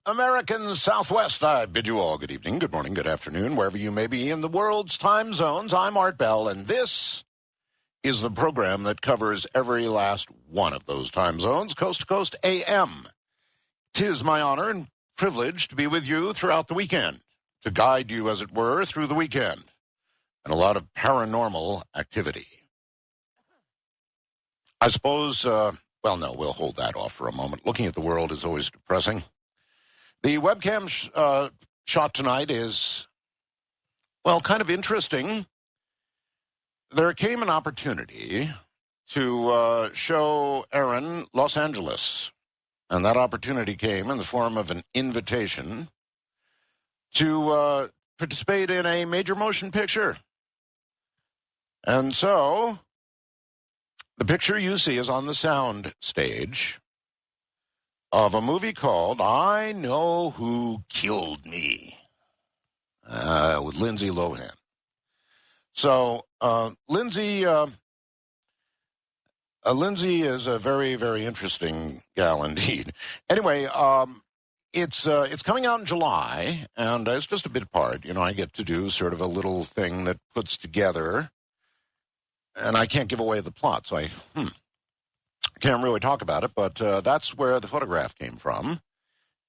American Southwest. I bid you all good evening, good morning, good afternoon, wherever you may be in the world's time zones. I'm Art Bell, and this is the program that covers every last one of those time zones, coast to coast AM. 'Tis my honor and privilege to be with you throughout the weekend, to guide you, as it were, through the weekend, and a lot of paranormal activity. I suppose, we'll hold that off for a moment. Looking at the world is always depressing. The webcam shot tonight is, kind of interesting. There came an opportunity to show Aaron Los Angeles, and that opportunity came in the form of an invitation to participate in a major motion picture. And so, the picture you see is on the sound stage of a movie called I Know Who Killed Me, with Lindsay Lohan. So, Lindsay is a very, very interesting gal indeed. Anyway, it's coming out in July, and it's just a bit part. You know, I get to do sort of a little thing that puts together, and I can't give away the plot, so I can't really talk about it, but that's where the photograph came from.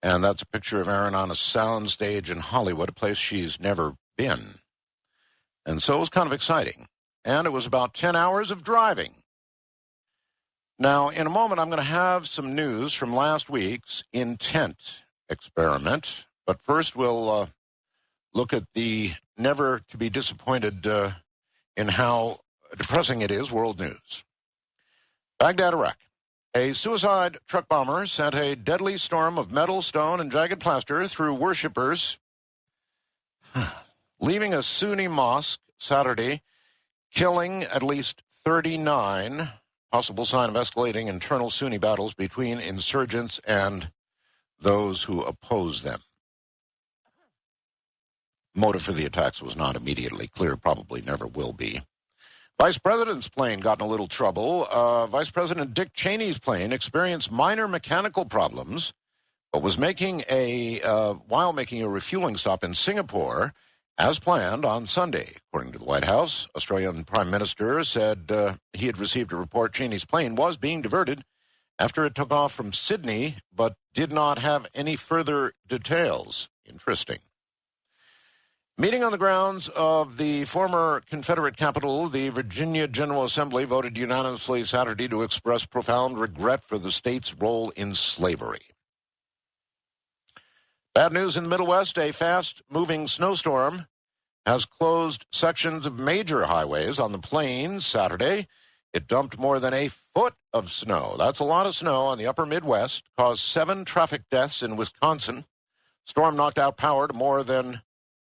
And that's a picture of Erin on a sound stage in Hollywood, a place she's never been. And so it was kind of exciting. And it was about 10 hours of driving. Now, in a moment, I'm going to have some news from last week's intent experiment. But first, we'll look at the never-to-be-disappointed in how depressing it is world news. Baghdad, Iraq. A suicide truck bomber sent a deadly storm of metal, stone, and jagged plaster through worshippers, leaving a Sunni mosque Saturday, killing at least 39, possible sign of escalating internal Sunni battles between insurgents and those who oppose them. Motive for the attacks was not immediately clear, probably never will be. Vice President's plane got in a little trouble. Vice President Dick Cheney's plane experienced minor mechanical problems, but was while making a refueling stop in Singapore, as planned on Sunday. According to the White House, Australian Prime Minister said he had received a report Cheney's plane was being diverted after it took off from Sydney, but did not have any further details. Interesting. Meeting on the grounds of the former Confederate capital, the Virginia General Assembly voted unanimously Saturday to express profound regret for the state's role in slavery. Bad news in the Middle West. A fast-moving snowstorm has closed sections of major highways on the plains Saturday. It dumped more than a foot of snow. That's a lot of snow on the upper Midwest, caused 7 traffic deaths in Wisconsin. Storm knocked out power to more than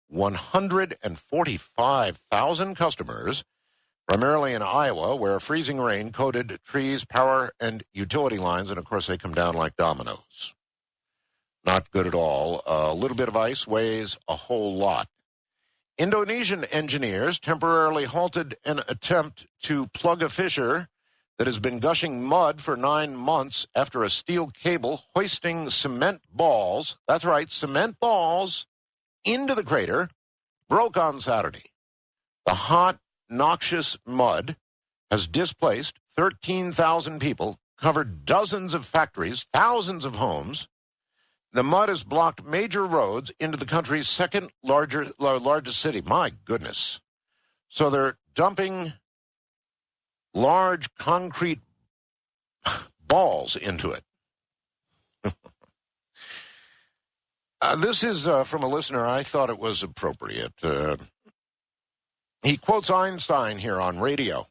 145,000 customers, primarily in Iowa, where freezing rain coated trees, power, and utility lines, and of course they come down like dominoes. Not good at all. A little bit of ice weighs a whole lot. Indonesian engineers temporarily halted an attempt to plug a fissure that has been gushing mud for 9 months after a steel cable hoisting cement balls, that's right, cement balls, into the crater, broke on Saturday. The hot, noxious mud has displaced 13,000 people, covered dozens of factories, thousands of homes. The mud has blocked major roads into the country's second largest city. My goodness. So they're dumping large concrete balls into it. This is from a listener. I thought it was appropriate. He quotes Einstein here on radio.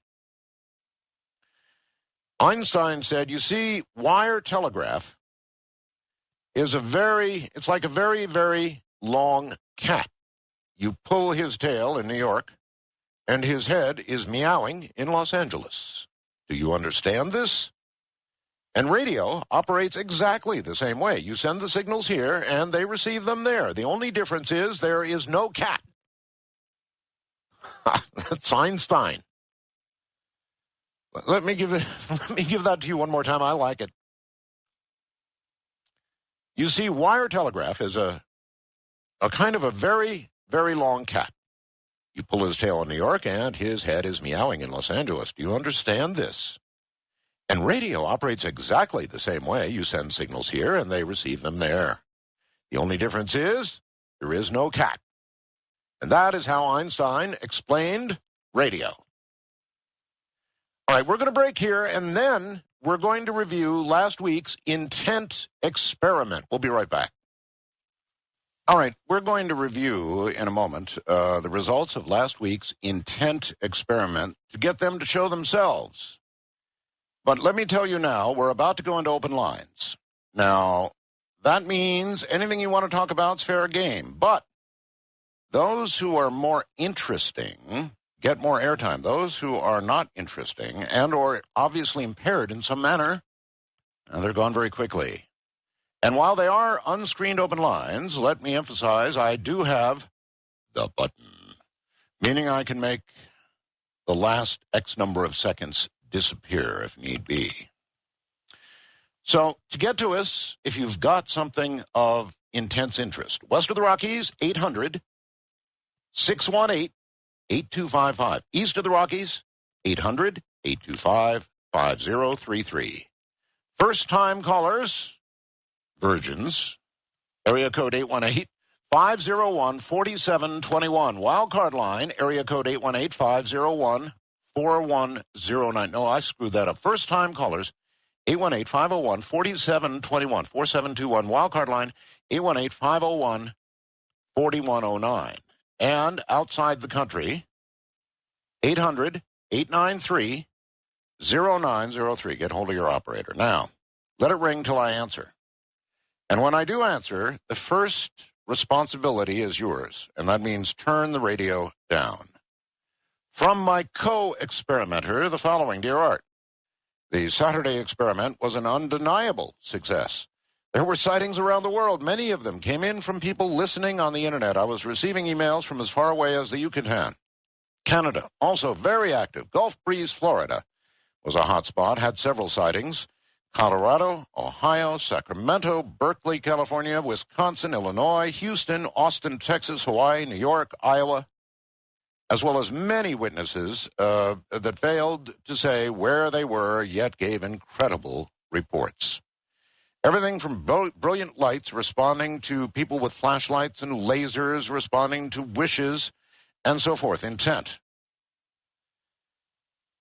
Einstein said, you see, wire telegraph is it's like a very, very long cat. You pull his tail in New York, and his head is meowing in Los Angeles. Do you understand this? And radio operates exactly the same way. You send the signals here, and they receive them there. The only difference is there is no cat. That's Einstein. Let me give that to you one more time. I like it. You see, wire telegraph is a kind of a very, very long cat. You pull his tail in New York, and his head is meowing in Los Angeles. Do you understand this? And radio operates exactly the same way. You send signals here, and they receive them there. The only difference is there is no cat. And that is how Einstein explained radio. All right, we're going to break here, and then we're going to review last week's intent experiment. We'll be right back. All right, we're going to review in a moment the results of last week's intent experiment to get them to show themselves. But let me tell you now, we're about to go into open lines. Now, that means anything you want to talk about is fair game. But those who are more interesting get more airtime. Those who are not interesting and or obviously impaired in some manner, they're gone very quickly. And while they are unscreened open lines, let me emphasize I do have the button, meaning I can make the last X number of seconds disappear if need be. So to get to us, if you've got something of intense interest, west of the Rockies, 800-618-8255. East of the Rockies, 800-825-5033. First-time callers, virgins, area code 818-501-4721. Wildcard line, area code 818-501-4109. No, I screwed that up. First-time callers, 818-501-4721, 4721. Wildcard line, 818-501-4109. And outside the country, 800-893-0903. Get hold of your operator. Now, let it ring till I answer. And when I do answer, the first responsibility is yours, and that means turn the radio down. From my co-experimenter, the following, dear Art. The Saturday experiment was an undeniable success. There were sightings around the world. Many of them came in from people listening on the internet. I was receiving emails from as far away as the Yucatan. Canada, also very active. Gulf Breeze, Florida, was a hot spot, had several sightings. Colorado, Ohio, Sacramento, Berkeley, California, Wisconsin, Illinois, Houston, Austin, Texas, Hawaii, New York, Iowa, as well as many witnesses that failed to say where they were, yet gave incredible reports. Everything from brilliant lights responding to people with flashlights and lasers responding to wishes and so forth, intent.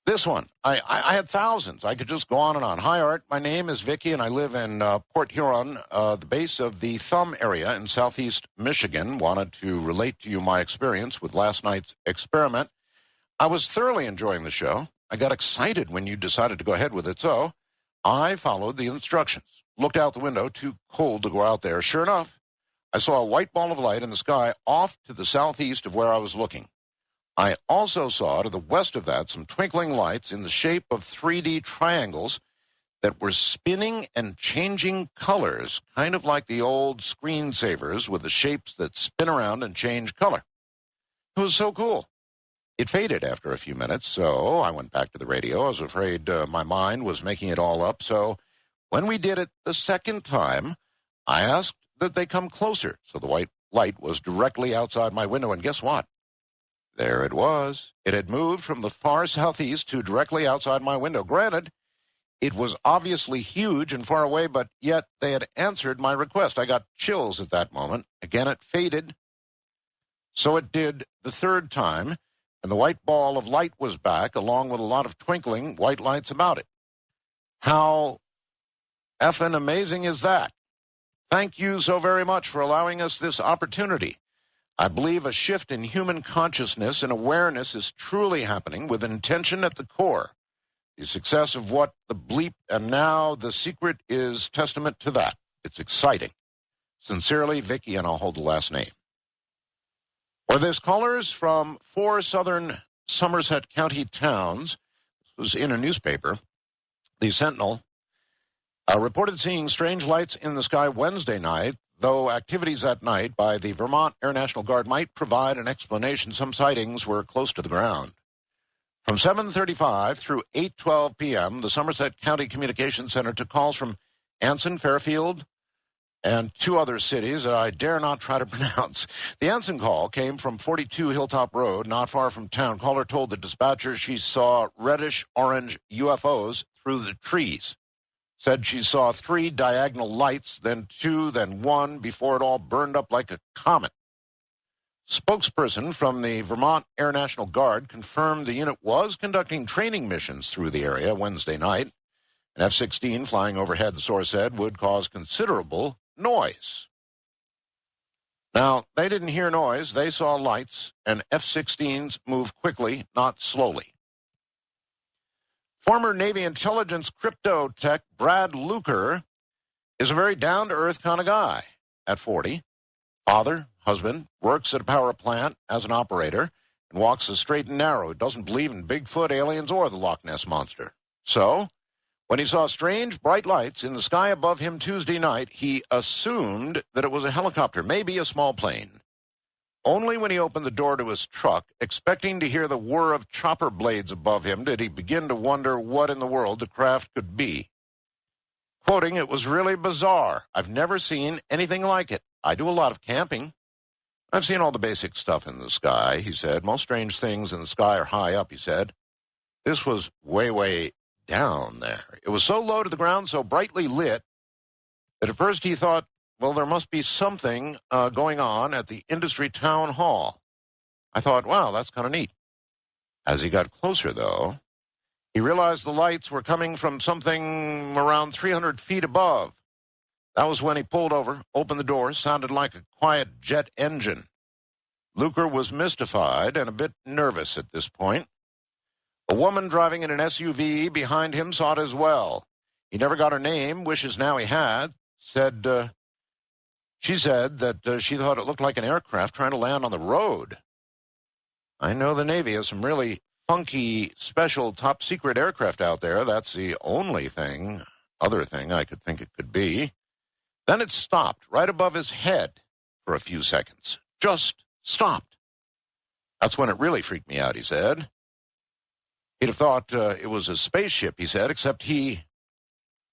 This one, I had thousands. I could just go on and on. Hi, Art. My name is Vicky, and I live in Port Huron, the base of the Thumb area in southeast Michigan. Wanted to relate to you my experience with last night's experiment. I was thoroughly enjoying the show. I got excited when you decided to go ahead with it, so I followed the instructions. Looked out the window, too cold to go out there. Sure enough, I saw a white ball of light in the sky off to the southeast of where I was looking. I also saw to the west of that some twinkling lights in the shape of 3D triangles that were spinning and changing colors, kind of like the old screensavers with the shapes that spin around and change color. It was so cool. It faded after a few minutes, so I went back to the radio. I was afraid my mind was making it all up, so when we did it the second time, I asked that they come closer, so the white light was directly outside my window, and guess what? There it was. It had moved from the far southeast to directly outside my window. Granted, it was obviously huge and far away, but yet they had answered my request. I got chills at that moment. Again, it faded. So it did the third time, and the white ball of light was back, along with a lot of twinkling white lights about it. How effing amazing is that? Thank you so very much for allowing us this opportunity. I believe a shift in human consciousness and awareness is truly happening with intention at the core. The success of what the bleep and now the secret is testament to that. It's exciting. Sincerely, Vicky, and I'll hold the last name. For this callers from 4 southern Somerset County towns, this was in a newspaper, the Sentinel, reported seeing strange lights in the sky Wednesday night. Though activities that night by the Vermont Air National Guard might provide an explanation, some sightings were close to the ground. From 7:35 through 8:12 p.m., the Somerset County Communications Center took calls from Anson, Fairfield, and two other cities that I dare not try to pronounce. The Ensign call came from 42 Hilltop Road, not far from town. Caller told the dispatcher she saw reddish-orange UFOs through the trees. Said she saw 3 diagonal lights, then 2, then 1, before it all burned up like a comet. Spokesperson from the Vermont Air National Guard confirmed the unit was conducting training missions through the area Wednesday night. An F-16 flying overhead, the source said, would cause considerable noise. Now, they didn't hear noise. They saw lights, and F-16s move quickly, not slowly. Former Navy intelligence crypto tech Brad Luker is a very down-to-earth kind of guy. At 40, father, husband, works at a power plant as an operator, and walks a straight and narrow. He doesn't believe in Bigfoot, aliens, or the Loch Ness Monster. So, when he saw strange, bright lights in the sky above him Tuesday night, he assumed that it was a helicopter, maybe a small plane. Only when he opened the door to his truck, expecting to hear the whir of chopper blades above him, did he begin to wonder what in the world the craft could be. Quoting, "It was really bizarre. I've never seen anything like it. I do a lot of camping. I've seen all the basic stuff in the sky," he said. "Most strange things in the sky are high up," he said. "This was way, way down there. It was so low to the ground, so brightly lit, that at first he thought, well, there must be something going on at the industry town hall. I thought, wow, that's kind of neat." As he got closer, though, he realized the lights were coming from something around 300 feet above. That was when he pulled over, opened the door, sounded like a quiet jet engine. Luker was mystified and a bit nervous at this point. A woman driving in an SUV behind him saw it as well. He never got her name, wishes now he had. She said that she thought it looked like an aircraft trying to land on the road. I know the Navy has some really funky, special, top-secret aircraft out there. That's the only other thing I could think it could be. Then it stopped right above his head for a few seconds. Just stopped. That's when it really freaked me out, he said. He'd have thought it was a spaceship, he said, except he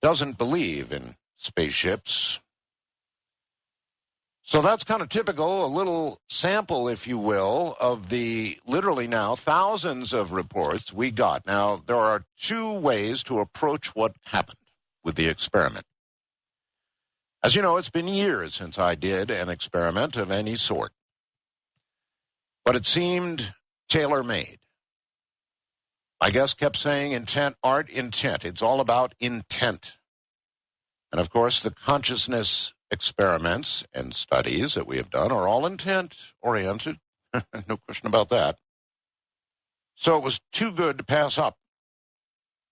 doesn't believe in spaceships. So that's kind of typical, a little sample, if you will, of the literally now thousands of reports we got. Now, there are 2 ways to approach what happened with the experiment. As you know, it's been years since I did an experiment of any sort. But it seemed tailor-made. My guest kept saying intent, art, intent. It's all about intent. And, of course, the consciousness experiments and studies that we have done are all intent-oriented. No question about that. So it was too good to pass up,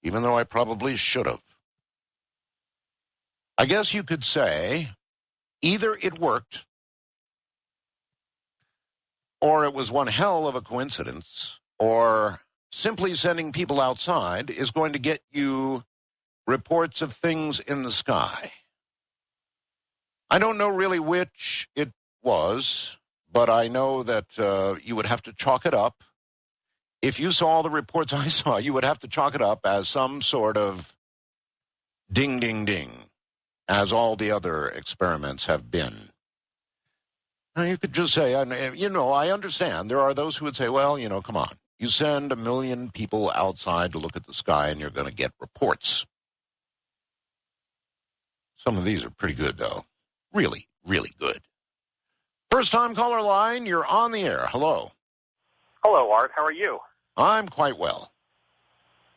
even though I probably should have. I guess you could say either it worked or it was one hell of a coincidence, or simply sending people outside is going to get you reports of things in the sky. I don't know really which it was, but I know that you would have to chalk it up. If you saw the reports I saw, you would have to chalk it up as some sort of ding, ding, ding, as all the other experiments have been. Now, you could just say, I understand. There are those who would say, well, come on. You send 1 million people outside to look at the sky, and you're going to get reports. Some of these are pretty good, though. Really, really good. First-time caller line, you're on the air. Hello. Hello, Art. How are you? I'm quite well.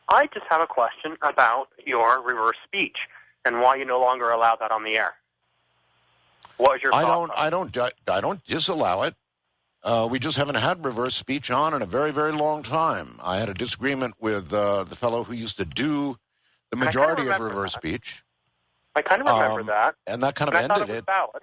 I just have a question about your reverse speech and why you no longer allow that on the air. What is your thoughts on it? I don't disallow it. We just haven't had reverse speech on in a very, very long time. I had a disagreement with the fellow who used to do the majority of reverse speech. I kind of remember that. And that kind of ended I thought it was valid.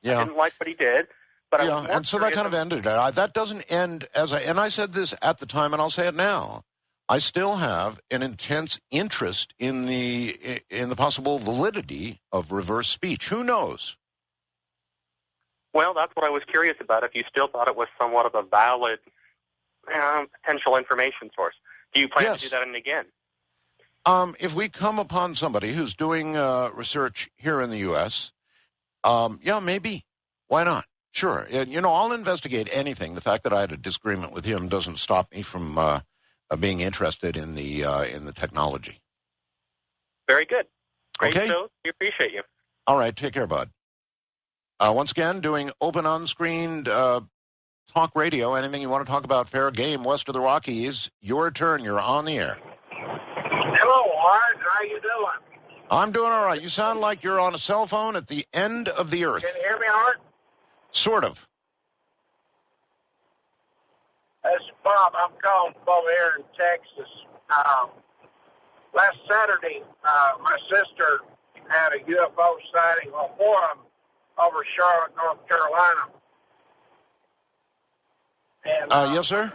Yeah. I didn't like what he did. But and so that kind of ended it. That doesn't end and I said this at the time, and I'll say it now. I still have an intense interest in the possible validity of reverse speech. Who knows? Well, that's what I was curious about, if you still thought it was somewhat of a valid potential information source. Do you plan to do that again? If we come upon somebody who's doing research here in the U.S., Yeah, maybe. Why not? Sure. And, I'll investigate anything. The fact that I had a disagreement with him doesn't stop me from being interested in the technology. Very good. Great Okay. show. We appreciate you. All right. Take care, bud. Once again, doing open on-screen talk radio. Anything you want to talk about, fair game west of the Rockies. Your turn. You're on the air. Hello, Art. How you doing? I'm doing all right. You sound like you're on a cell phone at the end of the earth. Can you hear me, Art? Sort of. This is Bob. I'm calling from over here in Texas. Last Saturday, my sister had a UFO sighting on Forum over Charlotte, North Carolina. And, Yes, sir.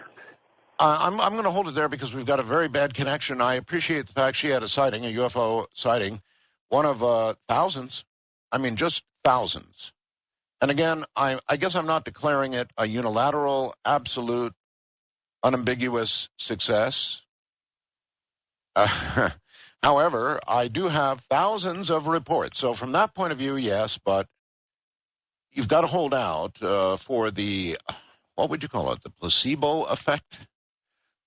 I'm going to hold it there because we've got a very bad connection. I appreciate the fact she had a sighting, a UFO sighting, one of thousands. I mean, just thousands. And again, I guess I'm not declaring it a unilateral, absolute, unambiguous success. However, I do have thousands of reports. So from that point of view, yes, but you've got to hold out for the, what would you call it, the placebo effect?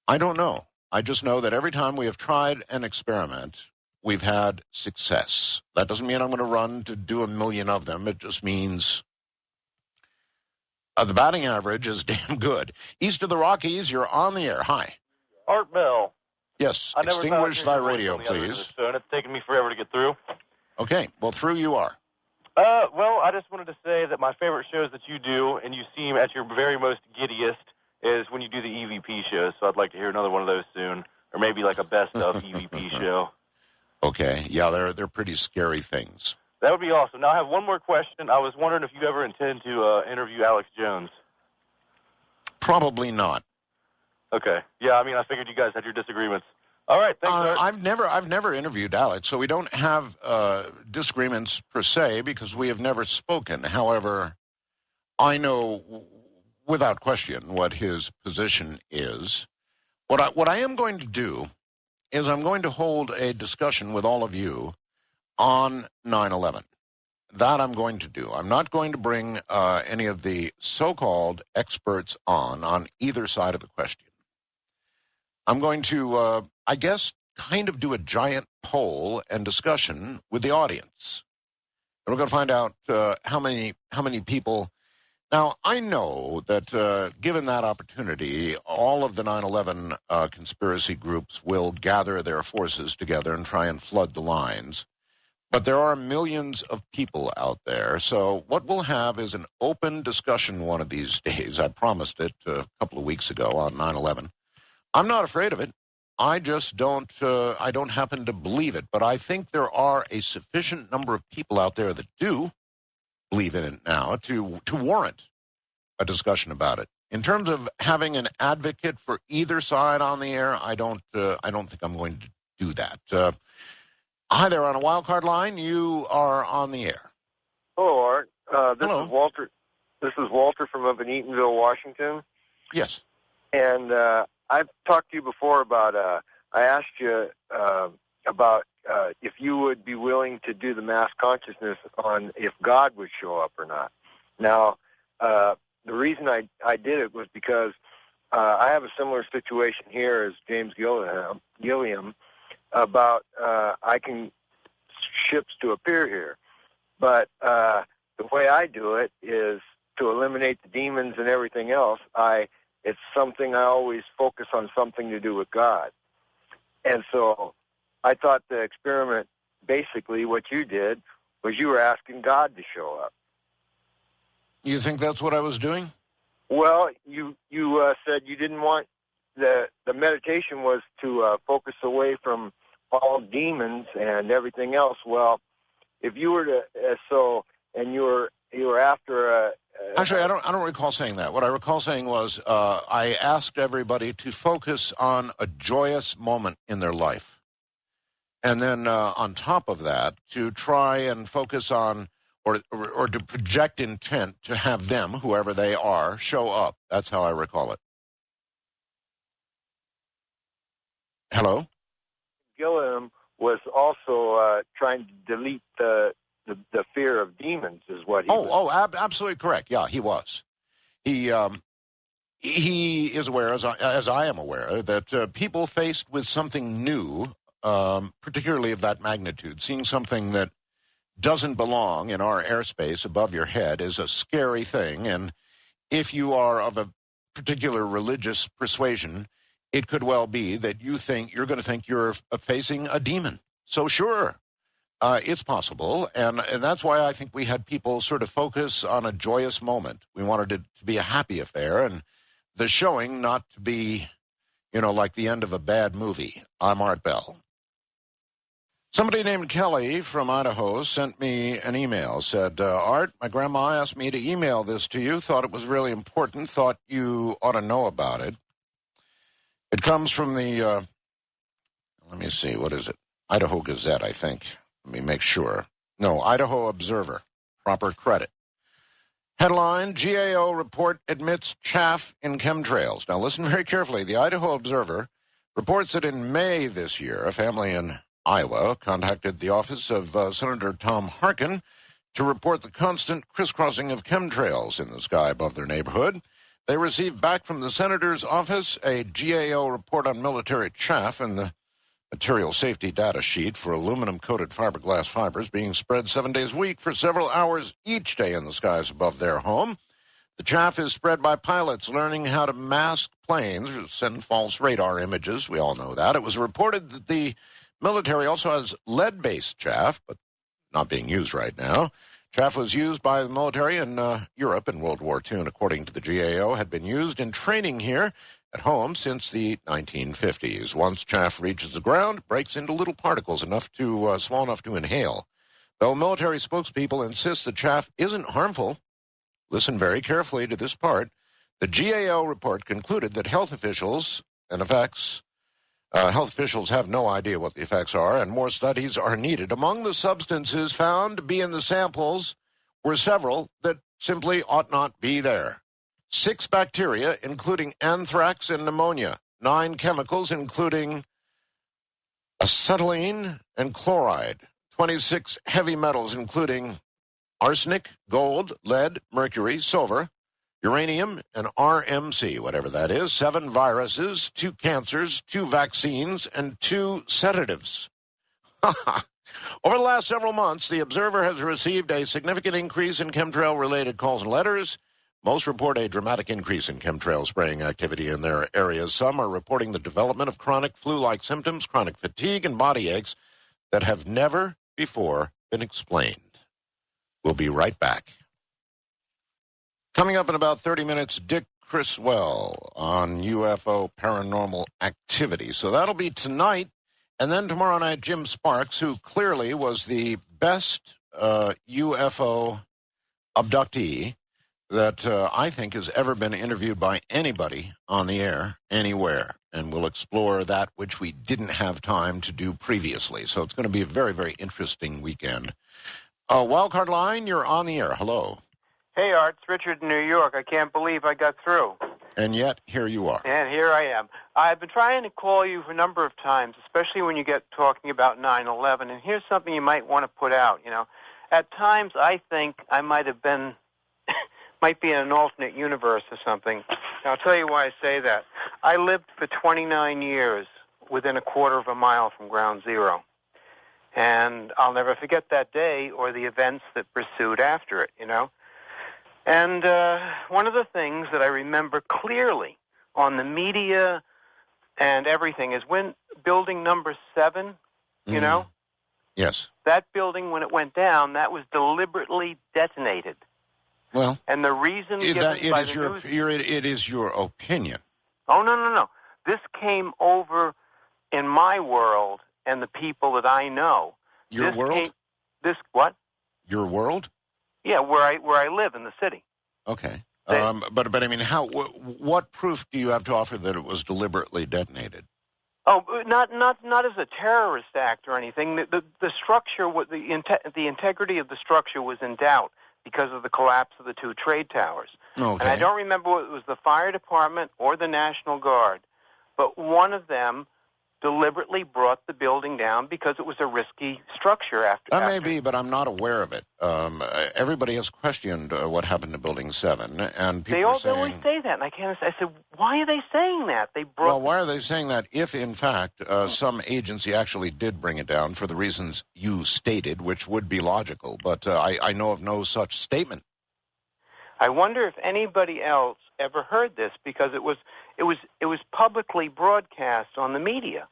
I don't know. I just know that every time we have tried an experiment, we've had success. That doesn't mean I'm going to run to do a million of them. It just means the batting average is damn good. East of the Rockies, you're on the air. Hi. Art Bell. Yes, I never extinguish thy thought I'd hear your voice radio, on the other end of please. this phone. It's taken me forever to get through. Okay, well, through you are. Well, I just wanted to say that my favorite shows that you do, and you seem at your very most giddiest, is when you do the EVP shows. So I'd like to hear another one of those soon, or maybe like a best of EVP show. Okay, yeah, they're pretty scary things. That would be awesome. Now I have one more question. I was wondering if you ever intend to interview Alex Jones. Probably not. Okay. Yeah, I mean, I figured you guys had your disagreements. All right, thanks, Art. I've never interviewed Alex, so we don't have disagreements per se because we have never spoken. However, I know without question what his position is. What I am going to do is I'm going to hold a discussion with all of you on 9/11. That I'm going to do. I'm not going to bring any of the so-called experts on either side of the question. I'm going to, I guess, kind of do a giant poll and discussion with the audience. And we're going to find out how many people. Now, I know that given that opportunity, all of the 9/11 conspiracy groups will gather their forces together and try and flood the lines. But there are millions of people out there. So what we'll have is an open discussion one of these days. I promised it a couple of weeks ago on 9/11. I'm not afraid of it. I just don't happen to believe it. But I think there are a sufficient number of people out there that do believe in it now to warrant a discussion about it. In terms of having an advocate for either side on the air, I don't think I'm going to do that. Hi there on a wild card line. You are on the air. Hello, Art. This Hello. is Walter. This is Walter from up in Eatonville, Washington. Yes. And I've talked to you before about. I asked you about if you would be willing to do the mass consciousness on if God would show up or not. Now, the reason I did it was because I have a similar situation here as James Gilliam about I can ships to appear here, but the way I do it is to eliminate the demons and everything else. It's something I always focus on, something to do with God. And so I thought the experiment, basically what you did was you were asking God to show up. You think that's what I was doing? Well, you said you didn't want the meditation was to focus away from all demons and everything else. Well, if you were to and you were after Actually, I don't recall saying that. What I recall saying was I asked everybody to focus on a joyous moment in their life. And then on top of that, to try and focus on or to project intent to have them, whoever they are, show up. That's how I recall it. Hello? Gilliam was also trying to delete the fear of demons, is what he was. Absolutely correct. Yeah, he was. He is aware, as I am aware, that people faced with something new, particularly of that magnitude, seeing something that doesn't belong in our airspace above your head is a scary thing. And if you are of a particular religious persuasion, it could well be that you're going to think you're facing a demon. So sure, it's possible. And that's why I think we had people sort of focus on a joyous moment. We wanted it to be a happy affair, and the showing not to be, like the end of a bad movie. I'm Art Bell. Somebody named Kelly from Idaho sent me an email, said, Art, my grandma asked me to email this to you, thought it was really important, thought you ought to know about it. It comes from the, let me see, what is it? Idaho Gazette, I think. Let me make sure. No, Idaho Observer, proper credit. Headline, GAO report admits chaff in chemtrails. Now listen very carefully. The Idaho Observer reports that in May this year, a family in Iowa contacted the office of Senator Tom Harkin to report the constant crisscrossing of chemtrails in the sky above their neighborhood. They received back from the senator's office a GAO report on military chaff and the material safety data sheet for aluminum-coated fiberglass fibers being spread 7 days a week for several hours each day in the skies above their home. The chaff is spread by pilots learning how to mask planes or send false radar images. We all know that. It was reported that the military also has lead-based chaff, but not being used right now. Chaff was used by the military in Europe in World War II, and according to the GAO, had been used in training here at home since the 1950s. Once chaff reaches the ground, it breaks into little particles small enough to inhale. Though military spokespeople insist the chaff isn't harmful, listen very carefully to this part, the GAO report concluded that health officials have no idea what the effects are, and more studies are needed. Among the substances found to be in the samples were several that simply ought not be there. 6 bacteria, including anthrax and pneumonia. 9 chemicals, including acetylene and chloride. 26 heavy metals, including arsenic, gold, lead, mercury, silver, uranium, and RMC, whatever that is. 7 viruses, 2 cancers, 2 vaccines, and 2 sedatives. Over the last several months, the Observer has received a significant increase in chemtrail-related calls and letters. Most report a dramatic increase in chemtrail spraying activity in their areas. Some are reporting the development of chronic flu-like symptoms, chronic fatigue, and body aches that have never before been explained. We'll be right back. Coming up in about 30 minutes, Dick Criswell on UFO paranormal activity. So that'll be tonight. And then tomorrow night, Jim Sparks, who clearly was the best UFO abductee that I think has ever been interviewed by anybody on the air, anywhere. And we'll explore that which we didn't have time to do previously. So it's going to be a very, very interesting weekend. Wildcard Line, you're on the air. Hello. Hey, Art. It's Richard in New York. I can't believe I got through. And yet, here you are. And here I am. I've been trying to call you a number of times, especially when you get talking about 9/11. And here's something you might want to put out. At times I think I might have been... might be in an alternate universe or something. Now, I'll tell you why I say that. I lived for 29 years within a quarter of a mile from Ground Zero. And I'll never forget that day or the events that pursued after it, And one of the things that I remember clearly on the media and everything is when building number 7, Yes. That building, when it went down, that was deliberately detonated. Well, and the reason it is your opinion. Oh, no. This came over in my world and the people that I know. Your world? What? Your world? Yeah, where I live in the city. Okay. But I mean, what proof do you have to offer that it was deliberately detonated? Oh, not as a terrorist act or anything. The structure, the integrity of the structure was in doubt because of the collapse of the 2 trade towers. Okay. And I don't remember whether it was the fire department or the National Guard, but one of them deliberately brought the building down because it was a risky structure That may be, but I'm not aware of it. Everybody has questioned what happened to Building 7, and people They are saying... always say that, and I said, why are they saying that? Well, why are they saying that if, in fact, some agency actually did bring it down for the reasons you stated, which would be logical, but I know of no such statement. I wonder if anybody else ever heard this, because it was publicly broadcast on the media.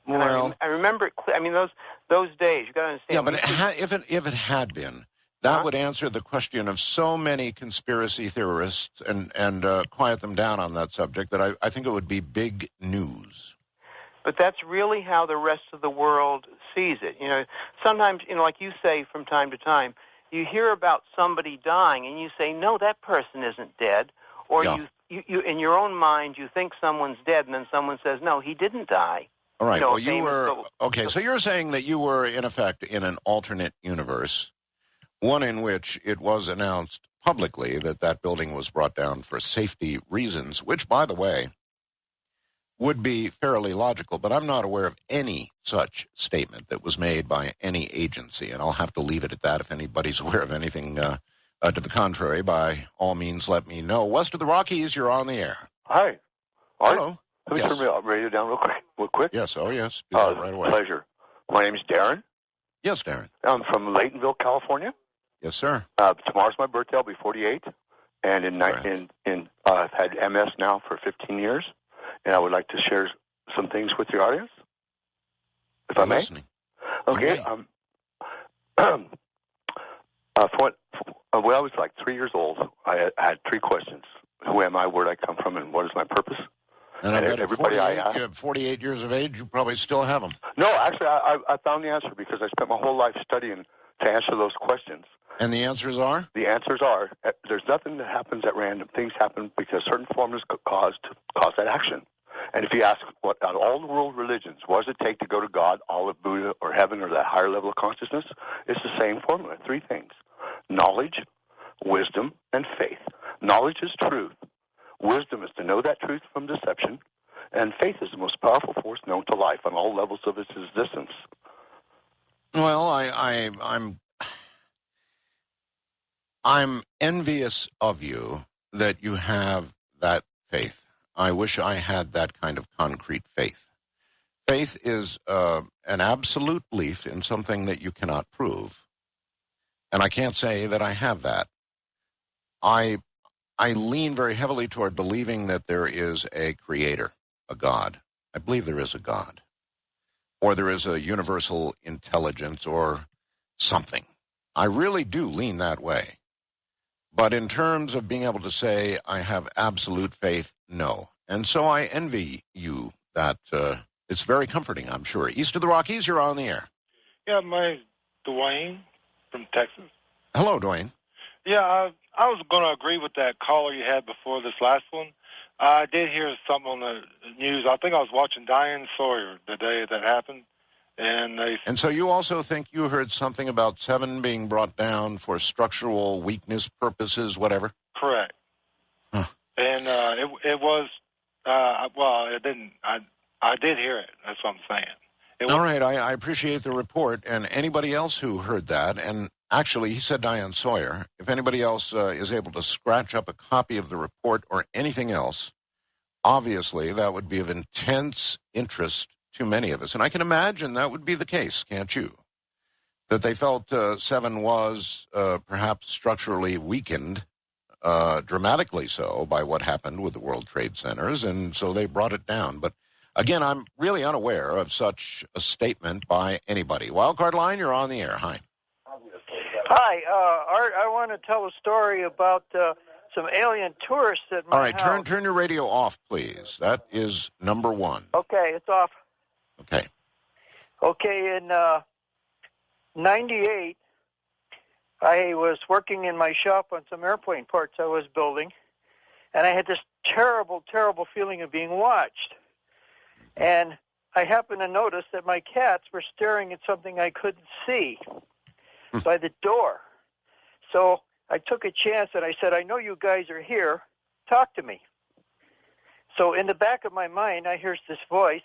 Well, I remember it. I mean, those days. You got to understand. Yeah, but if it had been, that would answer the question of so many conspiracy theorists and quiet them down on that subject that I think it would be big news. But that's really how the rest of the world sees it. You know, sometimes, like you say from time to time, you hear about somebody dying and you say, no, that person isn't dead. Or you in your own mind, you think someone's dead, and then someone says, no, he didn't die. All right, so you're saying that you were, in effect, in an alternate universe, one in which it was announced publicly that that building was brought down for safety reasons, which, by the way, would be fairly logical, but I'm not aware of any such statement that was made by any agency, and I'll have to leave it at that. If anybody's aware of anything to the contrary, by all means, let me know. West of the Rockies, you're on the air. Hi. Hello. Let me turn my radio down real quick. Yes, oh yes. Do that right away. Pleasure. My name's Darren. Yes, Darren. I'm from Laytonville, California. Yes, sir. Tomorrow's my birthday. I'll be 48. And I've had MS now for 15 years. And I would like to share some things with your audience, if I may. Listening. Okay. When I was like 3 years old, I had 3 questions. Who am I? Where did I come from? And what is my purpose? And I bet you have 48 years of age, you probably still have them. No, actually, I found the answer because I spent my whole life studying to answer those questions. And the answers are? The answers are, there's nothing that happens at random. Things happen because certain formulas cause that action. And if you ask, out of all the world religions, what does it take to go to God, Allah, Buddha, or heaven, or that higher level of consciousness? It's the same formula, 3 things. Knowledge, wisdom, and faith. Knowledge is truth. Wisdom is to know that truth from deception. And faith is the most powerful force known to life on all levels of its existence. Well, I'm envious of you that you have that faith. I wish I had that kind of concrete faith. Faith is an absolute belief in something that you cannot prove. And I can't say that I have that. I lean very heavily toward believing that there is a creator, a God. I believe there is a God. Or there is a universal intelligence or something. I really do lean that way. But in terms of being able to say I have absolute faith, no. And so I envy you that it's very comforting, I'm sure. East of the Rockies, you're on the air. Yeah, my name's Dwayne from Texas. Hello, Dwayne. Yeah, I was going to agree with that caller you had before this last one. I did hear something on the news. I think I was watching Diane Sawyer the day that happened. And so you also think you heard something about 7 being brought down for structural weakness purposes, whatever? Correct. Huh. And it was, well, it didn't, I did hear it. That's what I'm saying. All right, I appreciate the report. And anybody else who heard that, and actually he said Diane Sawyer, if anybody else is able to scratch up a copy of the report or anything else, obviously that would be of intense interest to many of us. And I can imagine that would be the case, can't you? That they felt 7 was perhaps structurally weakened, dramatically so, by what happened with the World Trade Centers, and so they brought it down. But again, I'm really unaware of such a statement by anybody. Wildcard Line, you're on the air. Hi. Hi, Art. I want to tell a story about some alien tourists at my house. All right, turn your radio off, please. That is number 1. Okay, it's off. Okay. Okay, in 98, I was working in my shop on some airplane parts I was building, and I had this terrible, terrible feeling of being watched. And I happened to notice that my cats were staring at something I couldn't see by the door. So I took a chance and I said, I know you guys are here. Talk to me. So in the back of my mind, I hear this voice.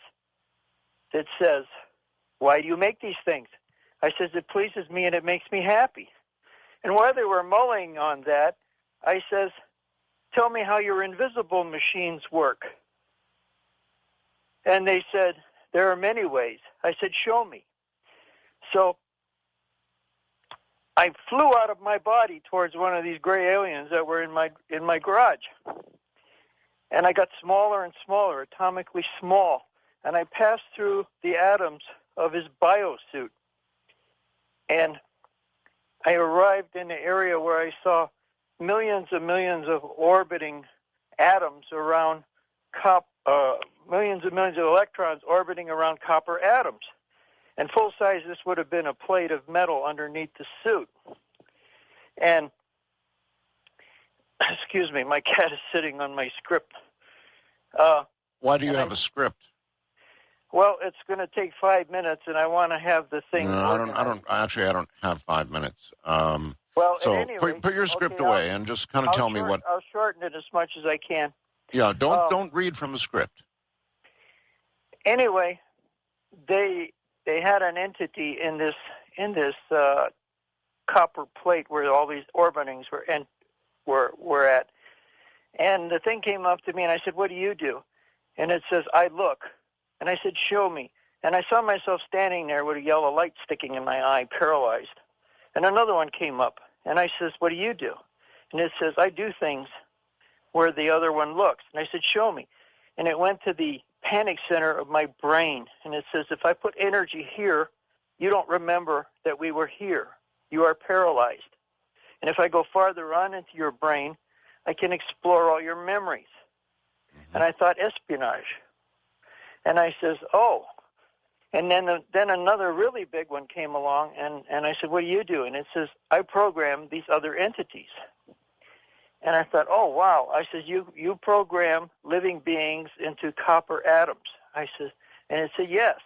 that says, "Why do you make these things?" I says, "It pleases me and it makes me happy." And while they were mulling on that, I says, "Tell me how your invisible machines work." And they said, "There are many ways." I said, "Show me." So I flew out of my body towards one of these gray aliens that were in my garage. And I got smaller and smaller, atomically small. And I passed through the atoms of his biosuit. And I arrived in the area where I saw millions and millions of orbiting atoms around millions and millions of electrons orbiting around copper atoms. And full size, this would have been a plate of metal underneath the suit. And, excuse me, my cat is sitting on my script. Why do you have a script? Well, it's going to take 5 minutes, and I want to have the thing. No, I don't have 5 minutes. Well, so at any rate, put your script away and just kind of tell me what. I'll shorten it as much as I can. Yeah, don't read from the script. Anyway, they had an entity in this copper plate where all these orbitings were at, and the thing came up to me, and I said, "What do you do?" And it says, "I look." And I said, "Show me." And I saw myself standing there with a yellow light sticking in my eye, paralyzed. And another one came up, and I says, "What do you do?" And it says, "I do things where the other one looks." And I said, "Show me." And it went to the panic center of my brain, and it says, "If I put energy here, you don't remember that we were here. You are paralyzed. And if I go farther on into your brain, I can explore all your memories." Mm-hmm. And I thought, espionage. And I says, "Oh." And then another really big one came along, and I said, "What do you do?" And it says, "I program these other entities." And I thought, "Oh, wow." I said, you program living beings into copper atoms." I said, and it said, "Yes."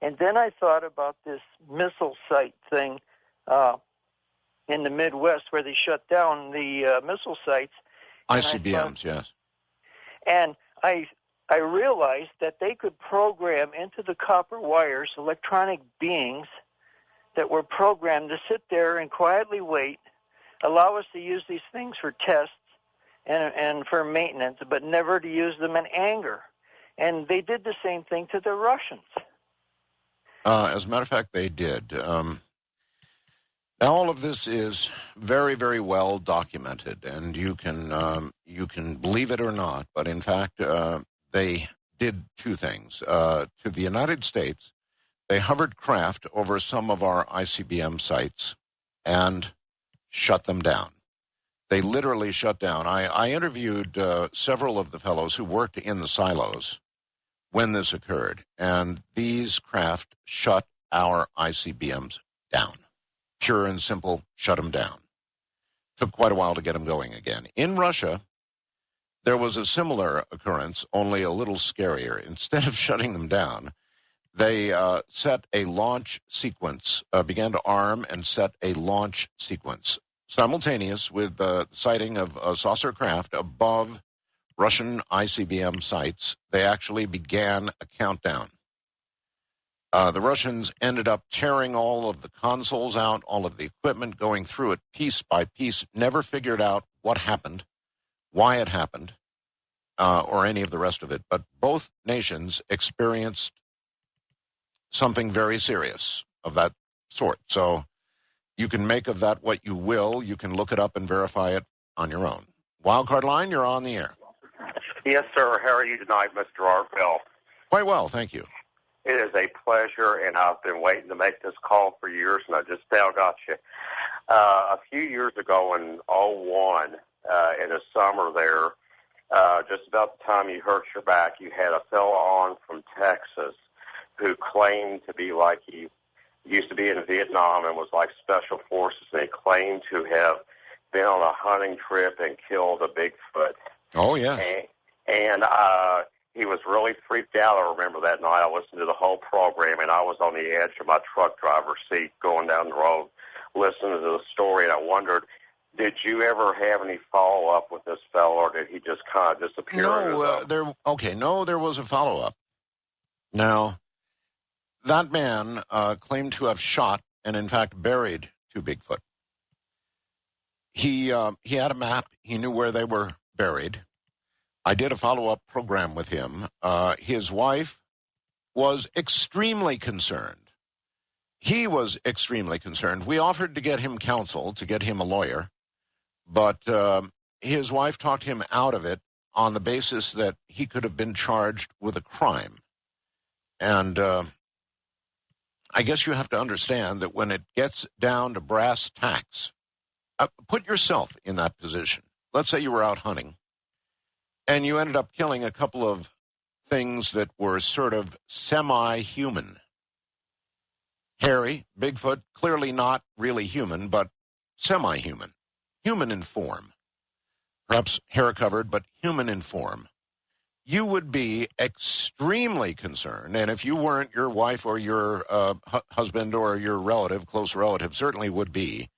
And then I thought about this missile site thing in the Midwest where they shut down the missile sites. ICBMs, yes. And I realized that they could program into the copper wires electronic beings that were programmed to sit there and quietly wait, allow us to use these things for tests and for maintenance, but never to use them in anger. And they did the same thing to the Russians. As a matter of fact, they did. Now, all of this is very, very well documented, and you can believe it or not, but in fact, they did two things. To the United States, they hovered craft over some of our ICBM sites and shut them down. They literally shut down. I interviewed several of the fellows who worked in the silos when this occurred, and these craft shut our ICBMs down. Pure and simple, shut them down. Took quite a while to get them going again. In Russia, there was a similar occurrence, only a little scarier. Instead of shutting them down, they set a launch sequence, began to arm and set a launch sequence, simultaneous with the sighting of a saucer craft above Russian ICBM sites. They actually began a countdown. The Russians ended up tearing all of the consoles out, all of the equipment, going through it piece by piece, never figured out what happened, why it happened, or any of the rest of it. But both nations experienced something very serious of that sort. So you can make of that what you will. You can look it up and verify it on your own. Wildcard Line, you're on the air. Yes, sir. How are you tonight, Mr. Arvell? Quite well, thank you. It is a pleasure, and I've been waiting to make this call for years, and I just now got you. A few years ago in 2001, in the summer there, just about the time you hurt your back, you had a fellow on from Texas who claimed to be like he used to be in Vietnam and was like special forces, and he claimed to have been on a hunting trip and killed a Bigfoot. Oh, yeah. And he was really freaked out. I remember that night. I listened to the whole program, and I was on the edge of my truck driver's seat going down the road listening to the story, and I wondered, did you ever have any follow-up with this fellow, or did he just kind of disappear? No, there was a follow-up. Now, that man claimed to have shot and, in fact, buried 2 Bigfoot. He had a map. He knew where they were buried. I did a follow-up program with him. His wife was extremely concerned. He was extremely concerned. We offered to get him counsel, to get him a lawyer, but his wife talked him out of it on the basis that he could have been charged with a crime. And I guess you have to understand that when it gets down to brass tacks, put yourself in that position. Let's say you were out hunting, and you ended up killing a couple of things that were sort of semi-human. Hairy, Bigfoot, clearly not really human, but semi-human. Human in form. Perhaps hair-covered, but human in form. You would be extremely concerned, and if you weren't, your wife or your husband or your relative, close relative, certainly would be,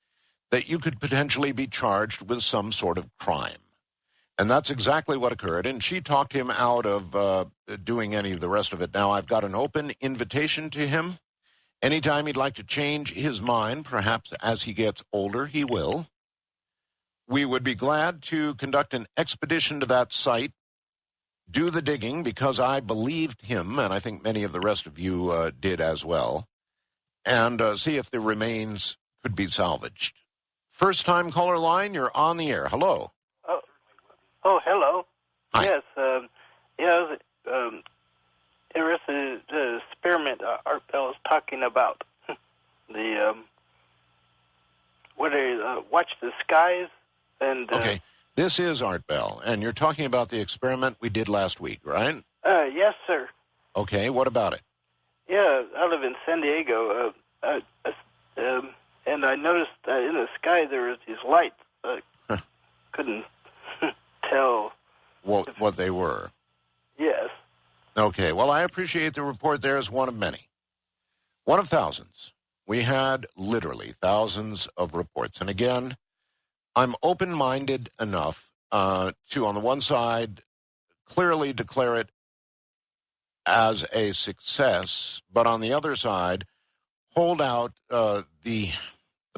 that you could potentially be charged with some sort of crime. And that's exactly what occurred, and she talked him out of doing any of the rest of it. Now, I've got an open invitation to him. Anytime he'd like to change his mind, perhaps as he gets older, he will. We would be glad to conduct an expedition to that site, do the digging, because I believed him, and I think many of the rest of you did as well, and see if the remains could be salvaged. First-time caller line, you're on the air. Hello. Oh, hello. Hi. Yes, I was interested in the experiment Art Bell was talking about. The where they watch the skies and. Okay, this is Art Bell, and you're talking about the experiment we did last week, right? Yes, sir. Okay, what about it? Yeah, I live in San Diego, and I noticed that in the sky there was these lights. Couldn't tell what they were. Yes. Okay, well, I appreciate the report there as one of many. One of thousands. We had literally thousands of reports. And again, I'm open-minded enough to, on the one side, clearly declare it as a success, but on the other side, hold out the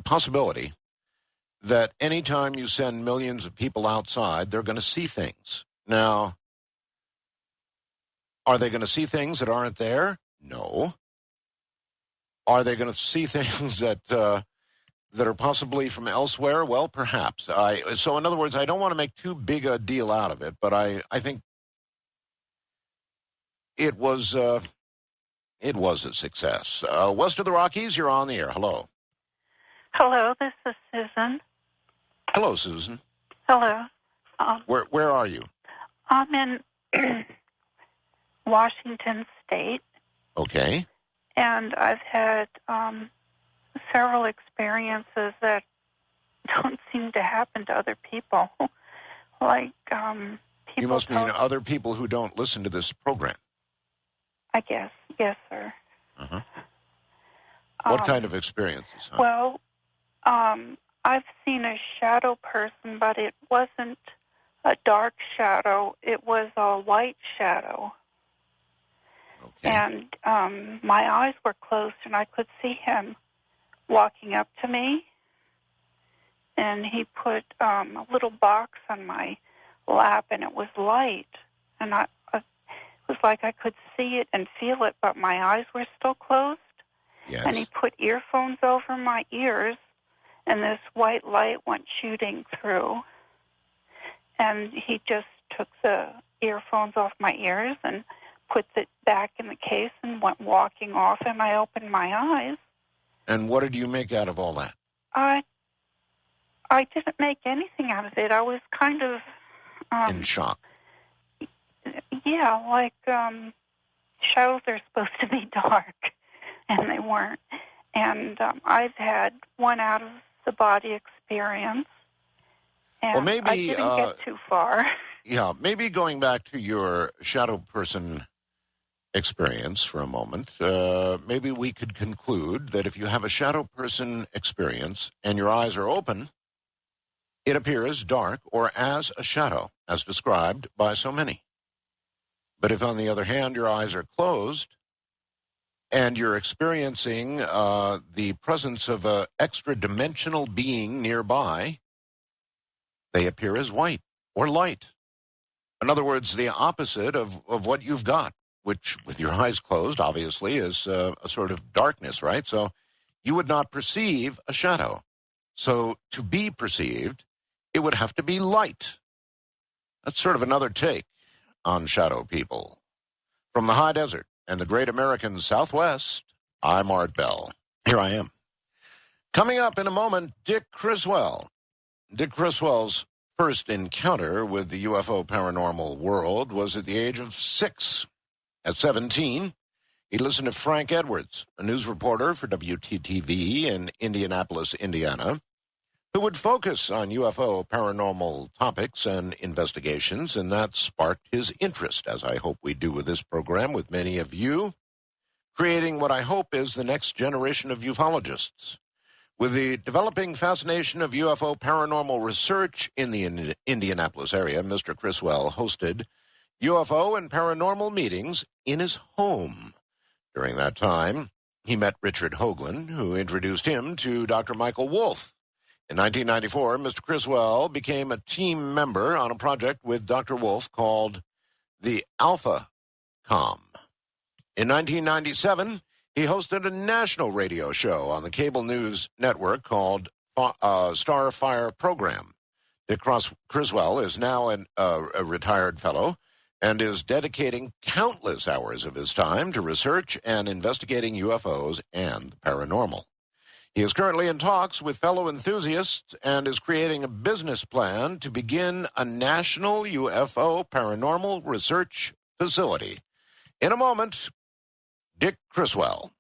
possibility that anytime you send millions of people outside, they're going to see things. Now, are they going to see things that aren't there? No. Are they going to see things that are possibly from elsewhere? Well, perhaps. So, in other words, I don't want to make too big a deal out of it, but I think it was a success. West of the Rockies, you're on the air. Hello. Hello, this is Susan. Hello, Susan. Hello. Where are you? I'm in Washington State. Okay. And I've had several experiences that don't seem to happen to other people. Like people. You must mean other people who don't listen to this program. I guess. Yes, sir. Uh-huh. What kind of experiences? Huh? Well, I've seen a shadow person, but it wasn't a dark shadow. It was a white shadow. Okay. And my eyes were closed, and I could see him walking up to me. And he put a little box on my lap, and it was light. And it was like I could see it and feel it, but my eyes were still closed. Yes. And he put earphones over my ears, and this white light went shooting through. And he just took the earphones off my ears and put it back in the case and went walking off, and I opened my eyes. And what did you make out of all that? I didn't make anything out of it. I was kind of... in shock. Yeah, like shadows are supposed to be dark, and they weren't. And I've had one out-of-the-body experience, and well, maybe, I didn't get too far. Yeah, maybe going back to your shadow person experience for a moment, maybe we could conclude that if you have a shadow person experience and your eyes are open, it appears dark or as a shadow, as described by so many. But if, on the other hand, your eyes are closed, and you're experiencing the presence of an extra-dimensional being nearby, they appear as white or light. In other words, the opposite of what you've got, which, with your eyes closed, obviously, is a sort of darkness, right? So you would not perceive a shadow. So to be perceived, it would have to be light. That's sort of another take on shadow people. From the high desert and the great American Southwest, I'm Art Bell. Here I am. Coming up in a moment, Dick Criswell. Dick Criswell's first encounter with the UFO paranormal world was at the age of 6. At 17, he listened to Frank Edwards, a news reporter for WTTV in Indianapolis, Indiana, who would focus on UFO paranormal topics and investigations, and that sparked his interest, as I hope we do with this program with many of you, creating what I hope is the next generation of ufologists. With the developing fascination of UFO paranormal research in the Indianapolis area, Mr. Criswell hosted UFO and paranormal meetings in his home. During that time, he met Richard Hoagland, who introduced him to Dr. Michael Wolff. In 1994, Mr. Criswell became a team member on a project with Dr. Wolff called the Alpha Com. In 1997, he hosted a national radio show on the cable news network called Starfire Program. Dick Criswell is now a retired fellow and is dedicating countless hours of his time to research and investigating UFOs and the paranormal. He is currently in talks with fellow enthusiasts and is creating a business plan to begin a national UFO paranormal research facility. In a moment, Dick Criswell.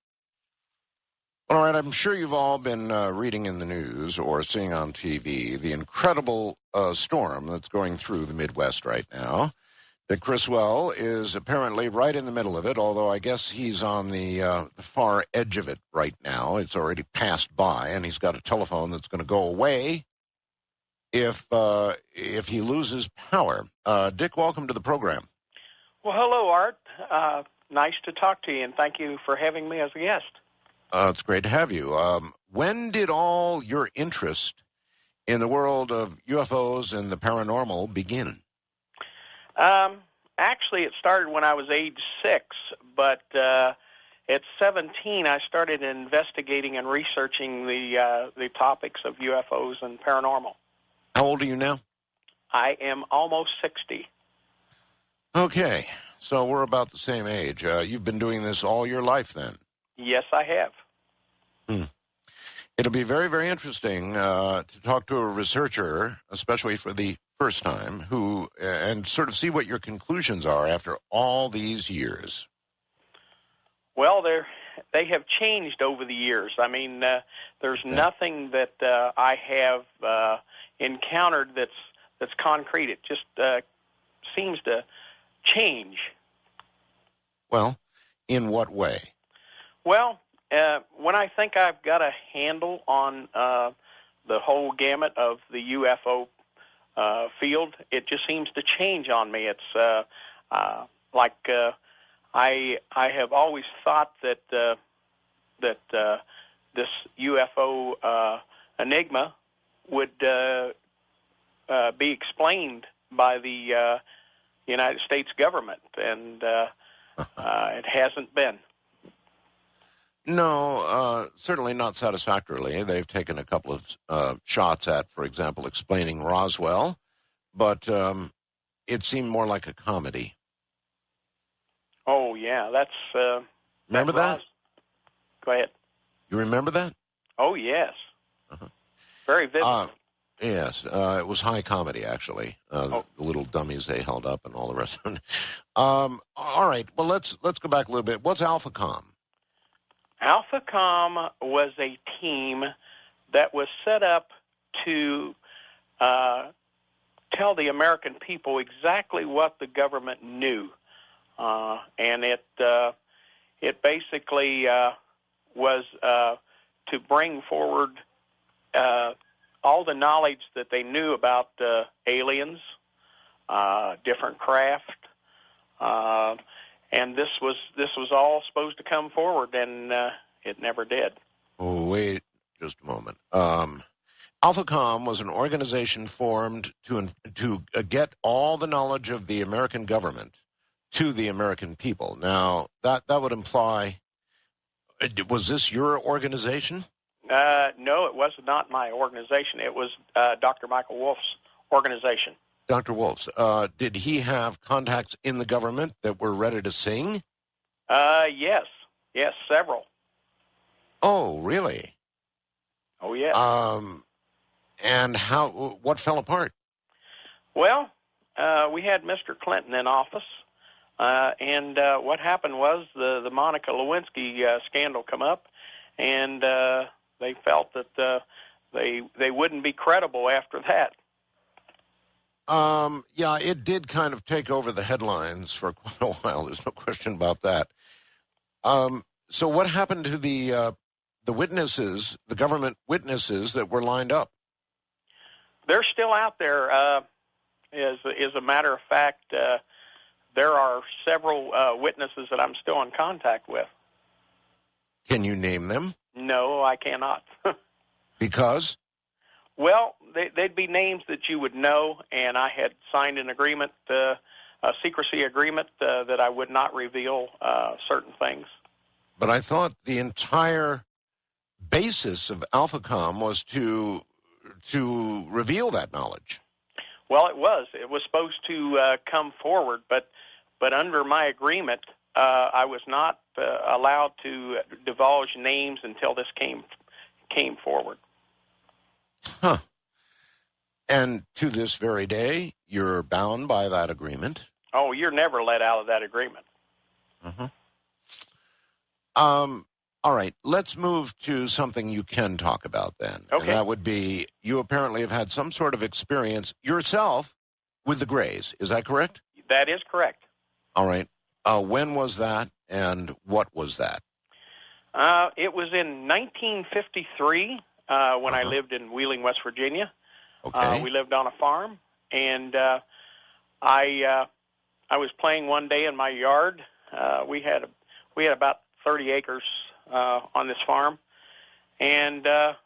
All right, I'm sure you've all been reading in the news or seeing on TV the incredible storm that's going through the Midwest right now. Dick Criswell is apparently right in the middle of it, although I guess he's on the far edge of it right now. It's already passed by, and he's got a telephone that's going to go away if he loses power. Dick, welcome to the program. Well, hello, Art. Nice to talk to you, and thank you for having me as a guest. It's great to have you. When did all your interest in the world of UFOs and the paranormal begin? Actually, it started when I was age 6, but at 17, I started investigating and researching the topics of UFOs and paranormal. How old are you now? I am almost 60. Okay, so we're about the same age. You've been doing this all your life, then? Yes, I have. It'll be very, very interesting to talk to a researcher, especially for the first time, who and sort of see what your conclusions are after all these years. Well, they have changed over the years. I mean, there's nothing that I have encountered that's concrete. It just seems to change. Well, in what way? Well, when I think I've got a handle on the whole gamut of the UFO field, it just seems to change on me. It's like I have always thought that this UFO enigma would be explained by the United States government, and it hasn't been. No, certainly not satisfactorily. They've taken a couple of shots at, for example, explaining Roswell, but it seemed more like a comedy. Oh, yeah, that's... remember that? Go ahead. You remember that? Oh, yes. Very vivid. Yes, it was high comedy, actually. The little dummies they held up and all the rest of it. All right, well, let's go back a little bit. What's AlphaCom? AlphaCom was a team that was set up to tell the American people exactly what the government knew, and it basically was to bring forward all the knowledge that they knew about aliens, different craft, and this was all supposed to come forward, and it never did. Oh, wait just a moment. AlphaCom was an organization formed to get all the knowledge of the American government to the American people. Now, that would imply, was this your organization? No, it was not my organization. It was Dr. Michael Wolf's organization. Dr. Wolf's. Did he have contacts in the government that were ready to sing? Yes, several. Oh, really? Oh, yes. And what fell apart? Well, we had Mr. Clinton in office, and what happened was the Monica Lewinsky scandal come up, and they felt that they wouldn't be credible after that. Yeah, it did kind of take over the headlines for quite a while. There's no question about that. So what happened to the witnesses, the government witnesses that were lined up? They're still out there. As a matter of fact, there are several witnesses that I'm still in contact with. Can you name them? No, I cannot. Because? Well, they'd be names that you would know, and I had signed an agreement, a secrecy agreement, that I would not reveal certain things. But I thought the entire basis of AlphaCom was to reveal that knowledge. Well, it was. It was supposed to come forward, but under my agreement, I was not allowed to divulge names until this came forward. Huh. And to this very day, you're bound by that agreement? Oh, you're never let out of that agreement. Mm-hmm. All right, let's move to something you can talk about then. Okay. And that would be, you apparently have had some sort of experience yourself with the Greys. Is that correct? That is correct. All right. When was that, and what was that? It was in 1953 when I lived in Wheeling, West Virginia. Okay. We lived on a farm, and I was playing one day in my yard. We had about 30 acres on this farm, and out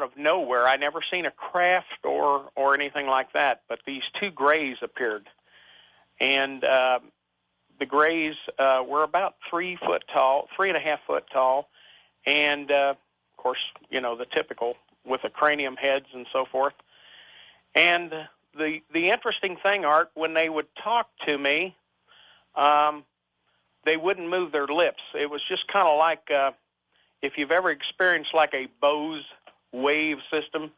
of nowhere, I never seen a craft or anything like that, but these two Greys appeared, and the Greys were about 3 foot tall, 3.5 foot tall, and of course, you know, the typical with the cranium heads and so forth. And the interesting thing, Art, when they would talk to me, they wouldn't move their lips. It was just kind of like if you've ever experienced like a Bose wave system.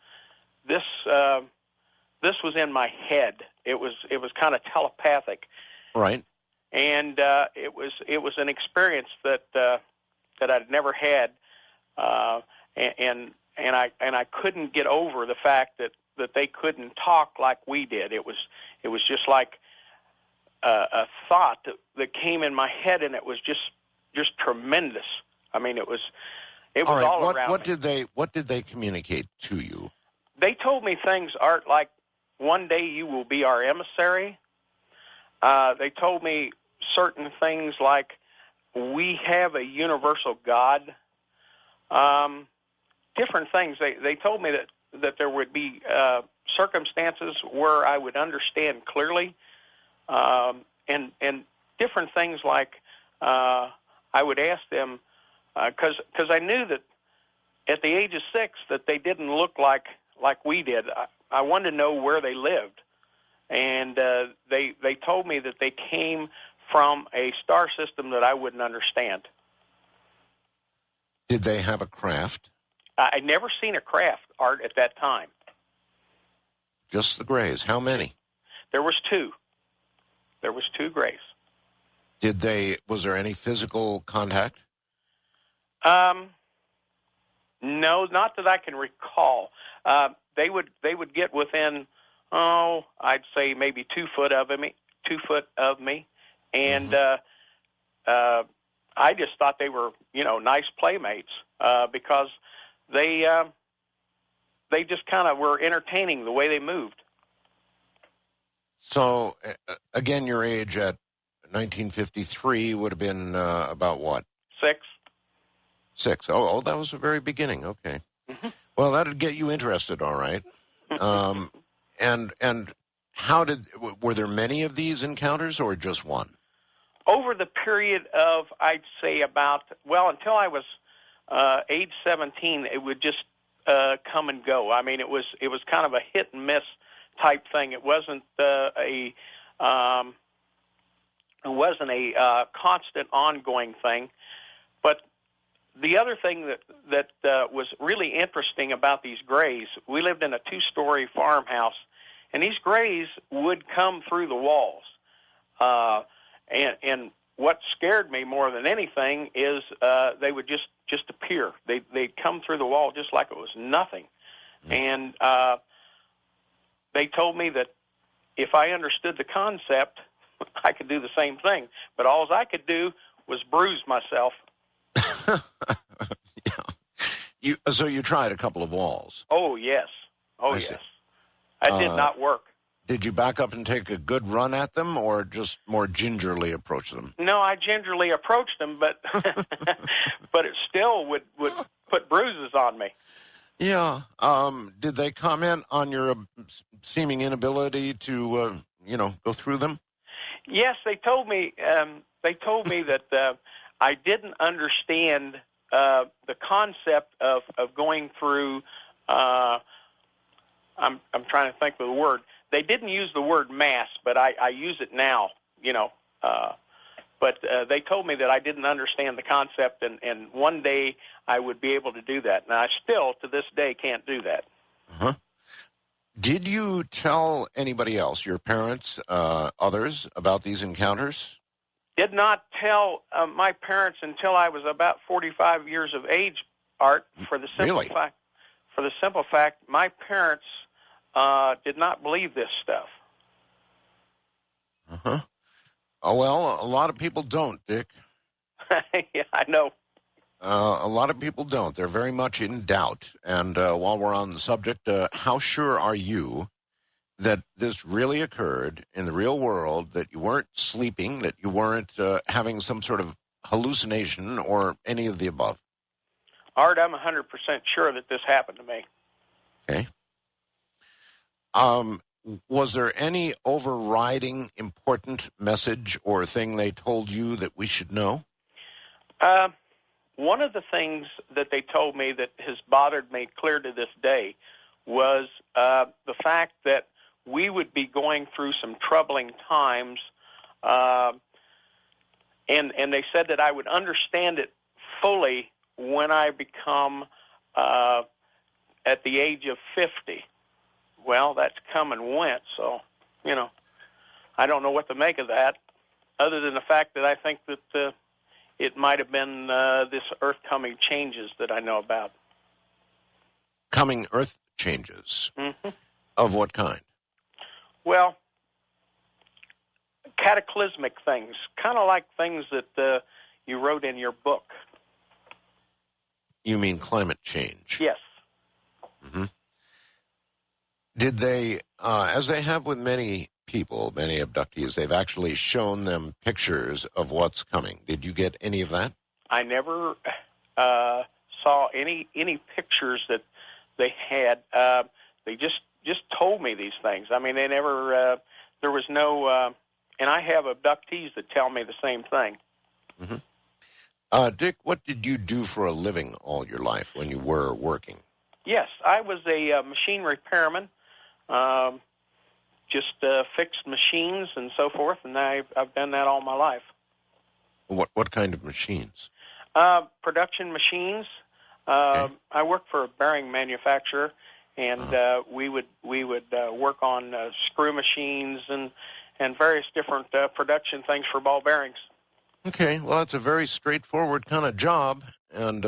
This was in my head. It was kind of telepathic. Right. And it was an experience that I'd never had, and I couldn't get over the fact that they couldn't talk like we did. It was just like a thought that came in my head, and it was just tremendous. I mean, it was all right. Around me. What did they communicate to you? They told me things, Art, like one day you will be our emissary. They told me certain things like we have a universal God. Different things. They told me that there would be circumstances where I would understand clearly, and different things like I would ask them because I knew that at the age of 6 that they didn't look like we did. I wanted to know where they lived, and they told me that they came from a star system that I wouldn't understand. Did they have a craft? I'd never seen a craft, Art, at that time. Just the Greys. How many? There was 2. There was 2 Greys. Was there any physical contact? No, not that I can recall. They would get within, I'd say maybe 2 foot of me, and I just thought they were, nice playmates because they just kind of were entertaining the way they moved. So, again, your age at 1953 would have been about what? 6. 6. Oh, that was the very beginning. Okay. Mm-hmm. Well, that'd get you interested, all right. And were there many of these encounters or just one? Over the period of, I'd say until I was age 17, it would just come and go. I mean, it was kind of a hit and miss type thing. It wasn't a constant, ongoing thing. But the other thing that was really interesting about these grays, we lived in a 2-story farmhouse, and these grays would come through the walls. And what scared me more than anything is they would just appear. They'd come through the wall just like it was nothing. And they told me that if I understood the concept, I could do the same thing. But all I could do was bruise myself. Yeah. So you tried a couple of walls? Oh, yes. Oh, yes. It did not work. Did you back up and take a good run at them or just more gingerly approach them? No, I gingerly approached them, but but it still would put bruises on me. Yeah. Did they comment on your seeming inability to, go through them? Yes, they told me that I didn't understand the concept of going through. I'm trying to think of the word. They didn't use the word mass, but I use it now. But they told me that I didn't understand the concept, and one day I would be able to do that. Now, I still, to this day, can't do that. Uh-huh. Did you tell anybody else, your parents, others, about these encounters? Did not tell my parents until I was about 45 years of age, Art, for the simple Really? fact. For the simple fact, my parents did not believe this stuff. Uh-huh. Oh, well, a lot of people don't, Dick. Yeah, I know. A lot of people don't. They're very much in doubt. And while we're on the subject, how sure are you that this really occurred in the real world, that you weren't sleeping, that you weren't having some sort of hallucination or any of the above? Art, I'm 100% sure that this happened to me. Okay. Was there any overriding important message or thing they told you that we should know? One of the things that they told me that has bothered me clear to this day was the fact that we would be going through some troubling times, and they said that I would understand it fully when I become at the age of 50. Well, that's come and went, so, I don't know what to make of that, other than the fact that I think that it might have been this earth-coming changes that I know about. Coming earth changes? Mm-hmm. Of what kind? Well, cataclysmic things, kind of like things that you wrote in your book. You mean climate change? Yes. Mm-hmm. Did they, as they have with many people, many abductees, they've actually shown them pictures of what's coming? Did you get any of that? I never saw any pictures that they had. They just told me these things. I mean, they never. There was no. And I have abductees that tell me the same thing. Mm-hmm. Dick, what did you do for a living all your life when you were working? Yes, I was a machine repairman. Just fixed machines and so forth, and I've done that all my life. What kind of machines? Production machines. Okay. I worked for a bearing manufacturer, and we would work on screw machines and various different production things for ball bearings. Okay, well, that's a very straightforward kind of job, and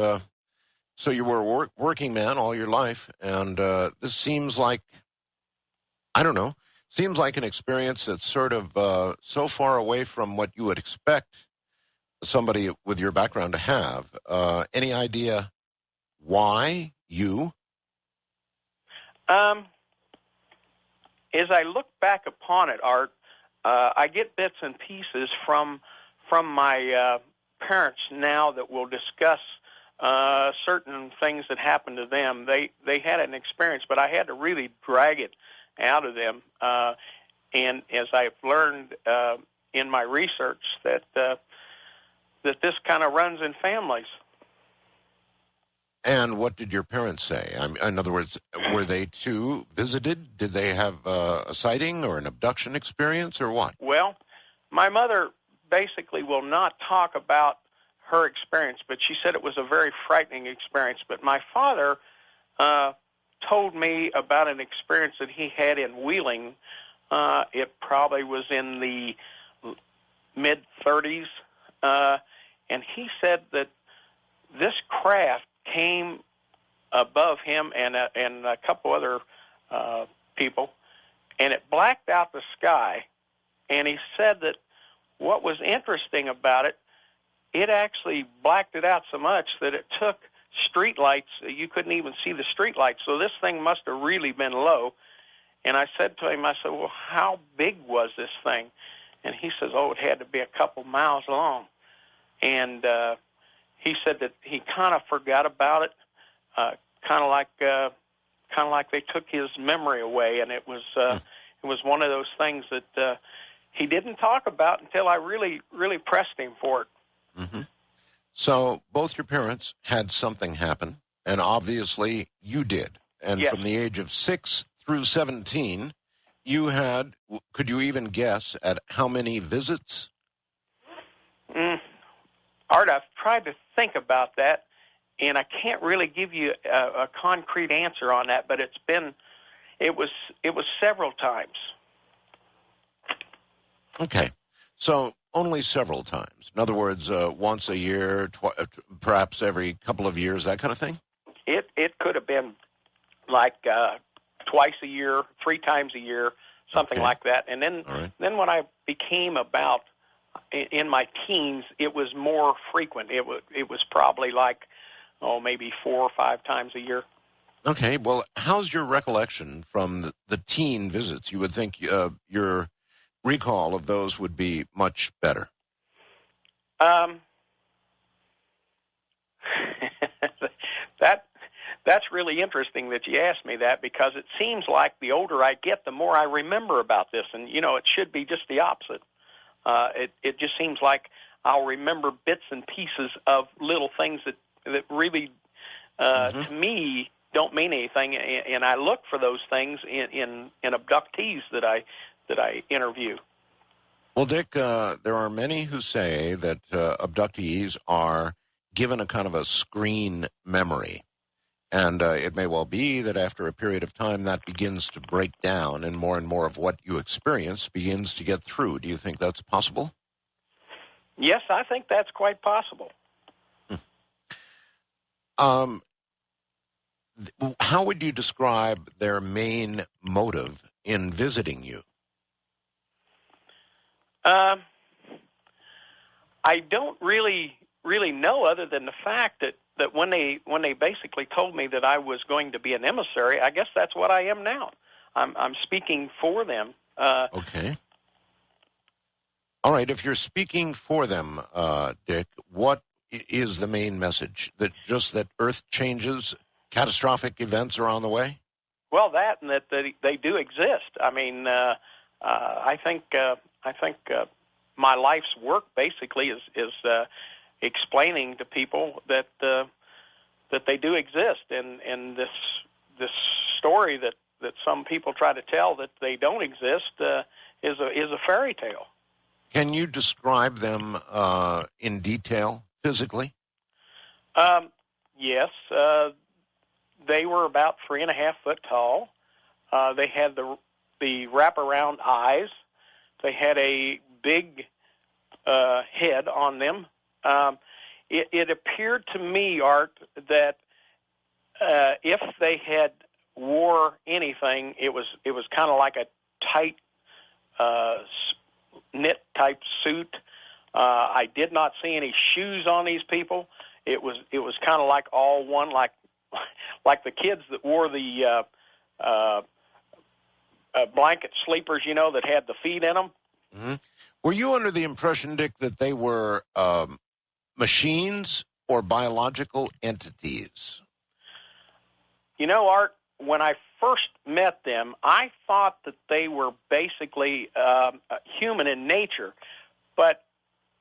so you were a working man all your life, and this seems like, I don't know, seems like an experience that's sort of so far away from what you would expect somebody with your background to have. Any idea why you? As I look back upon it, Art, I get bits and pieces from my parents now that will discuss certain things that happened to them. They had an experience, but I had to really drag it out of them. And as I've learned in my research, that this kind of runs in families. And what did your parents say? In other words, were they too visited? Did they have a sighting or an abduction experience or what? Well, my mother basically will not talk about her experience, but she said it was a very frightening experience. But my father told me about an experience that he had in Wheeling. It probably was in the mid-30s, and he said that this craft came above him and a couple other people, and it blacked out the sky. And he said that what was interesting about it, it actually blacked it out so much that it took street lights. You couldn't even see the street lights. So this thing must have really been low. And I said to him, I said, well, how big was this thing? And he says, oh, it had to be a couple miles long. And he said that he kind of forgot about it, kind of like they took his memory away. And it was one of those things that he didn't talk about until I really, really pressed him for it. Mm-hmm. So both your parents had something happen, and obviously you did. And yes. From the age of 6 through 17, you had, could you even guess at how many visits? Art, I've tried to think about that, and I can't really give you a concrete answer on that, but it was several times. Okay. So only several times. In other words, once a year, perhaps every couple of years, that kind of thing? It could have been like twice a year, 3 times a year, something like that. And then when I became about in my teens, it was more frequent. It was probably like, maybe 4 or 5 times a year. Okay. Well, how's your recollection from the teen visits? You would think your recall of those would be much better. That's really interesting that you asked me that, because it seems like the older I get, the more I remember about this, and it should be just the opposite. It just seems like I'll remember bits and pieces of little things that really, to me, don't mean anything, and I look for those things in abductees that I interview. Well, Dick, there are many who say that abductees are given a kind of a screen memory. And it may well be that after a period of time that begins to break down and more of what you experience begins to get through. Do you think that's possible? Yes, I think that's quite possible. How would you describe their main motive in visiting you? I don't really know, other than the fact that when they basically told me that I was going to be an emissary, I guess that's what I am now. I'm speaking for them. Okay. All right. If you're speaking for them, Dick, what is the main message? That Earth changes, catastrophic events are on the way? Well, that and that they do exist. I mean, I think my life's work basically is explaining to people that they do exist, and this story that some people try to tell that they don't exist is a fairy tale. Can you describe them in detail, physically? Yes. They were about 3.5 foot tall. They had the wraparound eyes. They had a big head on them. It appeared to me, Art, that if they had wore anything, it was kind of like a tight knit type suit. I did not see any shoes on these people. It was kind of like all one, like the kids that wore the blanket sleepers, that had the feet in them. Mm-hmm. Were you under the impression, Dick, that they were machines or biological entities? You know, Art, when I first met them, I thought that they were basically human in nature. But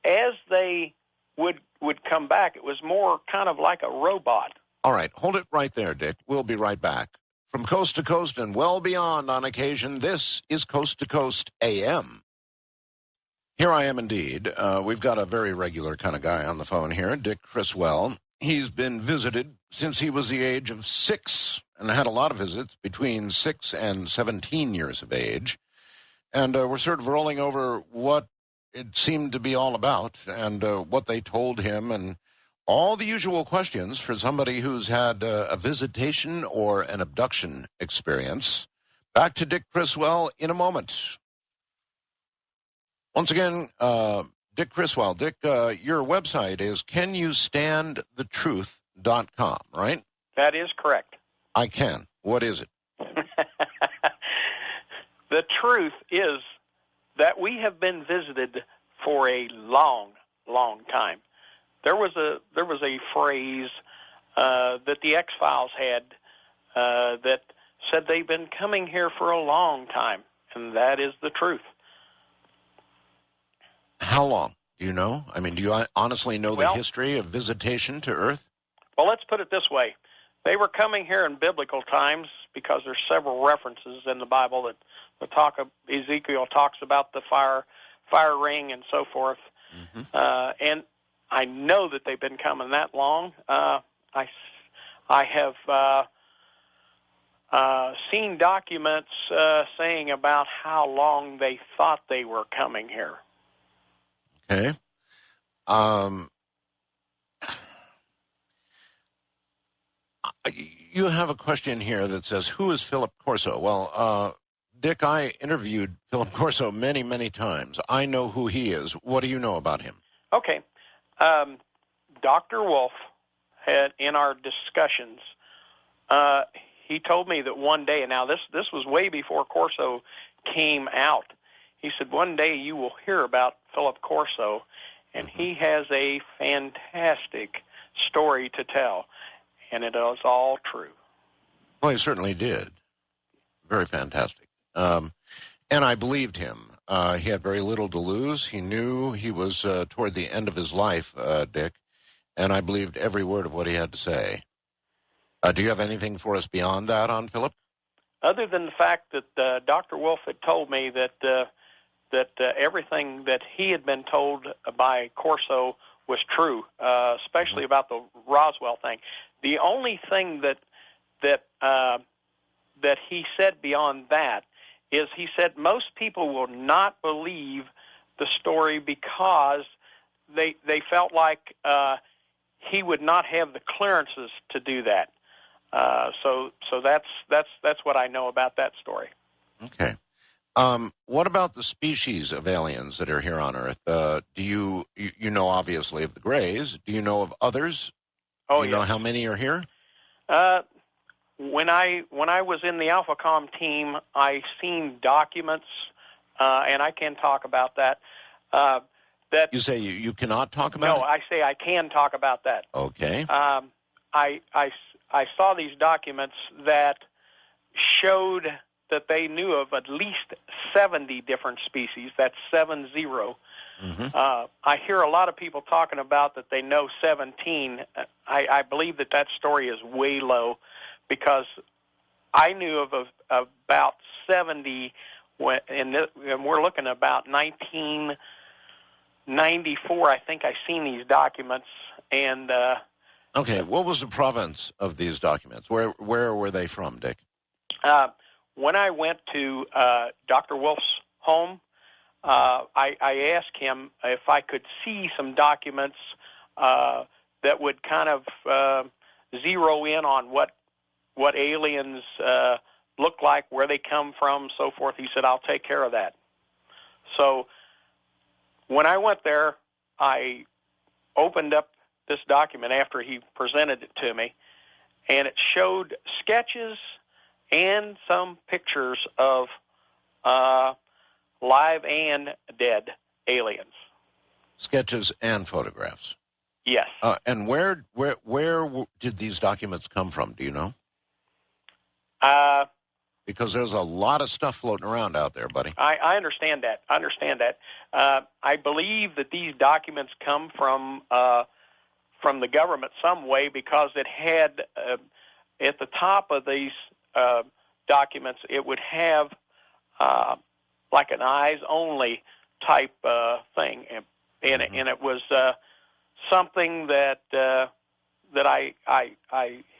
as they would come back, it was more kind of like a robot. All right, hold it right there, Dick. We'll be right back. From coast to coast and well beyond on occasion, this is Coast to Coast AM. Here I am indeed. We've got a very regular kind of guy on the phone here, Dick Criswell. He's been visited since he was the age of 6 and had a lot of visits between 6 and 17 years of age. And we're sort of rolling over what it seemed to be all about and what they told him and all the usual questions for somebody who's had a visitation or an abduction experience. Back to Dick Criswell in a moment. Once again, Dick Criswell. Dick, your website is canyoustandthetruth.com, right? That is correct. I can. What is it? The truth is that we have been visited for a long, long time. There was a phrase that the X-Files had that said they've been coming here for a long time, and that is the truth. How long? Do you know? I mean, do you honestly know the history of visitation to Earth? Well, let's put it this way. They were coming here in biblical times because there's several references in the Bible that Ezekiel talks about the fire ring and so forth. Mm-hmm. And I know that they've been coming that long. I have seen documents saying about how long they thought they were coming here. Okay. You have a question here that says, who is Philip Corso? Well, Dick, I interviewed Philip Corso many, many times. I know who he is. What do you know about him? Okay. Dr. Wolf had, in our discussions, he told me that one day, and now this was way before Corso came out, he said, one day you will hear about Philip Corso, and he has a fantastic story to tell, and it is all true. Well, he certainly did. Very fantastic. And I believed him. He had very little to lose. He knew he was toward the end of his life, Dick, and I believed every word of what he had to say. Do you have anything for us beyond that on Philip? Other than the fact that Dr. Wolf had told me that everything that he had been told by Corso was true, especially about the Roswell thing. The only thing that he said beyond that is he said most people will not believe the story because they felt like he would not have the clearances to do that. So that's what I know about that story. Okay. What about the species of aliens that are here on Earth? Do you know obviously of the Greys? Do you know of others? Oh, do you know how many are here? When I was in the AlphaCom team, I seen documents, and I can talk about that. That you say you cannot talk about? No, I say I can talk about that. Okay. I saw these documents that showed that they knew of at least 70 different species. That's 70. Mm-hmm. I hear a lot of people talking about that they know 17. I believe that story is way low because I knew of about 70, and we're looking at about 1994. I think I seen these documents. And okay, what was the provenance of these documents? Where were they from, Dick? When I went to Dr. Wolf's home, I asked him if I could see some documents that would kind of zero in on what aliens look like, where they come from, so forth. He said, I'll take care of that. So when I went there, I opened up this document after he presented it to me, and it showed sketches and some pictures of live and dead aliens. Sketches and photographs. Yes. And where did these documents come from? Do you know? Because there's a lot of stuff floating around out there, buddy. I understand that. I believe that these documents come from the government some way, because it had at the top of these documents, it would have like an eyes-only type thing, and it was something that I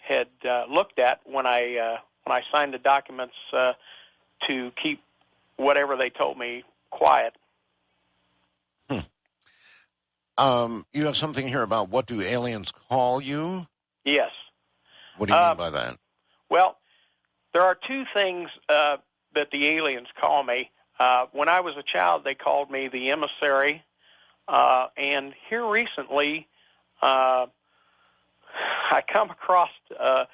had looked at when I signed the documents to keep whatever they told me quiet. You have something here about what do aliens call you? Yes. What do you mean by that? Well, there are two things that the aliens call me. When I was a child, they called me the emissary. And here recently, I come across a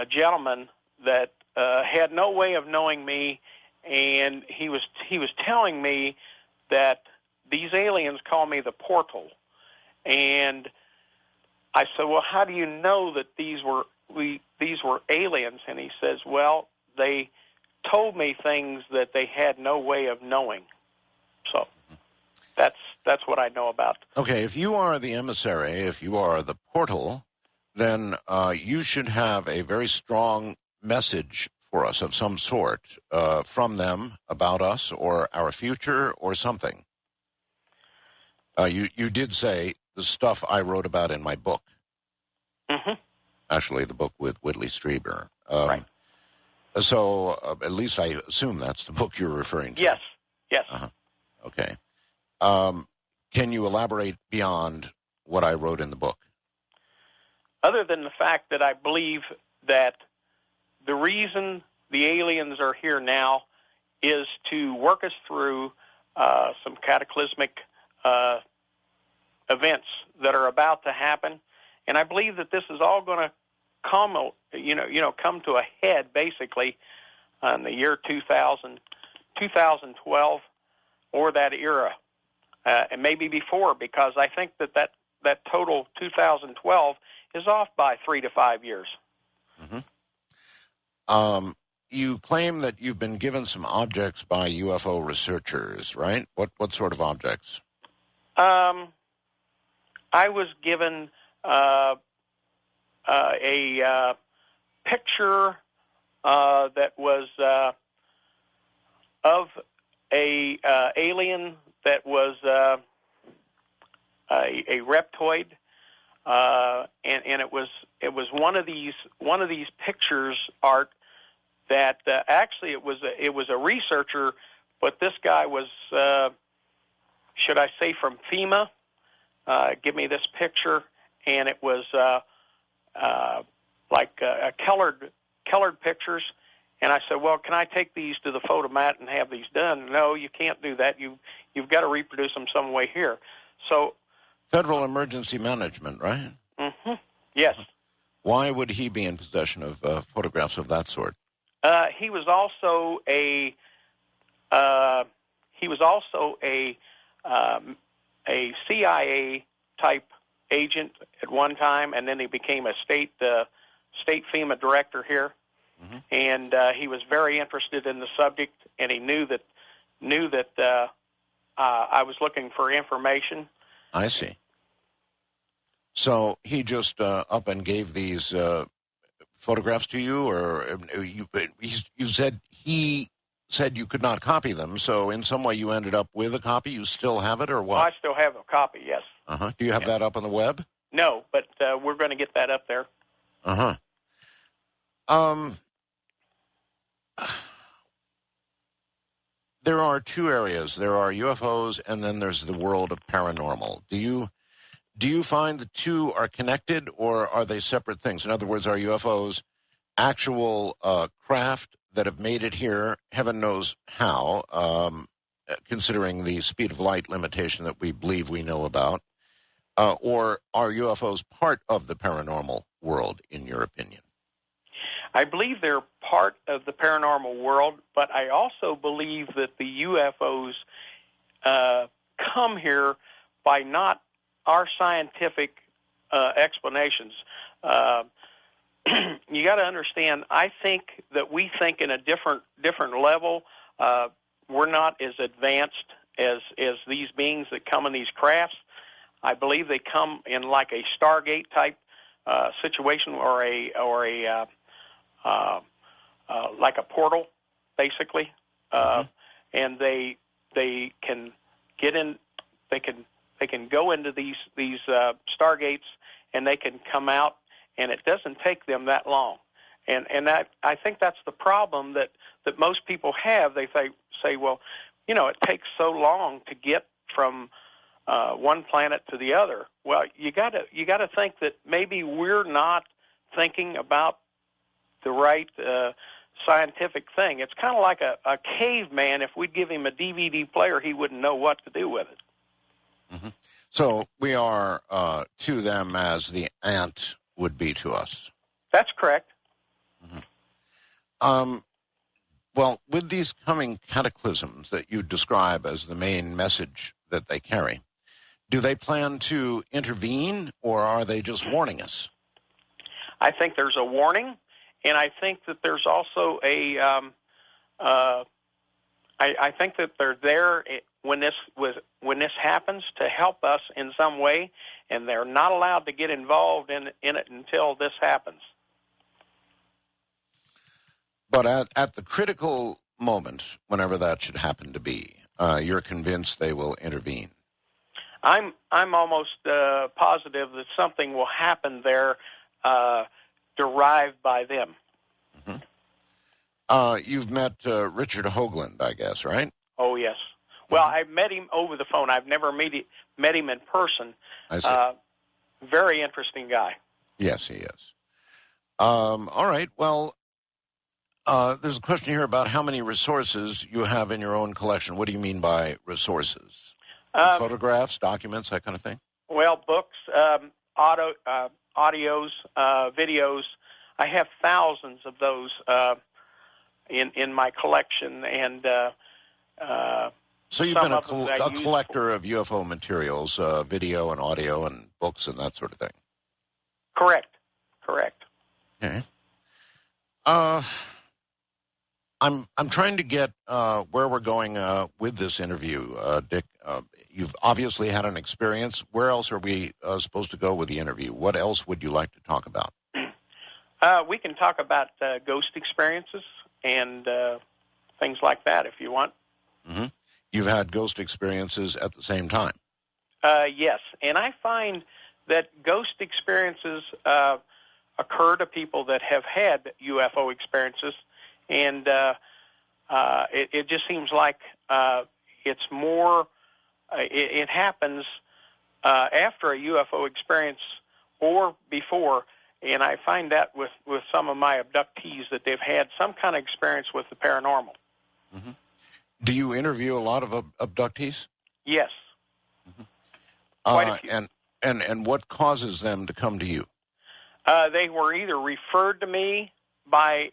gentleman that had no way of knowing me, and he was telling me that these aliens call me the portal. And I said, well, how do you know that these were aliens? And he says, well, they told me things that they had no way of knowing. So that's what I know about. Okay, if you are the emissary, if you are the portal, then you should have a very strong message for us of some sort from them about us or our future or something. You did say the stuff I wrote about in my book. Mm-hmm. Actually, the book with Whitley Strieber. Right. So at least I assume that's the book you're referring to. Yes. Yes. Okay. Can you elaborate beyond what I wrote in the book? Other than the fact that I believe that the reason the aliens are here now is to work us through some cataclysmic events that are about to happen, and I believe that this is all going to come to a head basically in the year 2012 or that era, and maybe before, because I think that total 2012 is off by 3 to 5 years. Mm-hmm. You claim that you've been given some objects by UFO researchers, right? What sort of objects? I was given a picture that was of a alien that was a reptoid, and it was one of these pictures, Art, that actually it was a researcher, but this guy was should I say from FEMA, give me this picture, and it was like colored pictures. And I said, well, can I take these to the photomat and have these done? No, you can't do that. You've got to reproduce them some way here. So, Federal Emergency Management, right? Mm-hmm. Yes. Why would he be in possession of photographs of that sort? He was also a CIA type agent at one time, and then he became a state FEMA director here. Mm-hmm. And he was very interested in the subject, and he knew that I was looking for information. I see. So he just up and gave these photographs to you, or you said he said you could not copy them, so in some way you ended up with a copy? You still have it, or what? Well, I still have a copy, yes. Uh-huh. Do you have that up on the web? No, but we're going to get that up there. Uh-huh. There are two areas. There are UFOs, and then there's the world of paranormal. Do you find the two are connected, or are they separate things? In other words, are UFOs actual craft that have made it here, heaven knows how, considering the speed of light limitation that we believe we know about, or are UFOs part of the paranormal world, in your opinion? I believe they're part of the paranormal world, but I also believe that the UFOs come here by not our scientific explanations. You got to understand, I think that we think in a different level. We're not as advanced as these beings that come in these crafts. I believe they come in like a Stargate type situation, or a like a portal, basically, and they can get in. They can go into these Stargates, and they can come out, and it doesn't take them that long. And that, I think that's the problem that most people have. They say, well, you know, it takes so long to get from one planet to the other. Well, you got to think that maybe we're not thinking about the right scientific thing. It's kind of like a caveman. If we'd give him a DVD player, he wouldn't know what to do with it. Mm-hmm. So we are to them as the ant would be to us. That's correct. Mm-hmm. Well, with these coming cataclysms that you describe as the main message that they carry, do they plan to intervene, or are they just warning us? I think there's a warning, and I think that there's also a. I think that they're there when this happens to help us in some way, and they're not allowed to get involved in it until this happens. But at the critical moment, whenever that should happen to be, you're convinced they will intervene. I'm almost positive that something will happen there, derived by them. Mm-hmm. You've met Richard Hoagland, I guess, right? Oh yes. Well, I met him over the phone. I've never met him in person. I see. Very interesting guy. Yes, he is. All right. Well. There's a question here about how many resources you have in your own collection. What do you mean by resources? Photographs, documents, that kind of thing? Well, books, audios, videos. I have thousands of those in my collection, and so you've been a collector of UFO materials, video and audio and books and that sort of thing. Correct. Okay. I'm trying to get where we're going with this interview, Dick. You've obviously had an experience. Where else are we supposed to go with the interview? What else would you like to talk about? We can talk about ghost experiences and things like that if you want. Mm-hmm. You've had ghost experiences at the same time? Yes, and I find that ghost experiences occur to people that have had UFO experiences. And it just seems like it's more, it happens after a UFO experience or before. And I find that with some of my abductees that they've had some kind of experience with the paranormal. Mm-hmm. Do you interview a lot of abductees? Yes. Mm-hmm. Quite a few. And what causes them to come to you? They were either referred to me by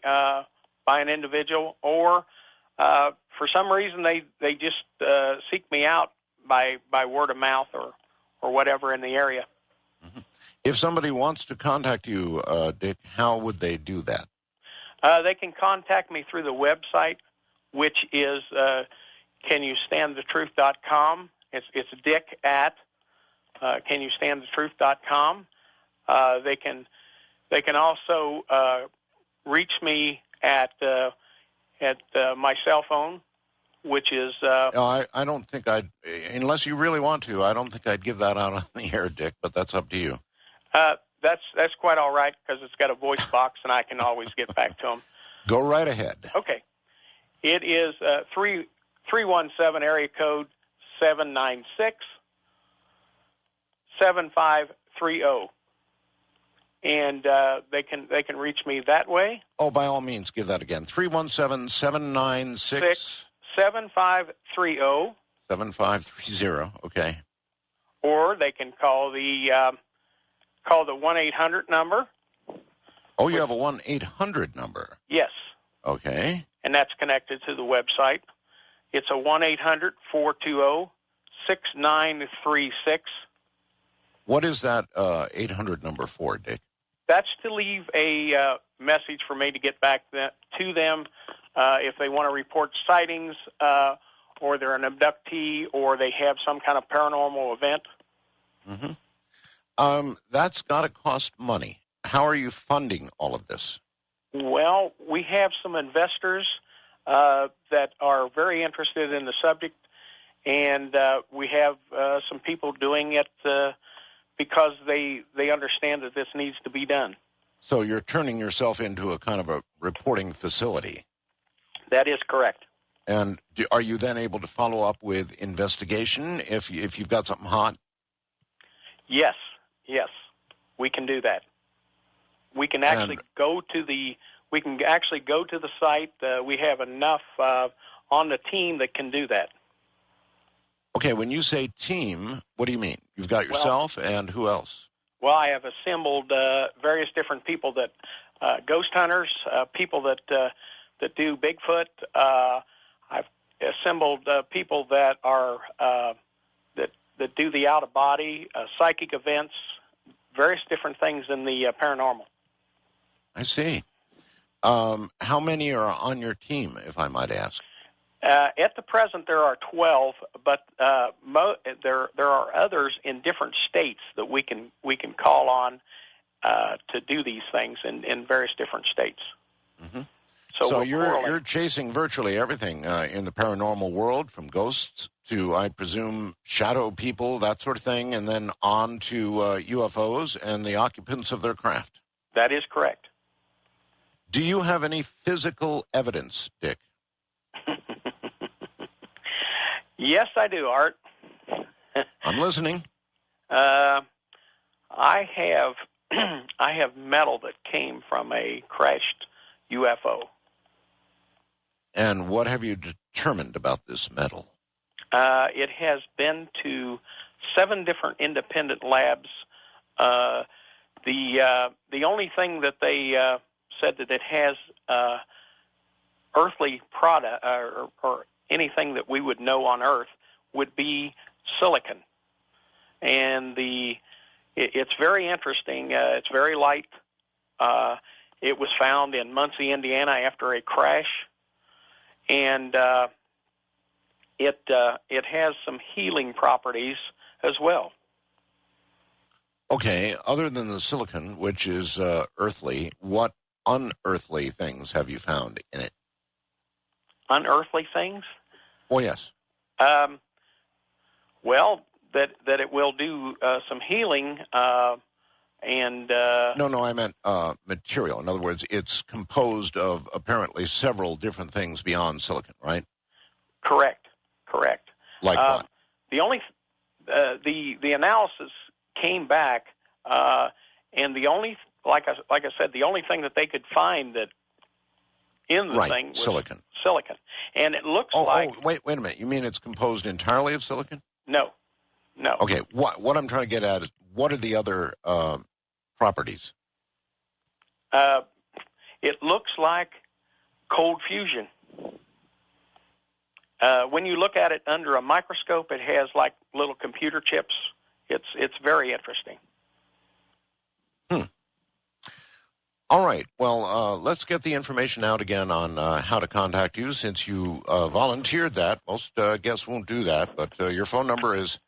an individual, or for some reason they just seek me out by word of mouth or whatever in the area. Mm-hmm. If somebody wants to contact you, Dick, how would they do that? They can contact me through the website, which is canyoustandthetruth.com. It's Dick at canyoustandthetruth.com. They can also reach me at my cell phone, which is... I don't think unless you really want to, I don't think I'd give that out on the air, Dick, but that's up to you. That's quite all right, because it's got a voice box, and I can always get back to them. Go right ahead. Okay. It is 317 area code 796-7530. And they can reach me that way. Oh, by all means, give that again. 317-796... 7530. 7530, okay. Or they can call the 1-800 number. Oh, you have a 1-800 number? Yes. Okay. And that's connected to the website. It's a 1-800-420-6936. What is that 800 number for, Dick? That's to leave a message for me to get back to them if they want to report sightings or they're an abductee or they have some kind of paranormal event. Mm-hmm. That's got to cost money. How are you funding all of this? Well, we have some investors that are very interested in the subject, and we have some people doing it because they understand that this needs to be done. So you're turning yourself into a kind of a reporting facility. That is correct. And are you then able to follow up with investigation if you've got something hot? Yes, we can do that. We can actually go to the site. We have enough on the team that can do that. Okay, when you say team, what do you mean? You've got yourself and who else? Well, I have assembled various different people that ghost hunters, people that do Bigfoot. I've assembled people that are that do the out of body, psychic events, various different things in the paranormal. I see. How many are on your team, if I might ask? At the present, there are 12, but there are others in different states that we can call on to do these things in various different states. Mm-hmm. So you're chasing virtually everything in the paranormal world, from ghosts to, I presume, shadow people, that sort of thing, and then on to UFOs and the occupants of their craft. That is correct. Do you have any physical evidence, Dick? Yes, I do, Art. I'm listening. I have I have metal that came from a crashed UFO. And what have you determined about this metal? It has been to 7 different independent labs. The only thing that they said that it has earthly product or anything that we would know on Earth would be silicon. And it's very interesting. It's very light. It was found in Muncie, Indiana after a crash. And it has some healing properties as well. Okay, other than the silicon, which is earthly, what unearthly things have you found in it? Unearthly things? Oh, yes. Well, that it will do some healing and... No, I meant material. In other words, it's composed of apparently several different things beyond silicon, right? Correct. Like what? The only... the analysis came back, and the only... Like I said, the only thing that they could find that in the thing was silicon. And it looks like... Oh, wait a minute. You mean it's composed entirely of silicon? No. Okay, what I'm trying to get at is, what are the other properties? It looks like cold fusion. When you look at it under a microscope, it has like little computer chips. It's very interesting. All right. Well, let's get the information out again on how to contact you, since you volunteered that. Most guests won't do that, but your phone number is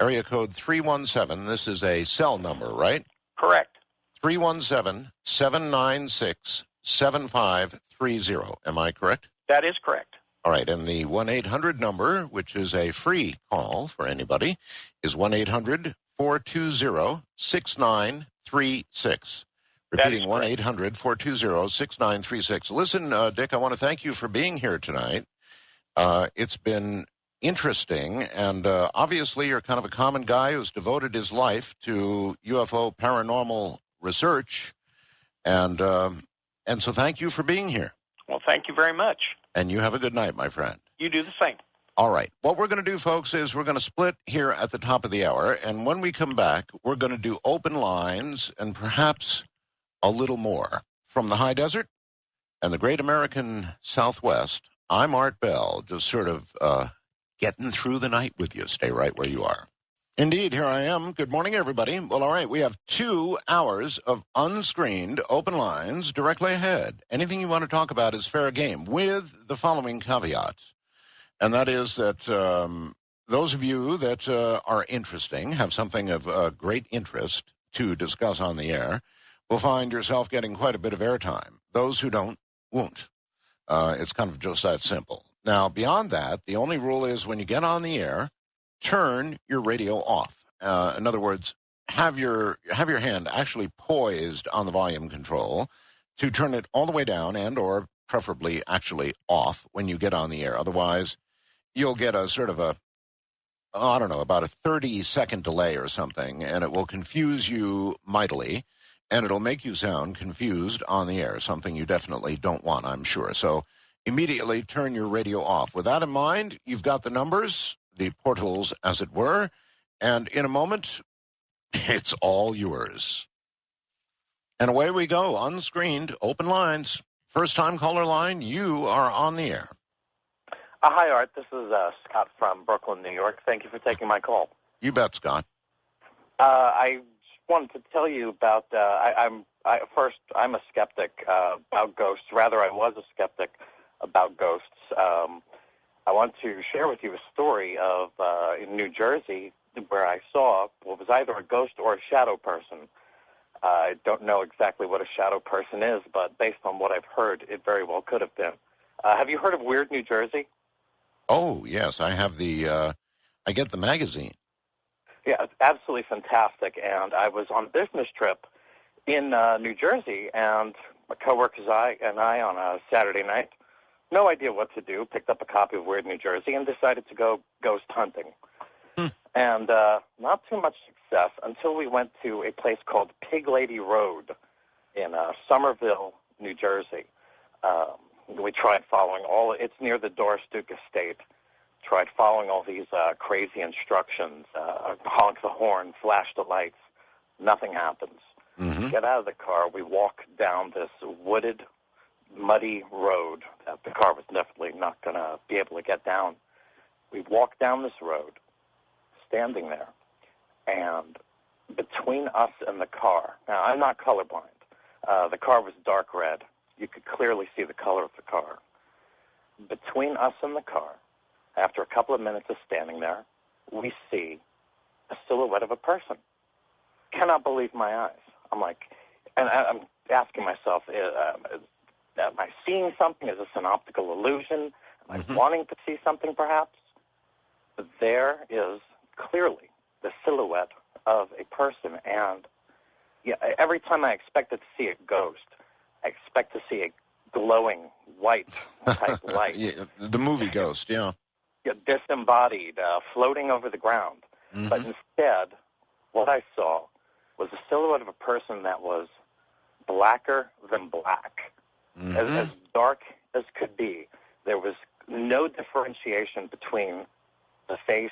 area code 317. This is a cell number, right? Correct. 317-796-7530. Am I correct? That is correct. All right. And the 1-800 number, which is a free call for anybody, is 1-800-420-6936. Repeating, 1-800-420-6936. Listen, Dick, I want to thank you for being here tonight. It's been interesting, and obviously you're kind of a common guy who's devoted his life to UFO paranormal research, and so thank you for being here. Well, thank you very much. And you have a good night, my friend. You do the same. All right. What we're going to do, folks, is we're going to split here at the top of the hour, and when we come back, we're going to do open lines and perhaps a little more. From the high desert and the great American Southwest. I'm Art Bell, just sort of getting through the night with you. Stay right where you are. Indeed, here I am. Good morning, everybody. Well, all right, we have 2 hours of unscreened open lines directly ahead. Anything you want to talk about is fair game, with the following caveat, and that is that those of you that are interesting, have something of great interest to discuss on the air, will find yourself getting quite a bit of airtime. Those who don't, won't. It's kind of just that simple. Now, beyond that, the only rule is when you get on the air, turn your radio off. In other words, have your hand actually poised on the volume control to turn it all the way down and or preferably actually off when you get on the air. Otherwise, you'll get a sort of about a 30-second delay or something, and it will confuse you mightily, and it'll make you sound confused on the air, something you definitely don't want, I'm sure. So immediately turn your radio off. With that in mind, you've got the numbers, the portals, as it were, and in a moment, it's all yours. And away we go, unscreened, open lines. First-time caller line, you are on the air. Hi, Art. This is Scott from Brooklyn, New York. Thank you for taking my call. You bet, Scott. I just wanted to tell you about, I'm a skeptic about ghosts. Rather, I was a skeptic about ghosts. I want to share with you a story of in New Jersey where I saw what was either a ghost or a shadow person. I don't know exactly what a shadow person is, but based on what I've heard, it very well could have been. Have you heard of Weird New Jersey? Oh, yes. I have I get the magazine. Yeah, it's absolutely fantastic. And I was on a business trip in New Jersey, and my coworkers and I on a Saturday night, no idea what to do, picked up a copy of Weird New Jersey and decided to go ghost hunting. And not too much success until we went to a place called Pig Lady Road in Somerville, New Jersey. We tried following it's near the Doris Duke estate. Tried following all these crazy instructions, honk the horn, flash the lights. Nothing happens. Mm-hmm. Get out of the car. We walk down this wooded, muddy road that the car was definitely not going to be able to get down. We walk down this road, standing there, and between us and the car, now I'm not colorblind. The car was dark red. You could clearly see the color of the car. Between us and the car, after a couple of minutes of standing there, we see a silhouette of a person. Cannot believe my eyes. I'm like, and I'm asking myself, am I seeing something? Is this an optical illusion? Am I wanting to see something, perhaps? But there is clearly the silhouette of a person, and every time I expected to see a ghost, I expect to see a glowing white type light. Yeah, the movie Ghost, yeah. Disembodied, floating over the ground. Mm-hmm. But instead, what I saw was a silhouette of a person that was blacker than black, as dark as could be. There was no differentiation between the face,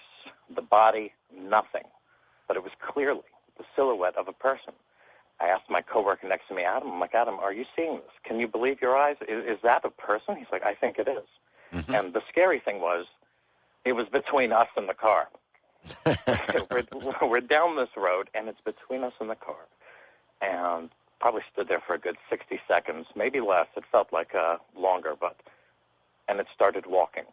the body, nothing. But it was clearly the silhouette of a person. I asked my coworker next to me, Adam, I'm like, Adam, are you seeing this? Can you believe your eyes? Is that a person? He's like, I think it is. Mm-hmm. And the scary thing was, it was between us and the car. We're down this road, and it's between us and the car. And probably stood there for a good 60 seconds, maybe less. It felt like longer, and it started walking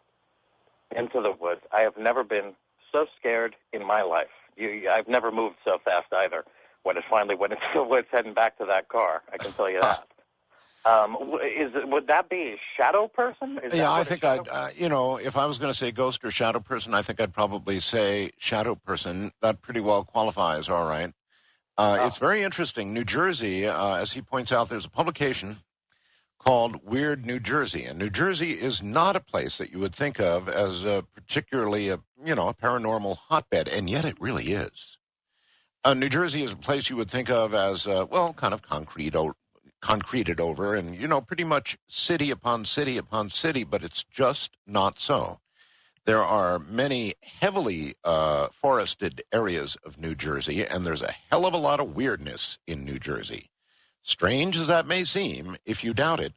into the woods. I have never been so scared in my life. I've never moved so fast either. When it finally went into the woods heading back to that car, I can tell you that. Would that be a shadow person? Yeah, I think if I was going to say ghost or shadow person, I think I'd probably say shadow person. That pretty well qualifies, all right. It's very interesting. New Jersey, as he points out, there's a publication called Weird New Jersey. And New Jersey is not a place that you would think of as particularly a paranormal hotbed, and yet it really is. New Jersey is a place you would think of as, kind of concreted over and, pretty much city upon city upon city, but it's just not so. There are many heavily forested areas of New Jersey, and there's a hell of a lot of weirdness in New Jersey. Strange as that may seem, if you doubt it,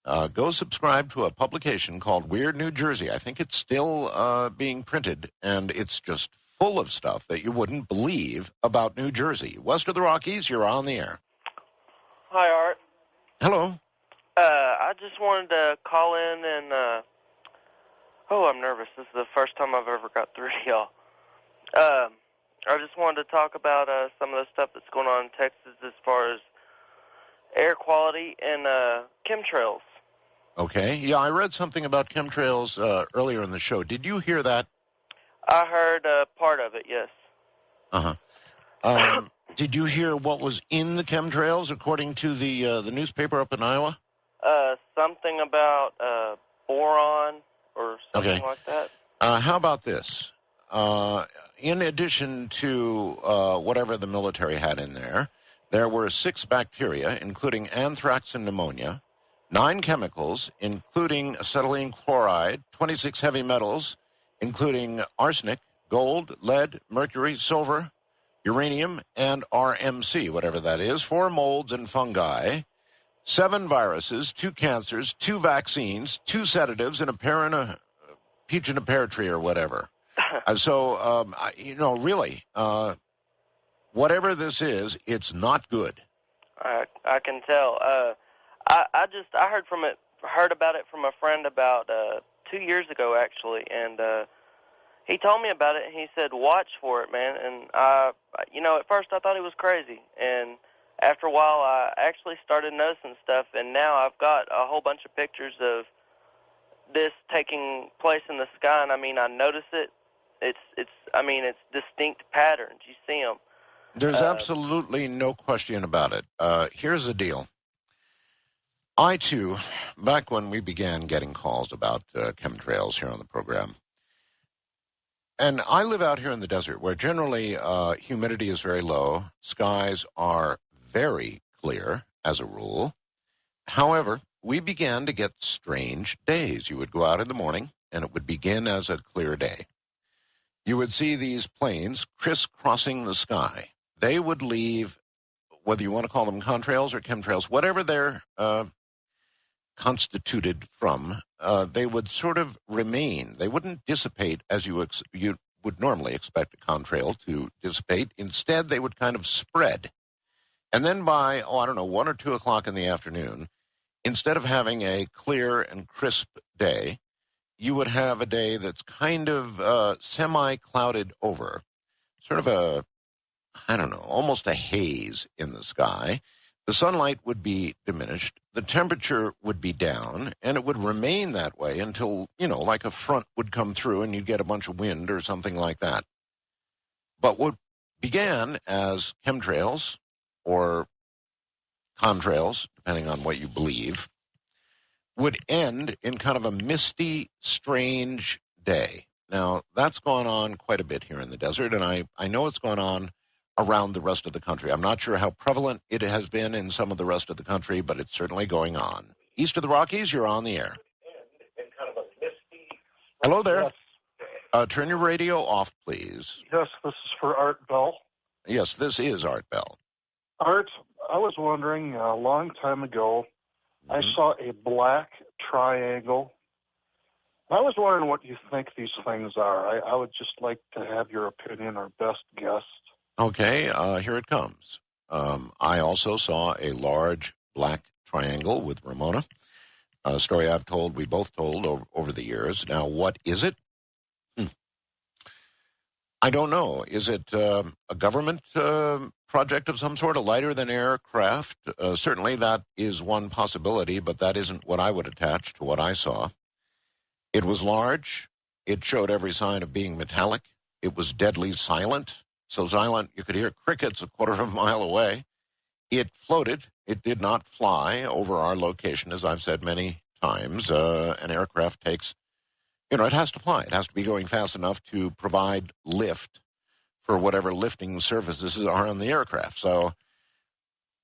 go subscribe to a publication called Weird New Jersey. I think it's still being printed, and it's just full of stuff that you wouldn't believe about New Jersey. West of the Rockies, you're on the air. Hi, Art. Hello. I just wanted to call in and, I'm nervous. This is the first time I've ever got through to y'all. I just wanted to talk about some of the stuff that's going on in Texas as far as air quality and chemtrails. Okay. Yeah, I read something about chemtrails earlier in the show. Did you hear that? I heard part of it, yes. Uh-huh. Did you hear what was in the chemtrails, according to the newspaper up in Iowa? Something about boron or something like that. How about this? In addition to whatever the military had in there, there were 6 bacteria, including anthrax and pneumonia, 9 chemicals, including acetylene chloride, 26 heavy metals, including arsenic, gold, lead, mercury, silver, uranium, and RMC, whatever that is, 4 molds and fungi, 7 viruses, 2 cancers, 2 vaccines, 2 sedatives, and a peach and a pear tree or whatever. Really, whatever this is, it's not good. I can tell. I heard about it from a friend about 2 years ago, actually, and he told me about it, and he said, watch for it, man. And, at first I thought it was crazy, and after a while I actually started noticing stuff, and now I've got a whole bunch of pictures of this taking place in the sky, and I notice it. It's distinct patterns. You see them. There's absolutely no question about it. Here's the deal. I, too, back when we began getting calls about chemtrails here on the program, and I live out here in the desert where generally humidity is very low. Skies are very clear, as a rule. However, we began to get strange days. You would go out in the morning, and it would begin as a clear day. You would see these planes crisscrossing the sky. They would leave, whether you want to call them contrails or chemtrails, whatever they're constituted from, they would sort of remain. They wouldn't dissipate as you would normally expect a contrail to dissipate. Instead, they would kind of spread. And then by, 1 or 2 o'clock in the afternoon, instead of having a clear and crisp day, you would have a day that's kind of semi-clouded over, sort of almost a haze in the sky. The sunlight would be diminished, the temperature would be down, and it would remain that way until, like a front would come through and you'd get a bunch of wind or something like that. But what began as chemtrails or contrails, depending on what you believe, would end in kind of a misty, strange day. Now, that's gone on quite a bit here in the desert, and I know it's gone on around the rest of the country. I'm not sure how prevalent it has been in some of the rest of the country, but it's certainly going on. East of the Rockies, you're on the air. Hello there. Yes. Turn your radio off, please. Yes, this is for Art Bell. Yes, this is Art Bell. Art, I was wondering a long time ago, I saw a black triangle. I was wondering what you think these things are. I would just like to have your opinion or best guess. Okay, here it comes. I also saw a large black triangle with Ramona, a story we both told over the years. Now, what is it? I don't know. Is it a government project of some sort, a lighter-than-air craft? Certainly that is one possibility, but that isn't what I would attach to what I saw. It was large. It showed every sign of being metallic. It was deadly silent, so silent you could hear crickets a quarter of a mile away. It floated. It did not fly over our location, as I've said many times. An aircraft takes, it has to fly. It has to be going fast enough to provide lift for whatever lifting surfaces are on the aircraft. So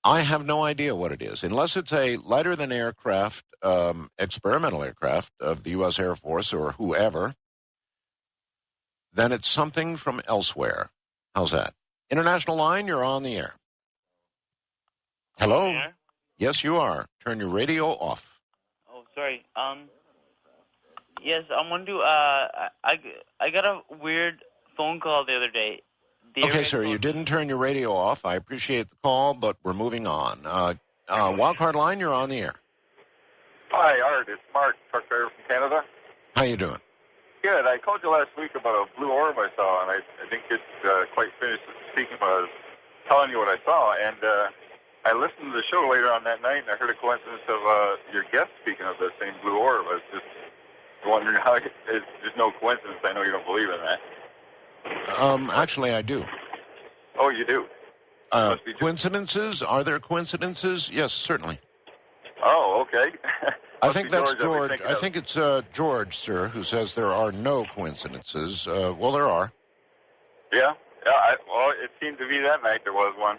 I have no idea what it is. Unless it's a lighter-than-aircraft, experimental aircraft of the U.S. Air Force or whoever, then it's something from elsewhere. How's that? International line, you're on the air. Hello? Yeah. Yes, you are. Turn your radio off. Oh, Sorry. Yes, I want to. I got a weird phone call the other day. Okay, sir, you didn't turn your radio off. I appreciate the call, but we're moving on. Wildcard Line, you're on the air. Hi, Art. It's Mark, truck driver from Canada. How you doing? Good. I called you last week about a blue orb I saw, and I didn't get quite finished speaking, but I was telling you what I saw. And I listened to the show later on that night, and I heard a coincidence of your guest speaking of the same blue orb. I was just wondering how it's just no coincidence. I know you don't believe in that. Actually, I do. Oh, you do? Coincidences? Are there coincidences? Yes, certainly. Oh, okay. I think that's George. I think it's George, sir, who says there are no coincidences. Well, there are. Yeah? Well, it seemed to be that night there was one.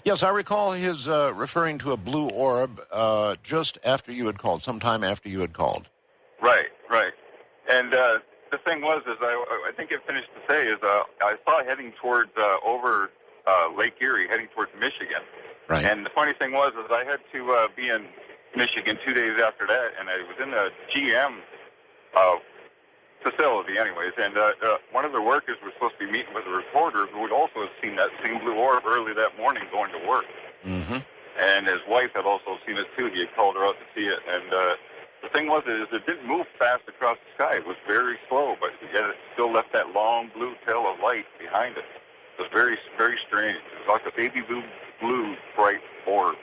Yes, I recall his referring to a blue orb just after you had called, sometime after you had called. Right. And the thing was, I think it finished to say, I saw heading towards over Lake Erie, heading towards Michigan. Right. And the funny thing was, I had to be in Michigan 2 days after that, and I was in the GM facility anyways, and one of the workers was supposed to be meeting with a reporter who would also have seen that same blue orb early that morning going to work. Mm-hmm. And his wife had also seen it too. He had called her out to see it, and the thing was, it didn't move fast across the sky. It was very slow, but yet it still left that long blue tail of light behind it. It was very, very strange. It was like a baby blue bright orb.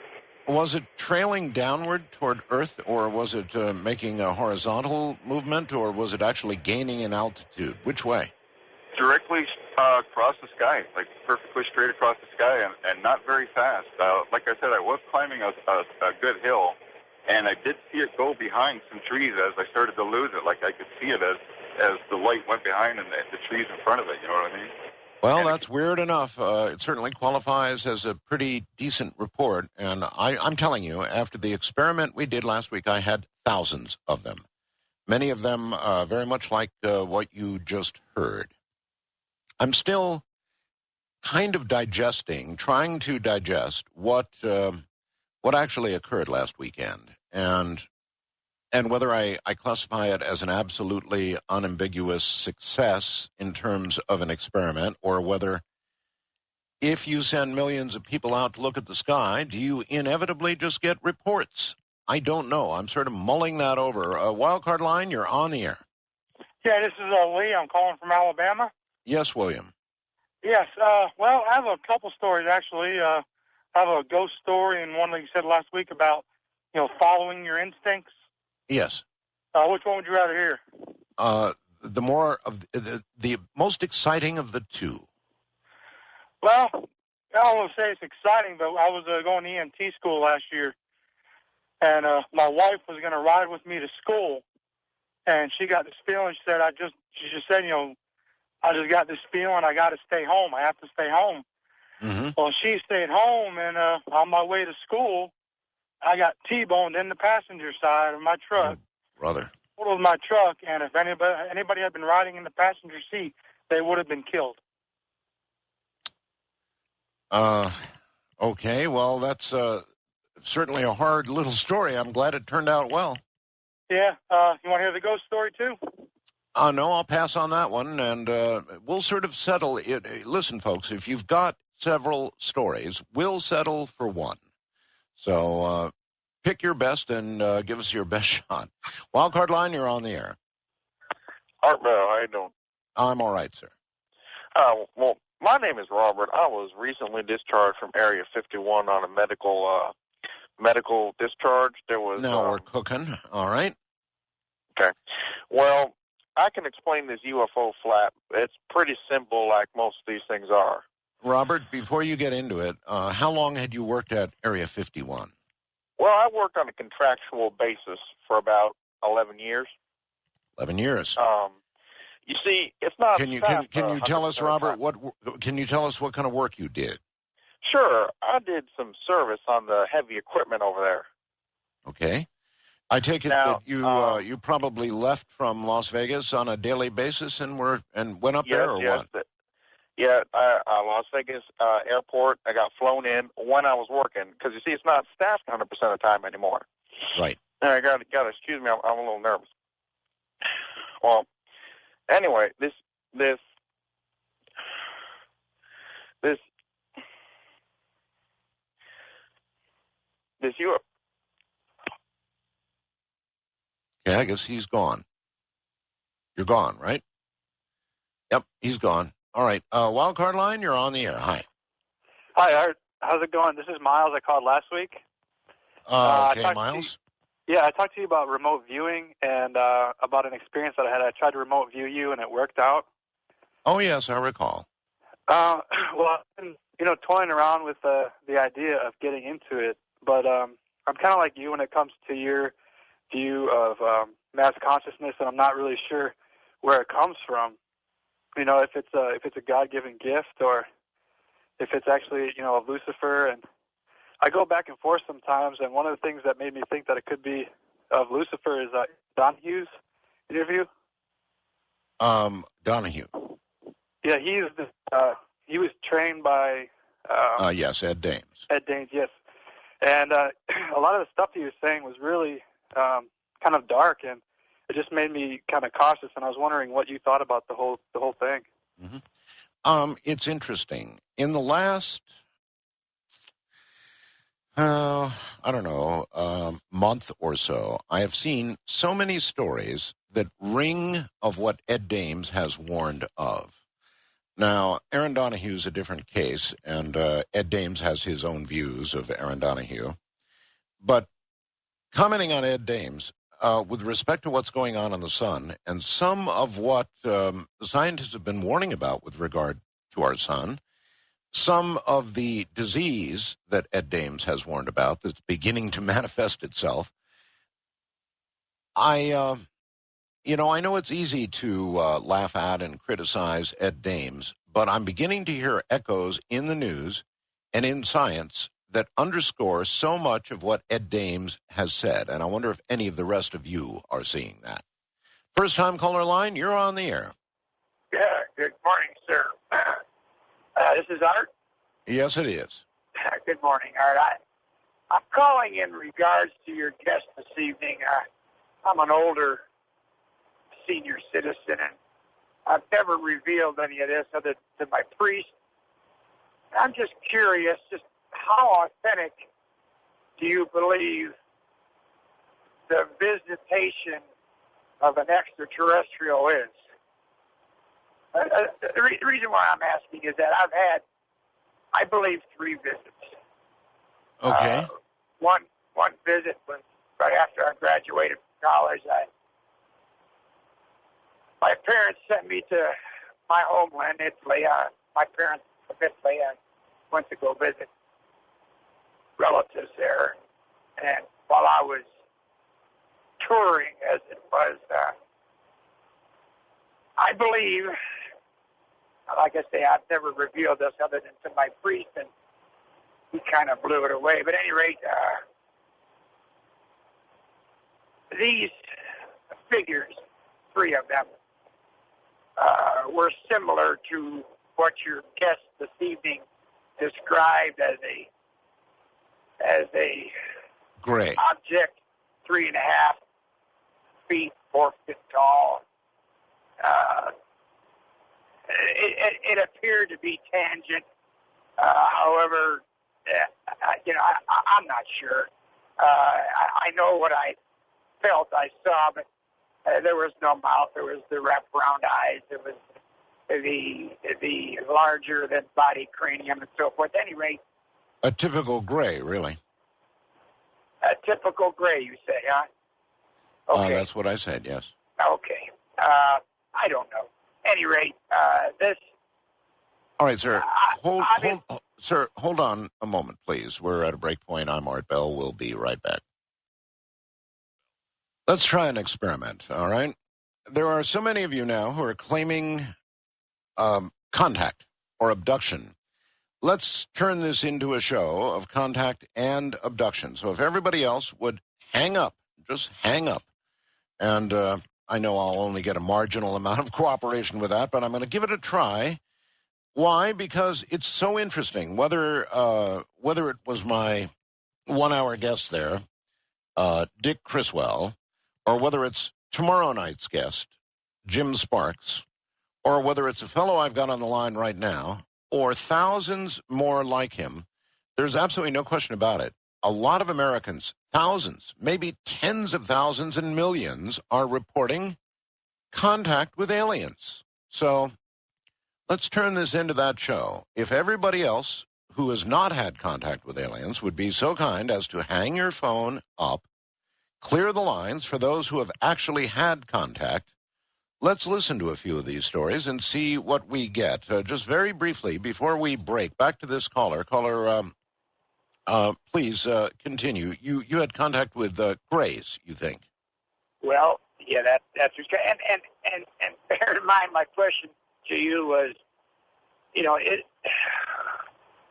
Was it trailing downward toward Earth, or was it making a horizontal movement, or was it actually gaining in altitude? Which way? Directly across the sky, like perfectly straight across the sky, and not very fast. Like I said, I was climbing a good hill, and I did see it go behind some trees as I started to lose it. Like I could see it as the light went behind and the trees in front of it, you know what I mean? Well, that's weird enough. It certainly qualifies as a pretty decent report. And I'm telling you, after the experiment we did last week, I had thousands of them. Many of them very much like what you just heard. I'm still kind of trying to digest what actually occurred last weekend. And whether I classify it as an absolutely unambiguous success in terms of an experiment, or whether if you send millions of people out to look at the sky, do you inevitably just get reports? I don't know. I'm sort of mulling that over. Wildcard Line, you're on the air. Yeah, this is Lee. I'm calling from Alabama. Yes, William. Yes. Well, I have a couple stories, actually. I have a ghost story and one that you said last week about, following your instincts. Yes. Which one would you rather hear? The more of the most exciting of the two. Well, I don't want to say it's exciting, but I was going to EMT school last year, and my wife was going to ride with me to school, and she got this feeling. She just said, I just got this feeling. I got to stay home. I have to stay home. Mm-hmm. Well, she stayed home, and on my way to school, I got T-boned in the passenger side of my truck. Oh, brother. Totaled my truck, and if anybody had been riding in the passenger seat, they would have been killed. Okay, well, that's certainly a hard little story. I'm glad it turned out well. Yeah, you want to hear the ghost story, too? No, I'll pass on that one, and we'll sort of settle it. Listen, folks, if you've got several stories, we'll settle for one. So pick your best and give us your best shot. Wildcard Line, you're on the air. Art Bell, how you doing? I'm all right, sir. Well, my name is Robert. I was recently discharged from Area 51 on a medical discharge. There was now we're cooking. All right. Okay. Well, I can explain this UFO flap. It's pretty simple, like most of these things are. Robert, before you get into it, how long had you worked at Area 51? Well, I worked on a contractual basis for about 11 years. 11 years. You see, it's not. Can you tell us, Robert? Can you tell us what kind of work you did? Sure, I did some service on the heavy equipment over there. Okay, I take it that you probably left from Las Vegas on a daily basis and went up there, or what? Yeah, Las Vegas airport. I got flown in when I was working because you see, it's not staffed 100% of the time anymore. Right. I got to excuse me. I'm a little nervous. Well, anyway, this UFO. Yeah, I guess he's gone. You're gone, right? Yep, he's gone. All right. Wild Card Line, you're on the air. Hi. Hi, Art. How's it going? This is Miles. I called last week. Okay, Miles. I talked to you about remote viewing and about an experience that I had. I tried to remote view you, and it worked out. Oh, yes, I recall. Well, I've been, toying around with the idea of getting into it, but I'm kind of like you when it comes to your view of mass consciousness, and I'm not really sure where it comes from. If it's a God-given gift or if it's actually, of Lucifer. And I go back and forth sometimes, and one of the things that made me think that it could be of Lucifer is Donahue's interview. Donahue. Yeah, he was trained by... yes, Ed Dames. Ed Dames, yes. And a lot of the stuff he was saying was really kind of dark, and it just made me kind of cautious, and I was wondering what you thought about the whole thing. Mm-hmm. It's interesting. In the last, I don't know, month or so, I have seen so many stories that ring of what Ed Dames has warned of. Now, Aaron Donahue's a different case, and Ed Dames has his own views of Aaron Donahue. But commenting on Ed Dames, with respect to what's going on the sun, and some of what the scientists have been warning about with regard to our sun, some of the disease that Ed Dames has warned about that's beginning to manifest itself, I know it's easy to laugh at and criticize Ed Dames, but I'm beginning to hear echoes in the news and in science that underscore so much of what Ed Dames has said, and I wonder if any of the rest of you are seeing that. First-time caller line, you're on the air. Yeah, good morning, sir. This is Art? Yes, it is. Good morning, Art. I'm calling in regards to your guest this evening. I'm an older senior citizen, and I've never revealed any of this other to my priest. I'm just curious, just how authentic do you believe the visitation of an extraterrestrial is? The reason why I'm asking is that I've had, I believe, 3 visits. Okay. One visit was right after I graduated from college. My parents sent me to my homeland, Italy. My parents from Italy. I went to go visit relatives there. And while I was touring, as it was, I believe, like I say, I've never revealed this other than to my priest, and he kind of blew it away. But at any rate, these figures, 3 of them, were similar to what your guest this evening described as a gray object, 3.5 feet, 4 feet tall. It appeared to be tangent. However, I'm not sure. I know what I felt I saw, but there was no mouth. There was the wraparound eyes. There was the larger than body cranium and so forth. At any rate, a typical gray, really. A typical gray, you say, huh? Okay. That's what I said, yes. Okay. I don't know. At any rate, this... All right, sir. Sir, hold on a moment, please. We're at a break point. I'm Art Bell. We'll be right back. Let's try an experiment, all right? There are so many of you now who are claiming contact or abduction. Let's turn this into a show of contact and abduction. So if everybody else would hang up, just hang up. And I know I'll only get a marginal amount of cooperation with that, but I'm going to give it a try. Why? Because it's so interesting. Whether it was my 1-hour guest there Dick Criswell, or whether it's tomorrow night's guest, Jim Sparks, or whether it's a fellow I've got on the line right now, or thousands more like him, there's absolutely no question about it. A lot of Americans, thousands, maybe tens of thousands and millions, are reporting contact with aliens. So let's turn this into that show. If everybody else who has not had contact with aliens would be so kind as to hang your phone up, clear the lines for those who have actually had contact, let's listen to a few of these stories and see what we get. Just very briefly, before we break, back to this caller. Caller, please continue. You had contact with Grace, you think? Well, yeah, that's just, and bear in mind, my question to you was,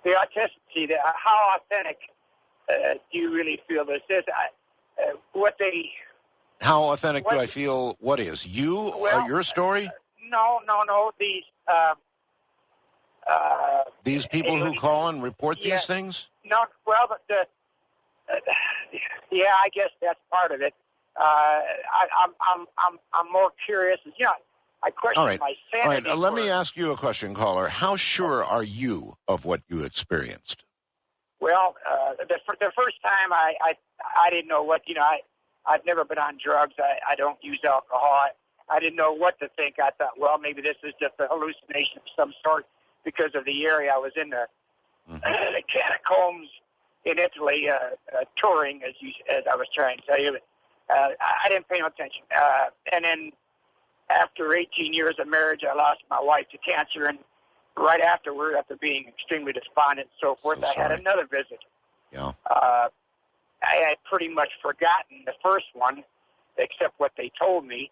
the authenticity. How authentic do you really feel this is? How authentic do I feel? What is your story? No. These people who call and report these things? No, well, yeah, I guess that's part of it. I'm more curious. I question my sanity. All right. Let me ask you a question, caller. How sure are you of what you experienced? Well, the first time I didn't know what I've never been on drugs. I don't use alcohol. I didn't know what to think. I thought, well, maybe this is just a hallucination of some sort because of the area I was in, the catacombs in Italy, touring, as I was trying to tell you. I didn't pay no attention. And then after 18 years of marriage, I lost my wife to cancer, and right afterward, after being extremely despondent and so forth, I had another visit. Yeah. I had pretty much forgotten the first one, except what they told me.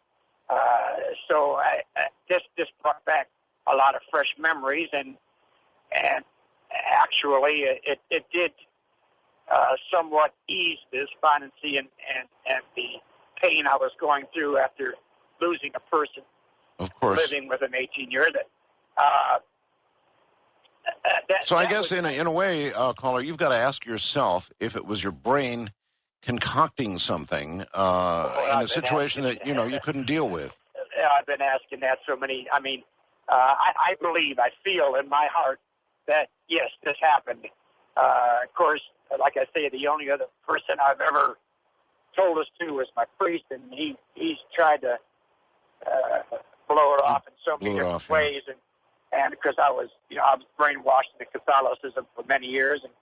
So this brought back a lot of fresh memories, and actually it did somewhat ease the despondency and the pain I was going through after losing a person. Of course. Living with him 18 years. So I guess in a way, caller, you've got to ask yourself if it was your brain concocting something in a situation that you couldn't deal with. I've been asking that so many. I mean, I believe, I feel in my heart that yes, this happened. Of course, like I say, the only other person I've ever told us to was my priest, and he's tried to blow it off in so many different ways, and because I was brainwashed into Catholicism for many years and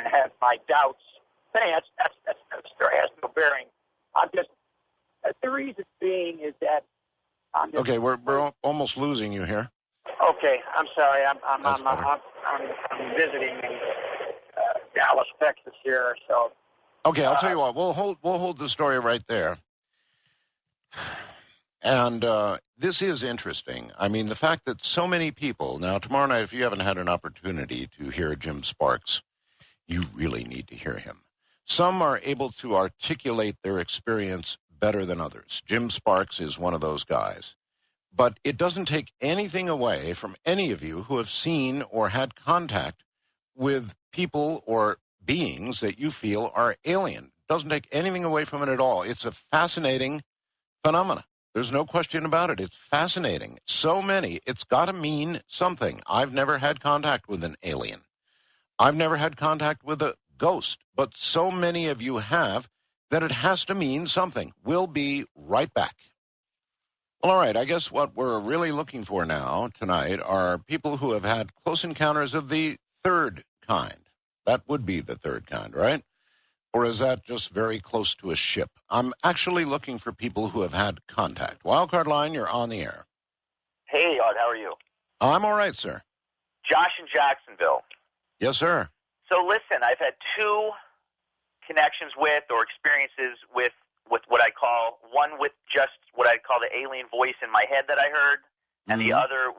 had my doubts. But anyway, that's another story. It has no bearing. I'm just the reason being is that I'm just, okay, we're almost losing you here. Okay, I'm sorry. I'm visiting in Dallas, Texas here. So okay, I'll tell you what. We'll hold the story right there. And this is interesting. I mean, the fact that so many people now tomorrow night, if you haven't had an opportunity to hear Jim Sparks, you really need to hear him. Some are able to articulate their experience better than others. Jim Sparks is one of those guys. But it doesn't take anything away from any of you who have seen or had contact with people or beings that you feel are alien. It doesn't take anything away from it at all. It's a fascinating phenomenon. There's no question about it. It's fascinating. So many. It's got to mean something. I've never had contact with an alien. I've never had contact with a ghost. But so many of you have that it has to mean something. We'll be right back. Well, all right, I guess what we're really looking for now tonight are people who have had close encounters of the third kind. That would be the third kind, right? Or is that just very close to a ship? I'm actually looking for people who have had contact. Wildcard Line, you're on the air. Hey, Odd, how are you? I'm all right, sir. Josh in Jacksonville. Yes, sir. So listen, I've had two connections with or experiences with what I call, one with just what I call the alien voice in my head that I heard, and the other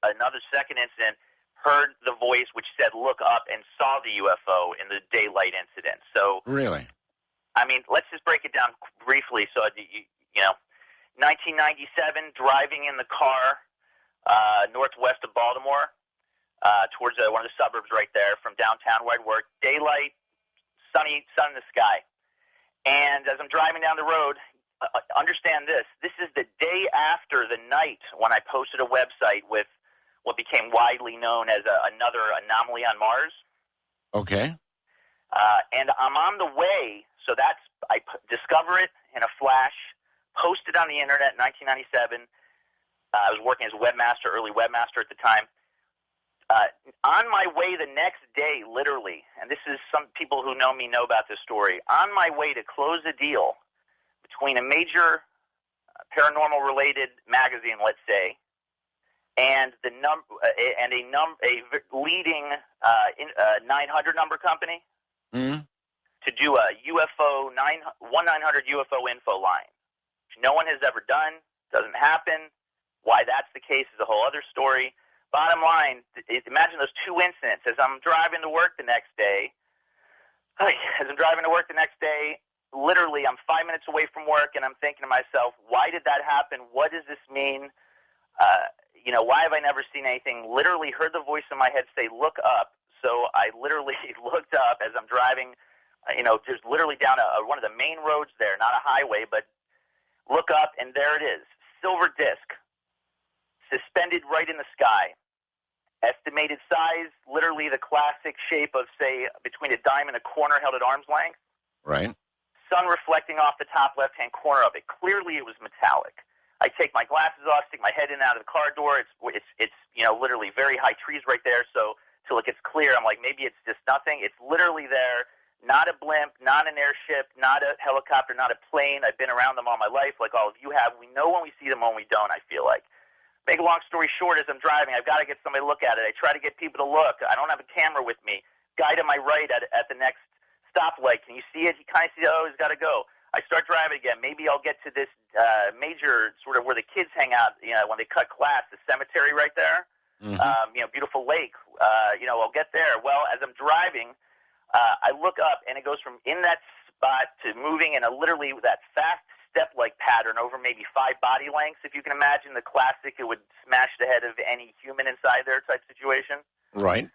another second incident, heard the voice which said look up and saw the UFO in the daylight incident. So really, I mean, let's just break it down briefly. So 1997, driving in the car northwest of Baltimore, towards one of the suburbs right there from downtown where I'd work. Daylight, sunny, sun in the sky. And as I'm driving down the road, understand this. This is the day after the night when I posted a website with what became widely known as another anomaly on Mars. Okay. And I'm on the way, so I discover it in a flash, post it on the internet in 1997. I was working as a webmaster, early webmaster at the time. On my way the next day, literally, and this is some people who know me know about this story, on my way to close a deal between a major paranormal-related magazine, let's say, and a leading 900 number company to do a UFO 1-900 UFO info line, which no one has ever done, doesn't happen. Why that's the case is a whole other story. Bottom line, imagine those two incidents. As I'm driving to work the next day, literally I'm 5 minutes away from work, and I'm thinking to myself, why did that happen? What does this mean? Why have I never seen anything? Literally heard the voice in my head say, look up. So I literally looked up as I'm driving, just literally down one of the main roads there, not a highway, but look up, and there it is, silver disc, suspended right in the sky. Estimated size, literally the classic shape of, say, between a dime and a quarter held at arm's length. Right. Sun reflecting off the top left-hand corner of it. Clearly it was metallic. I take my glasses off, stick my head in and out of the car door. It's literally very high trees right there, so till it gets clear, I'm like, maybe it's just nothing. It's literally there. Not a blimp, not an airship, not a helicopter, not a plane. I've been around them all my life, like all of you have. We know when we see them, when we don't, I feel like. Make a long story short, as I'm driving, I've got to get somebody to look at it. I try to get people to look. I don't have a camera with me. Guy to my right at the next stoplight. Can you see it? He kind of sees, he's got to go. I start driving again. Maybe I'll get to this major sort of where the kids hang out, when they cut class, the cemetery right there. Beautiful lake. I'll get there. Well, as I'm driving, I look up, and it goes from in that spot to moving in literally that fast step-like pattern over maybe 5 body lengths. If you can imagine the classic, it would smash the head of any human inside there type situation. Right.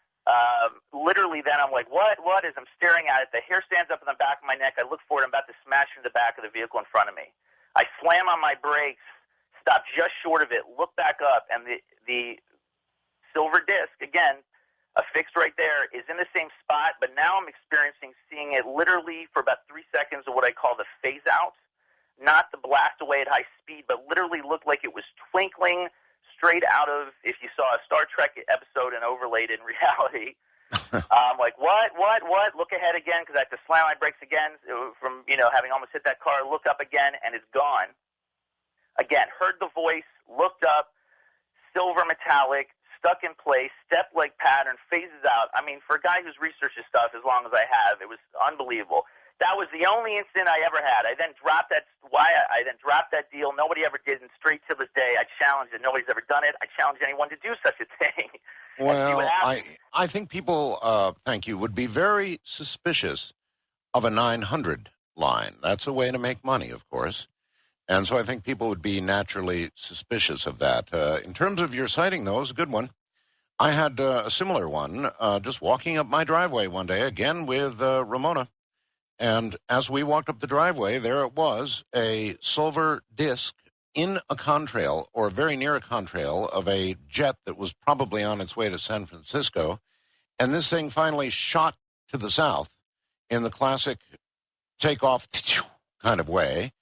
Literally, then I'm like, what? As I'm staring at it, the hair stands up on the back of my neck. I look forward. I'm about to smash into the back of the vehicle in front of me. I slam on my brakes, stop just short of it, look back up, and the silver disc, again, affixed right there, is in the same spot, but now I'm seeing it literally for about 3 seconds of what I call the phase out. Not the blast away at high speed, but literally looked like it was twinkling straight out of, if you saw a Star Trek episode and overlaid in reality. I'm like, what? Look ahead again, because I have to slam my brakes again from, having almost hit that car. Look up again, and it's gone. Again, heard the voice, looked up, silver metallic, stuck in place, step-like pattern, phases out. I mean, for a guy who's researched this stuff as long as I have, it was unbelievable. That was the only incident I ever had. I then dropped that deal. Nobody ever did, and straight to this day, I challenged it. Nobody's ever done it. I challenge anyone to do such a thing. Well, I think people, thank you, would be very suspicious of a 900 line. That's a way to make money, of course. And so I think people would be naturally suspicious of that. In terms of your sighting, though, it was a good one. I had a similar one just walking up my driveway one day, again with Ramona. And as we walked up the driveway, there it was, a silver disc in a contrail, or very near a contrail, of a jet that was probably on its way to San Francisco. And this thing finally shot to the south in the classic takeoff kind of way.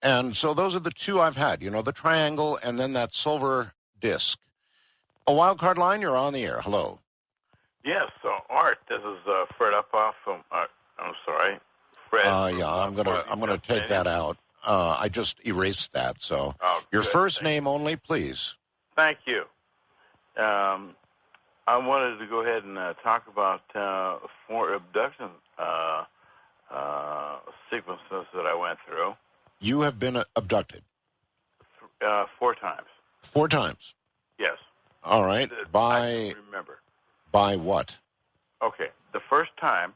And so those are the two I've had, the triangle and then that silver disc. A wild card line, you're on the air. Hello. Yes, so Art, this is Fred Uphoff from, I'm sorry, Fred. Yeah, I'm gonna take that out. I just erased that, so your first name only, please. Thank you. I wanted to go ahead and talk about 4 abduction sequences that I went through. You have been abducted? 4 times. 4 times? Yes. All right. I don't remember. By what? Okay. The first time,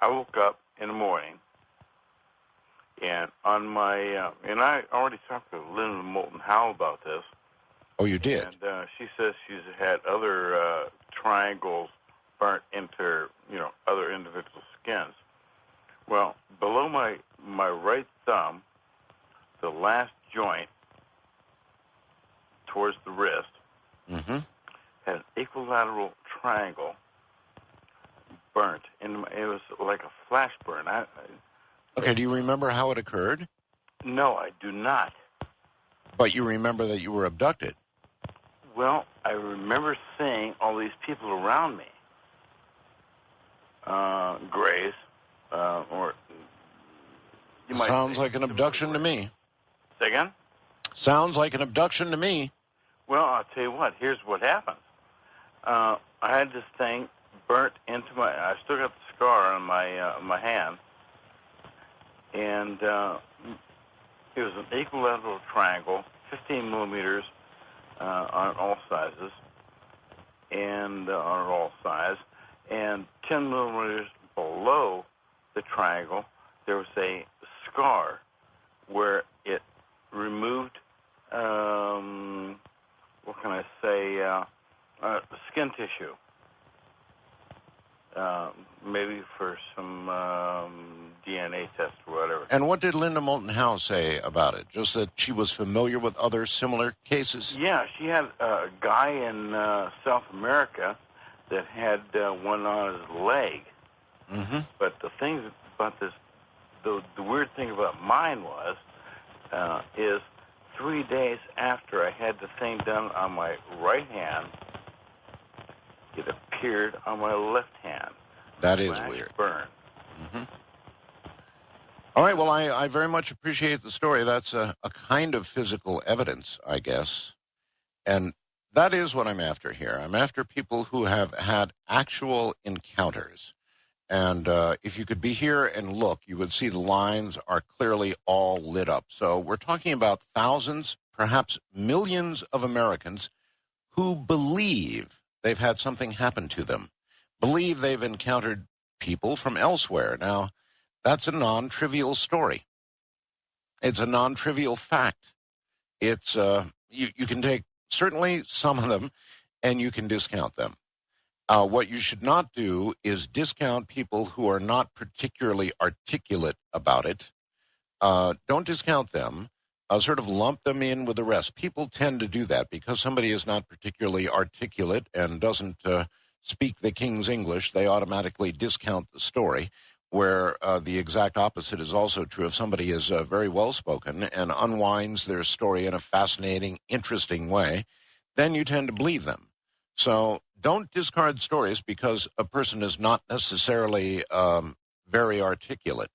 I woke up in the morning, and on my, and I already talked to Linda Moulton Howe about this. Oh, you did? And she says she's had other triangles burnt into, other individual skins. Well, below my right thumb, the last joint towards the wrist Mm-hmm. had an equilateral triangle burnt. It was like a flash burn. Okay, do you remember how it occurred? No, I do not. But you remember that you were abducted. Well, I remember seeing all these people around me. Grays, or you might Sounds say like an abduction to me. Say again? Sounds like an abduction to me. Well, I'll tell you what. Here's what happened. I had this thing burnt into my. I still got the scar on my hand, and it was an equilateral triangle, 15 millimeters on all sizes, and on all sides, and 10 millimeters below the triangle, there was a scar where it removed. What can I say? Skin tissue. Maybe for some DNA test or whatever. And what did Linda Moulton Howe say about it? Just that she was familiar with other similar cases? Yeah, she had a guy in South America that had one on his leg. Mm-hmm. But the thing about this, the weird thing about mine was, is 3 days after I had the thing done on my right hand, it appeared on my left hand. That is Flash weird. burn. Mm-hmm. All right, well, I very much appreciate the story. That's a kind of physical evidence, I guess. And that is what I'm after here. I'm after people who have had actual encounters. And if you could be here and look, you would see the lines are clearly all lit up. So we're talking about thousands, perhaps millions of Americans who believe they've had something happen to them, believe they've encountered people from elsewhere. Now, that's a non-trivial story. It's a non-trivial fact. It's you can take certainly some of them, and you can discount them. What you should not do is discount people who are not particularly articulate about it. Don't discount them. Sort of lump them in with the rest. People tend to do that because somebody is not particularly articulate and doesn't speak the King's English. They automatically discount the story, where the exact opposite is also true. If somebody is very well-spoken and unwinds their story in a fascinating, interesting way, then you tend to believe them. So don't discard stories because a person is not necessarily very articulate.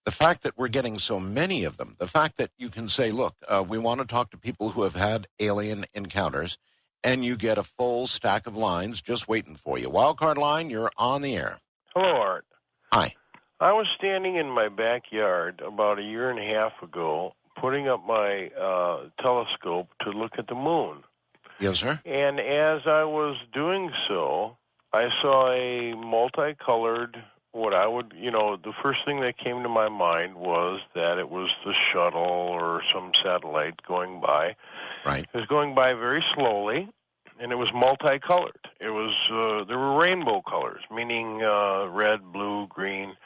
The fact that we're getting so many of them, the fact that you can say, look, we want to talk to people who have had alien encounters, and you get a full stack of lines just waiting for you. Wildcard line, you're on the air. Hello, Art. Hi. I was standing in my backyard about a year and a half ago, putting up my telescope to look at the moon. Yes, sir. And as I was doing so, I saw a multicolored, what I would, the first thing that came to my mind was that it was the shuttle or some satellite going by. Right. It was going by very slowly, and it was multicolored. It was, there were rainbow colors, meaning red, blue, green,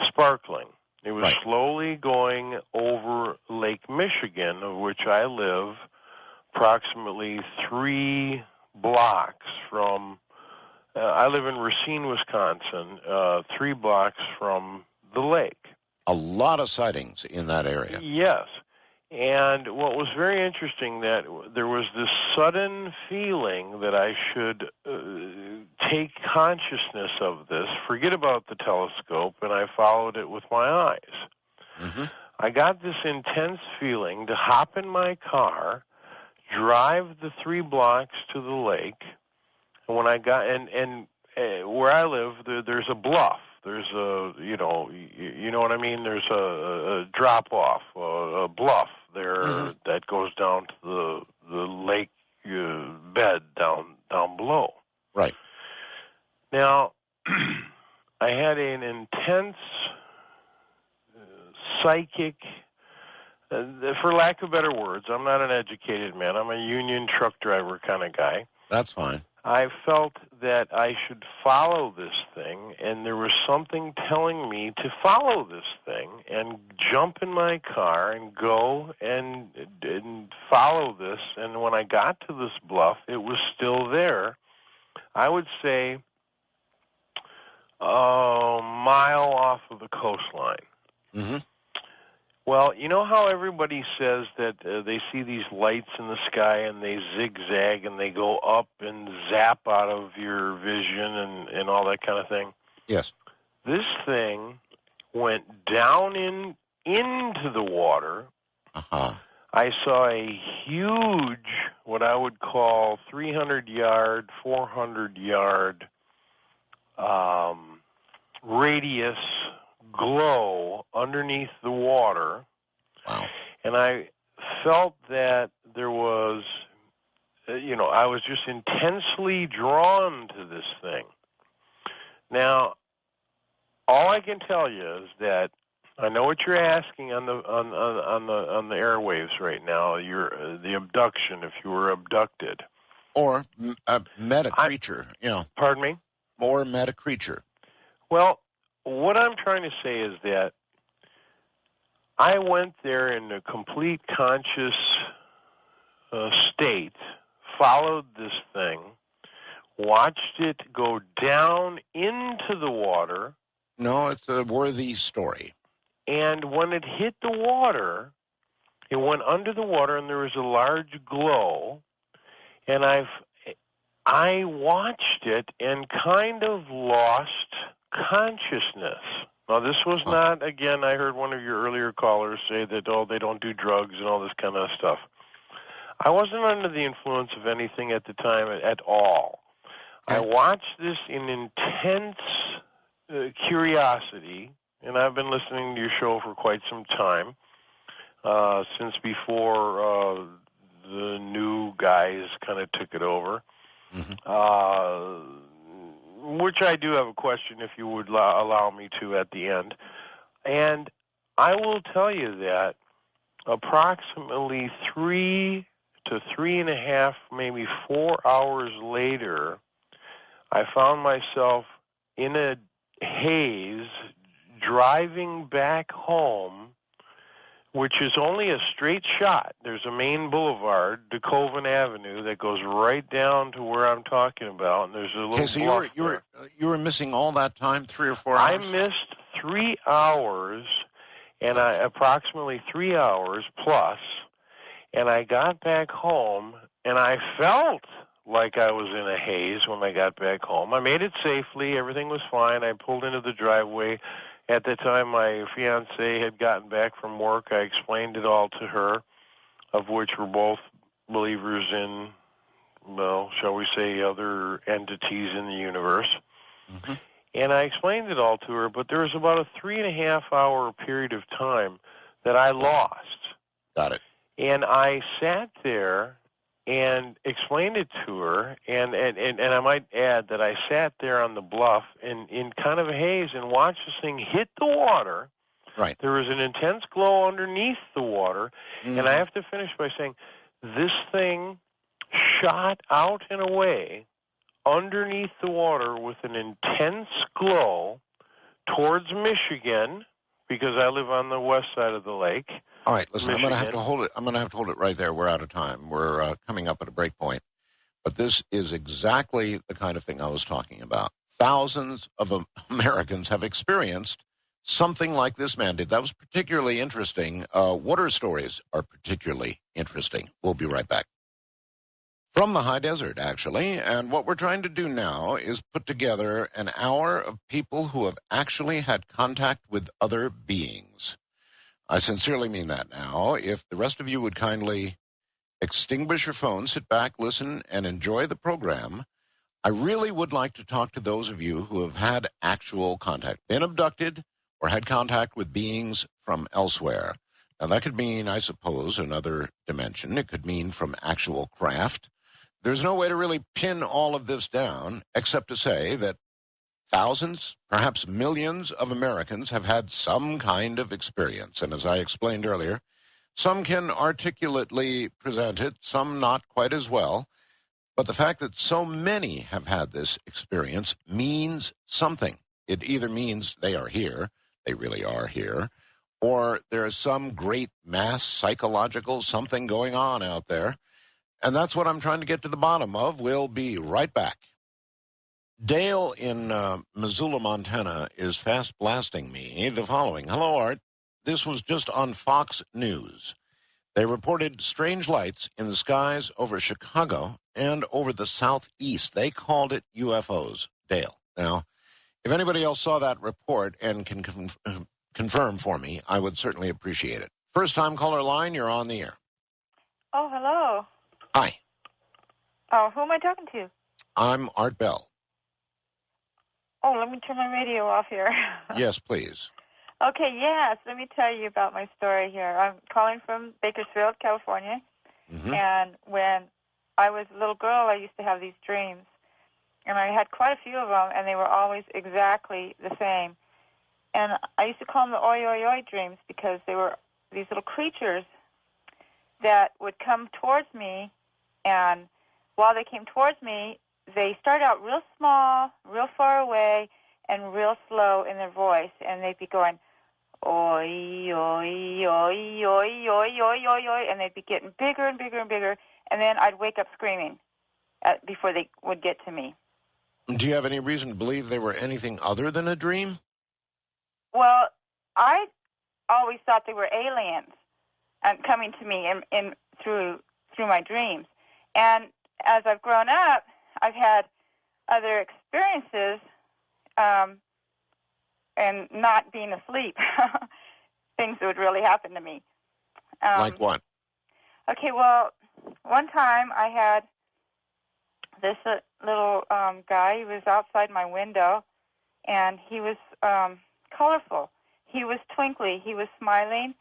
sparkling. It was slowly going over Lake Michigan, of which I live approximately 3 blocks from, I live in Racine, Wisconsin, 3 blocks from the lake. A lot of sightings in that area. Yes. And what was very interesting, that there was this sudden feeling that I should take consciousness of this, forget about the telescope, and I followed it with my eyes. Mm-hmm. I got this intense feeling to hop in my car, drive the 3 blocks to the lake, and when I got, and where I live, there's a bluff. There's a, you know what I mean? There's a drop-off, a bluff there that goes down to the lake bed down below. Right. Now, I had an intense psychic, for lack of better words, I'm not an educated man. I'm a union truck driver kind of guy. That's fine. I felt that I should follow this thing, and there was something telling me to follow this thing and jump in my car and go and follow this. And when I got to this bluff, it was still there. I would say a mile off of the coastline. Mm-hmm. Well, you know how everybody says that they see these lights in the sky and they zigzag and they go up and zap out of your vision and all that kind of thing? Yes. This thing went down into the water. Uh-huh. I saw a huge, what I would call 300-yard, 400-yard radius glow underneath the water. Wow. And I felt that there was, I was just intensely drawn to this thing. Now, all I can tell you is that I know what you're asking on the airwaves right now. The abduction, if you were abducted, or met a creature. Pardon me. Or met a creature. Well, what I'm trying to say is that I went there in a complete conscious state, followed this thing, watched it go down into the water. No, it's a worthy story. And when it hit the water, it went under the water, and there was a large glow. And I watched it and kind of lost consciousness. Now, this was not, again, I heard one of your earlier callers say that, they don't do drugs and all this kind of stuff. I wasn't under the influence of anything at the time at all. I watched this in intense curiosity, and I've been listening to your show for quite some time, since before the new guys kind of took it over. Mm-hmm. Which I do have a question, if you would allow me to, at the end. And I will tell you that approximately 3 to 3.5, maybe 4 hours later, I found myself in a haze driving back home, which is only a straight shot. There's a main boulevard, DeKoven Avenue, that goes right down to where I'm talking about, and there's a little bluff there. You were missing all that time, 3 or 4 hours? I missed 3 hours, and approximately 3 hours plus, and I got back home, and I felt like I was in a haze when I got back home. I made it safely. Everything was fine. I pulled into the driveway. At the time, my fiancée had gotten back from work. I explained it all to her, of which we're both believers in, well, shall we say, other entities in the universe. Mm-hmm. And I explained it all to her, but there was about a 3.5-hour period of time that I lost. Got it. And I sat there and explained it to her, and I might add that I sat there on the bluff in kind of a haze and watched this thing hit the water. Right. There was an intense glow underneath the water, and I have to finish by saying this thing shot out and away underneath the water with an intense glow towards Michigan, because I live on the west side of the lake. All right, listen, Michigan. I'm going to have to hold it right there. We're out of time. We're coming up at a break point. But this is exactly the kind of thing I was talking about. Thousands of Americans have experienced something like this man did. That was particularly interesting. Water stories are particularly interesting. We'll be right back. From the high desert, actually. And what we're trying to do now is put together an hour of people who have actually had contact with other beings. I sincerely mean that now. If the rest of you would kindly extinguish your phone, sit back, listen, and enjoy the program, I really would like to talk to those of you who have had actual contact, been abducted, or had contact with beings from elsewhere. Now, that could mean, I suppose, another dimension. It could mean from actual craft. There's no way to really pin all of this down, except to say that thousands, perhaps millions of Americans have had some kind of experience. And as I explained earlier, some can articulately present it, some not quite as well. But the fact that so many have had this experience means something. It either means they are here, they really are here, or there is some great mass psychological something going on out there. And that's what I'm trying to get to the bottom of. We'll be right back. Dale in Missoula, Montana, is fast blasting me the following. Hello, Art. This was just on Fox News. They reported strange lights in the skies over Chicago and over the southeast. They called it UFOs. Dale. Now, if anybody else saw that report and can confirm for me, I would certainly appreciate it. First-time caller line, you're on the air. Oh, hello. Hi. Oh, who am I talking to? I'm Art Bell. Oh, let me turn my radio off here. Yes, please. Okay, yes. Let me tell you about my story here. I'm calling from Bakersfield, California. Mm-hmm. And when I was a little girl, I used to have these dreams. And I had quite a few of them, and they were always exactly the same. And I used to call them the oi, oi, oi dreams because they were these little creatures that would come towards me. And while they came towards me, they started out real small, real far away, and real slow in their voice. And they'd be going, oi, oi, oi, oi, oi, oi, oi, oi, and they'd be getting bigger and bigger and bigger. And then I'd wake up screaming before they would get to me. Do you have any reason to believe they were anything other than a dream? Well, I always thought they were aliens and coming to me in through my dreams. And as I've grown up, I've had other experiences and not being asleep, things that would really happen to me. Like what? Okay, well, one time I had this little guy. He was outside my window, and he was colorful. He was twinkly. He was smiling.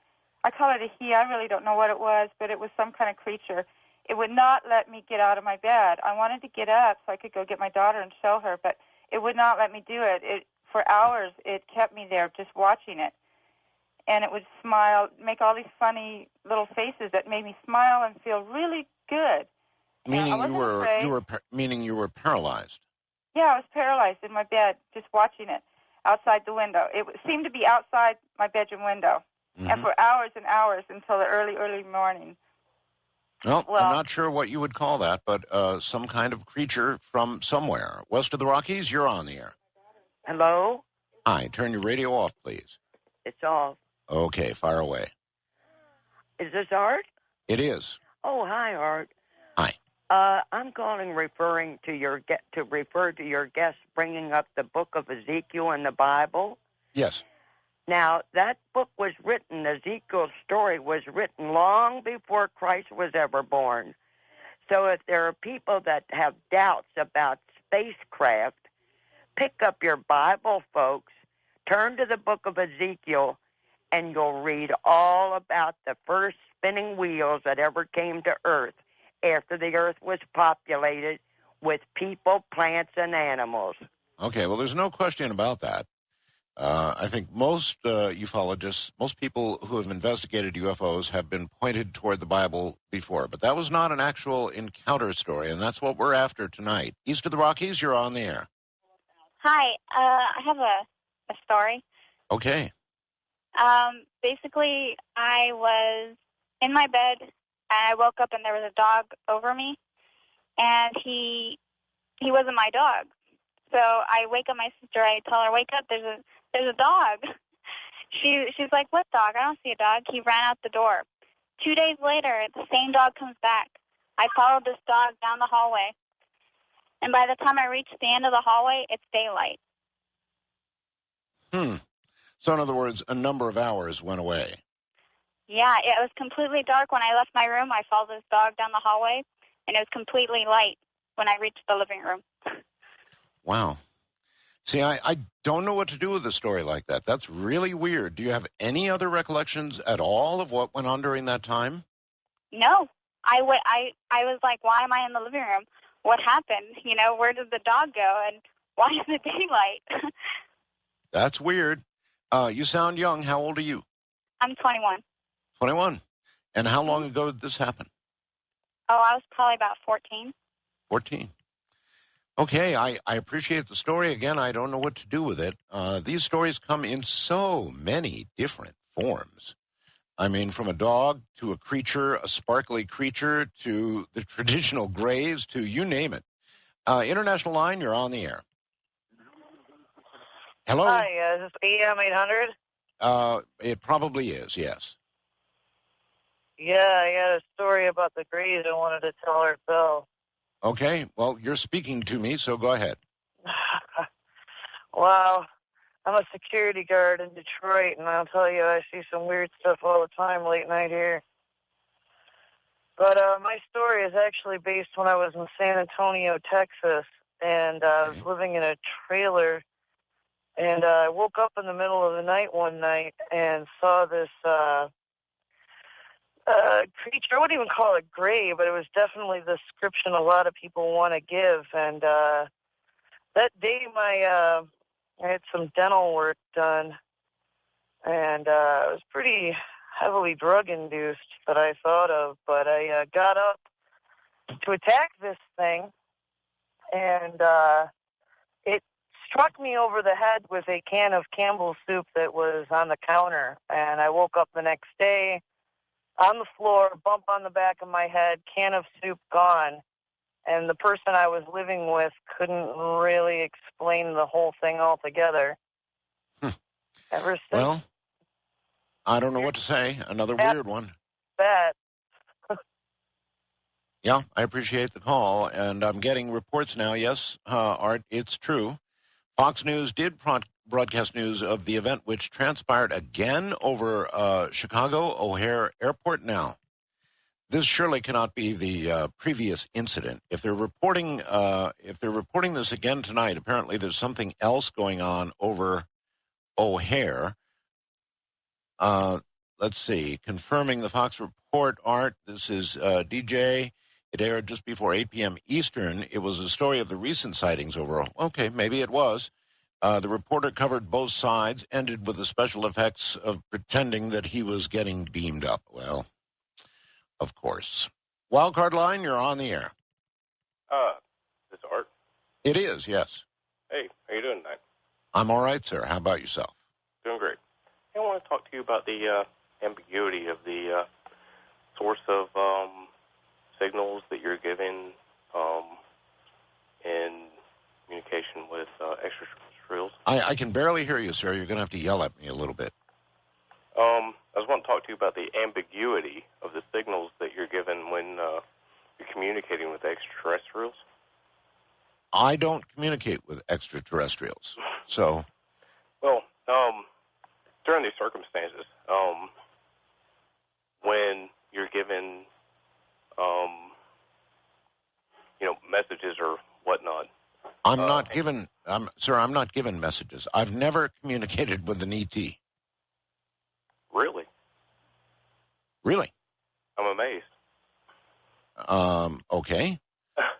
I call it a he. I really don't know what it was, but it was some kind of creature. It would not let me get out of my bed. I wanted to get up so I could go get my daughter and show her, but it would not let me do it. For hours, it kept me there just watching it. And it would smile, make all these funny little faces that made me smile and feel really good. Meaning you were paralyzed. Yeah, I was paralyzed in my bed just watching it outside the window. It seemed to be outside my bedroom window. Mm-hmm. And for hours and hours until the early, early morning. Well, I'm not sure what you would call that, but some kind of creature from somewhere. West of the Rockies, you're on the air. Hello? Hi, turn your radio off, please. It's off. Okay, fire away. Is this Art? It is. Oh, hi, Art. Hi. I'm calling refer to your guest bringing up the book of Ezekiel in the Bible. Yes. Now, that book was written, Ezekiel's story was written long before Christ was ever born. So if there are people that have doubts about spacecraft, pick up your Bible, folks, turn to the book of Ezekiel, and you'll read all about the first spinning wheels that ever came to Earth after the Earth was populated with people, plants, and animals. Okay, well, there's no question about that. I think most ufologists, most people who have investigated UFOs have been pointed toward the Bible before, but that was not an actual encounter story, and that's what we're after tonight. East of the Rockies, you're on the air. Hi, I have a story. Okay. Basically, I was in my bed, and I woke up, and there was a dog over me, and he wasn't my dog. So I wake up my sister. I tell her, "Wake up! There's a dog." She's like, "What dog? I don't see a dog." He ran out the door. 2 days later, the same dog comes back. I followed this dog down the hallway, and by the time I reached the end of the hallway, it's daylight. So in other words, a number of hours went away. Yeah, it was completely dark when I left my room. I followed this dog down the hallway, and it was completely light when I reached the living room. Wow. See, I don't know what to do with a story like that. That's really weird. Do you have any other recollections at all of what went on during that time? No. I was like, why am I in the living room? What happened? Where did the dog go? And why is it daylight? That's weird. You sound young. How old are you? I'm 21. 21. And how long ago did this happen? Oh, I was probably about 14. 14. Okay, I appreciate the story. Again, I don't know what to do with it. These stories come in so many different forms. I mean, from a dog to a creature, a sparkly creature, to the traditional grays, to you name it. International line, you're on the air. Hello? Hi, is this EM 800? It probably is, yes. Yeah, I got a story about the Greys I wanted to tell her, Bill. Okay, well, you're speaking to me, so go ahead. Wow, I'm a security guard in Detroit, and I'll tell you, I see some weird stuff all the time late night here. But my story is actually based when I was in San Antonio, Texas, and I was living in a trailer, and I woke up in the middle of the night one night and saw this creature. I wouldn't even call it gray, but it was definitely the description a lot of people want to give. And that day, I had some dental work done, and it was pretty heavily drug-induced that I thought of. But I got up to attack this thing, and it struck me over the head with a can of Campbell's soup that was on the counter. And I woke up the next day on the floor, bump on the back of my head, can of soup gone. And the person I was living with couldn't really explain the whole thing altogether. Ever since Well, I don't know what to say. Another weird one. that, Yeah, I appreciate the call, and I'm getting reports now. Yes, Art, it's true. Fox News did broadcast news of the event, which transpired again over Chicago O'Hare Airport. Now, this surely cannot be the previous incident. If they're reporting this again tonight, apparently there's something else going on over O'Hare. Let's see. Confirming the Fox report, Art. This is DJ. It aired just before 8 p.m. Eastern. It was a story of the recent sightings over. Okay, maybe it was. The reporter covered both sides, ended with the special effects of pretending that he was getting beamed up. Well, of course. Wildcard line, you're on the air. This is Art. It is, yes. Hey, how you doing tonight? I'm all right, sir. How about yourself? Doing great. Hey, I want to talk to you about the ambiguity of the source of signals that you're giving in communication with extraterrestrials. I can barely hear you, sir. You're going to have to yell at me a little bit. I was wanting to talk to you about the ambiguity of the signals that you're given when you're communicating with extraterrestrials. I don't communicate with extraterrestrials, so... Well, during these circumstances, when you're given, messages or whatnot. I'm not given messages. I've never communicated with an ET. Really? Really? I'm amazed. Okay.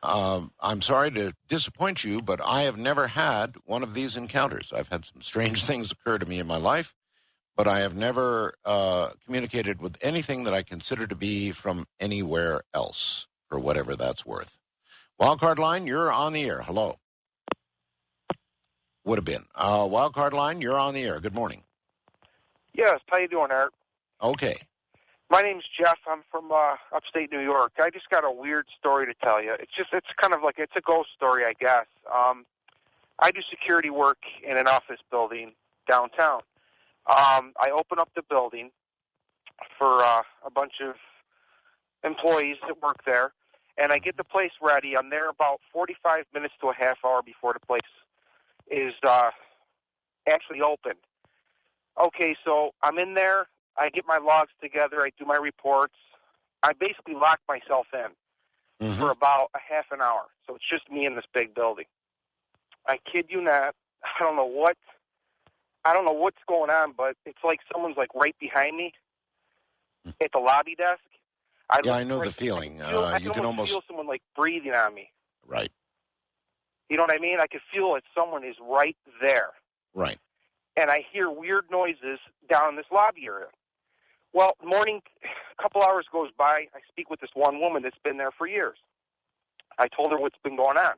I'm sorry to disappoint you, but I have never had one of these encounters. I've had some strange things occur to me in my life, but I have never communicated with anything that I consider to be from anywhere else, for whatever that's worth. Wildcard line, you're on the air. Hello. Would have been. Wildcard line, you're on the air. Good morning. Yes, how you doing, Art? Okay. My name's Jeff. I'm from upstate New York. I just got a weird story to tell you. It's kind of like, it's a ghost story, I guess. I do security work in an office building downtown. I open up the building for a bunch of employees that work there, and I get the place ready. I'm there about 45 minutes to a half hour before the place is actually open. Okay, so I'm in there. I get my logs together. I do my reports. I basically lock myself in for about a half an hour. So it's just me in this big building. I kid you not. I don't know what's going on, but it's like someone's like right behind me at the lobby desk. I know the feeling. I You can can almost feel someone like breathing on me. Right. You know what I mean? I can feel that someone is right there. Right. And I hear weird noises down in this lobby area. Well, morning, a couple hours goes by. I speak with this one woman that's been there for years. I told her what's been going on.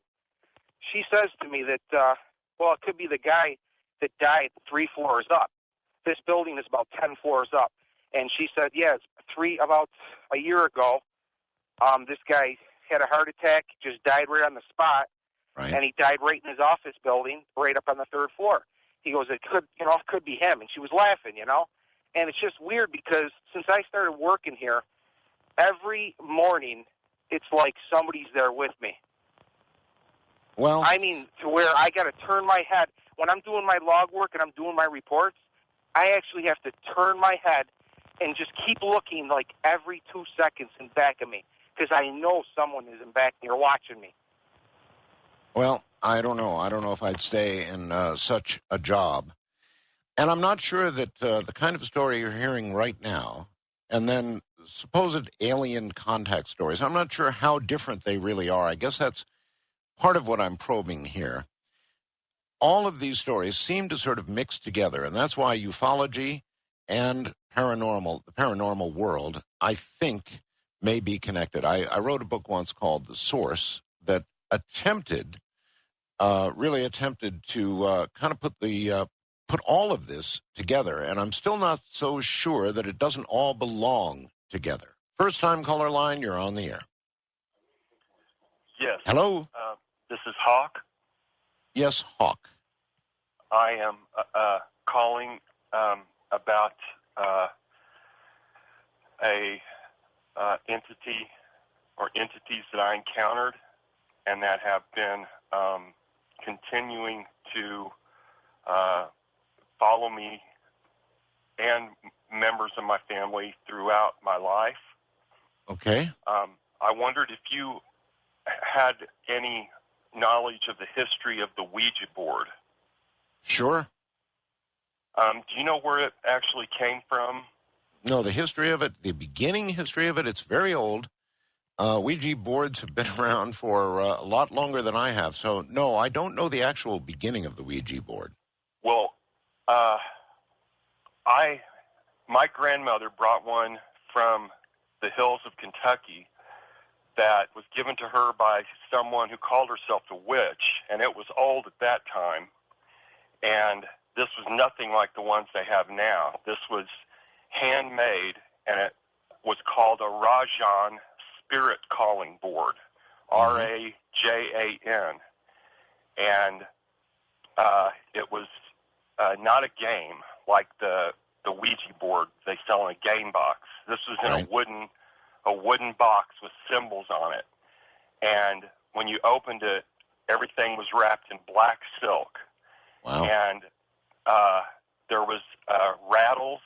She says to me that, well, it could be the guy that died 3 floors up. This building is about 10 floors up. And she said, yeah, about a year ago, this guy had a heart attack, just died right on the spot, and he died right in his office building, right up on the 3rd floor. He goes, it could be him. And she was laughing, And it's just weird because since I started working here, every morning it's like somebody's there with me. Well, I mean, to where I got to turn my head. When I'm doing my log work and I'm doing my reports, I actually have to turn my head and just keep looking like every 2 seconds in back of me because I know someone is in back here watching me. Well, I don't know. I don't know if I'd stay in such a job. And I'm not sure that the kind of story you're hearing right now, and then supposed alien contact stories, I'm not sure how different they really are. I guess that's part of what I'm probing here. All of these stories seem to sort of mix together, and that's why ufology and the paranormal world, I think, may be connected. I wrote a book once called The Source that really attempted to kind of put all of this together, and I'm still not so sure that it doesn't all belong together. First-time caller line, you're on the air. Yes. Hello? This is Hawk. Yes, Hawk. I am calling about a entity or entities that I encountered and that have been continuing to follow me and members of my family throughout my life. Okay. I wondered if you had any knowledge of the history of the Ouija board. Sure. Do you know where it actually came from? No, the history of it, the beginning history of it, it's very old. Ouija boards have been around for a lot longer than I have. So, no, I don't know the actual beginning of the Ouija board. Well, my grandmother brought one from the hills of Kentucky that was given to her by someone who called herself a witch, and it was old at that time. And this was nothing like the ones they have now. This was handmade, and it was called a Rajan Spirit Calling Board, R-A-J-A-N. And it was not a game like the Ouija board they sell in a game box. This was in a wooden box with symbols on it. And when you opened it, everything was wrapped in black silk. Wow. And there was rattles.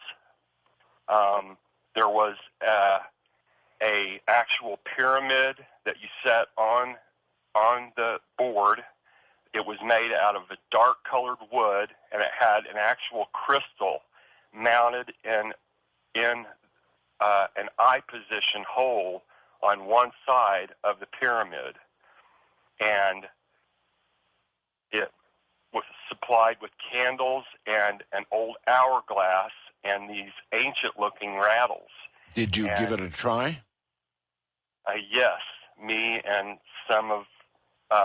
There was a actual pyramid that you set on the board. It was made out of a dark-colored wood, and it had an actual crystal mounted in an eye position hole on one side of the pyramid. And it was supplied with candles and an old hourglass and these ancient-looking rattles. Did you give it a try? Yes, me and some of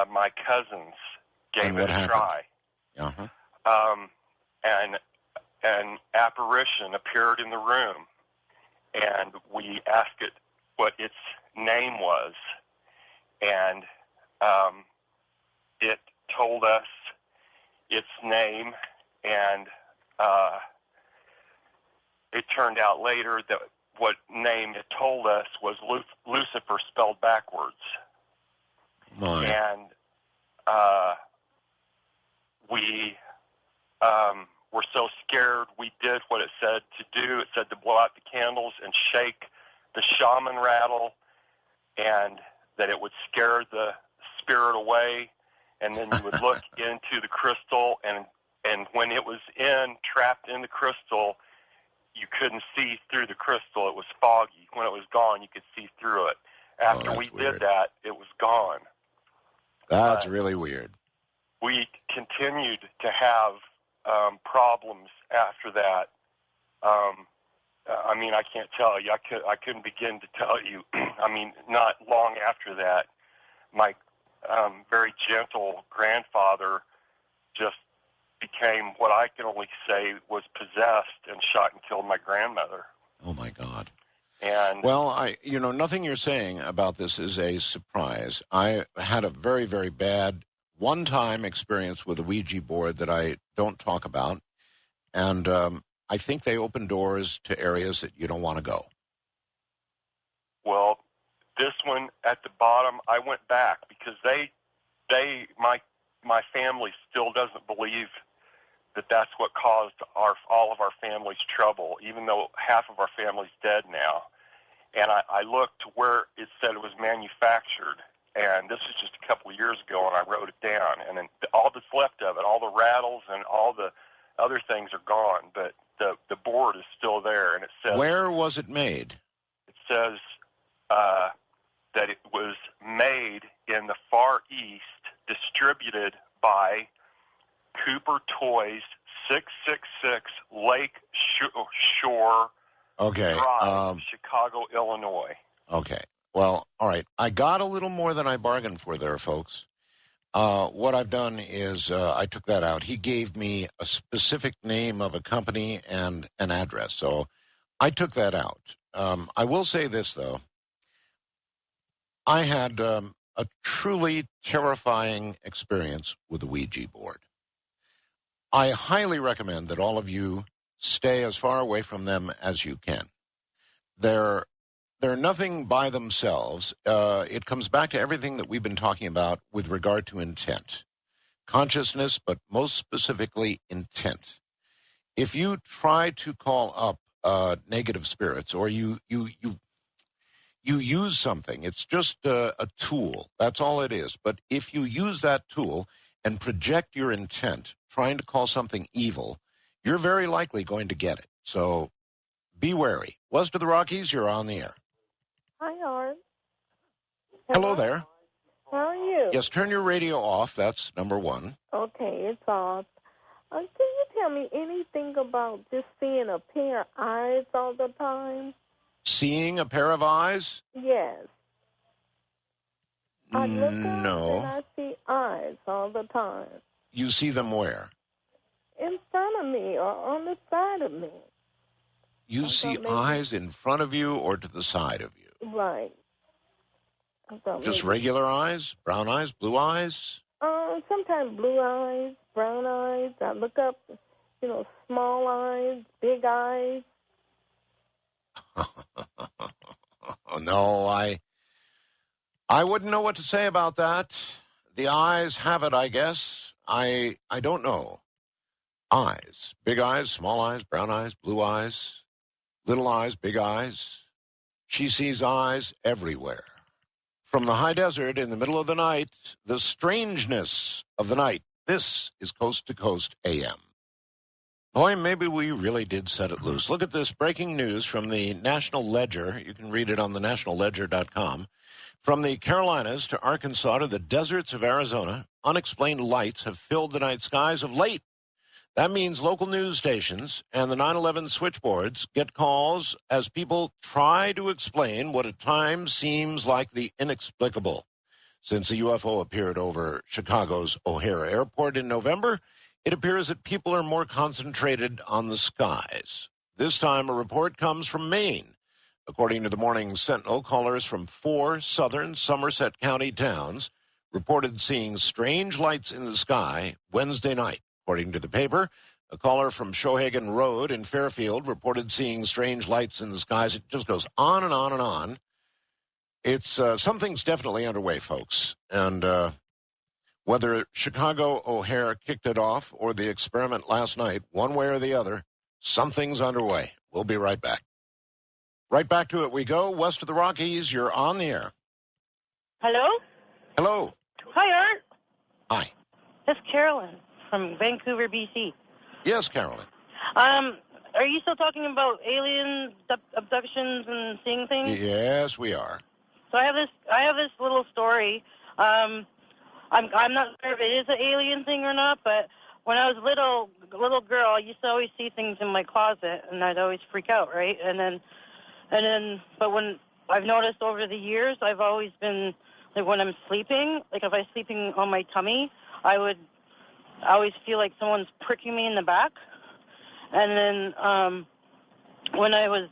my cousins gave it a try. Uh-huh. And an apparition appeared in the room, and we asked it what its name was, and it told us its name, and it turned out later that what name it told us was Lucifer spelled backwards. My. And we were so scared, we did what it said to do. It said to blow out the candles and shake the shaman rattle, and that it would scare the spirit away. And then you would look into the crystal, and when it was trapped in the crystal, you couldn't see through the crystal. It was foggy. When it was gone, you could see through it. After we did that, it was gone. That's really weird. We continued to have problems after that. I mean, I can't tell you. I couldn't begin to tell you. I mean, not long after that, my very gentle grandfather just became what I can only say was possessed and shot and killed my grandmother. Oh, my God. And well, nothing you're saying about this is a surprise. I had a very, very bad one-time experience with a Ouija board that I don't talk about, and I think they open doors to areas that you don't want to go. well, this one at the bottom, I went back because my family still doesn't believe that that's what caused all of our family's trouble, even though half of our family's dead now. And I looked to where it said it was manufactured, and this was just a couple of years ago, and I wrote it down. And then all that's left of it, all the rattles and all the other things are gone, but the board is still there, and it says... Where was it made? It says that it was made in the Far East, distributed by Cooper Toys, 666 Lake Shore Drive, Chicago, Illinois. Okay. Well, all right. I got a little more than I bargained for there, folks. What I've done is I took that out. He gave me a specific name of a company and an address, so I took that out. I will say this, though. I had a truly terrifying experience with the Ouija board. I highly recommend that all of you stay as far away from them as you can. They're nothing by themselves. It comes back to everything that we've been talking about with regard to intent. Consciousness, but most specifically intent. If you try to call up negative spirits, or you use something, it's just a tool. That's all it is. But if you use that tool and project your intent, trying to call something evil, you're very likely going to get it. So be wary. West of the Rockies, you're on the air. Hi, Art. Hello there. How are you? Yes, turn your radio off. That's number one. Okay, it's off. Can you tell me anything about just seeing a pair of eyes all the time? Seeing a pair of eyes? Yes. I look up No. and I see eyes all the time. You see them where? In front of me or on the side of me. You see eyes in front of you or to the side of you? Right. Just regular eyes? Brown eyes? Blue eyes? Sometimes blue eyes, brown eyes. I look up, small eyes, big eyes. No, I wouldn't know what to say about that. The eyes have it, I guess. I don't know. Eyes. Big eyes, small eyes, brown eyes, blue eyes, little eyes, big eyes. She sees eyes everywhere. From the high desert in the middle of the night, the strangeness of the night. This is Coast to Coast AM. Boy, maybe we really did set it loose. Look at this breaking news from the National Ledger. You can read it on the nationalledger.com. From the Carolinas to Arkansas to the deserts of Arizona, unexplained lights have filled the night skies of late. That means local news stations and the 9/11 switchboards get calls as people try to explain what at times seems like the inexplicable. Since a UFO appeared over Chicago's O'Hare Airport in November, it appears that people are more concentrated on the skies. This time, a report comes from Maine. According to the Morning Sentinel, callers from 4 southern Somerset County towns reported seeing strange lights in the sky Wednesday night. According to the paper, a caller from Shohagan Road in Fairfield reported seeing strange lights in the skies. It just goes on and on and on. It's something's definitely underway, folks. And whether Chicago O'Hare kicked it off or the experiment last night, one way or the other, something's underway. We'll be right back. Right back to it we go. West of the Rockies, you're on the air. Hello? Hello. Hi, Art. Hi. It's Carolyn from Vancouver, BC. Yes, Carolyn. Are you still talking about alien abductions and seeing things? Yes, we are. So I have this little story. I'm not sure if it is an alien thing or not, but when I was a little girl, I used to always see things in my closet, and I'd always freak out, right? But when I've noticed over the years, I've always been like when I'm sleeping, like if I'm sleeping on my tummy, I always feel like someone's pricking me in the back. And then when I was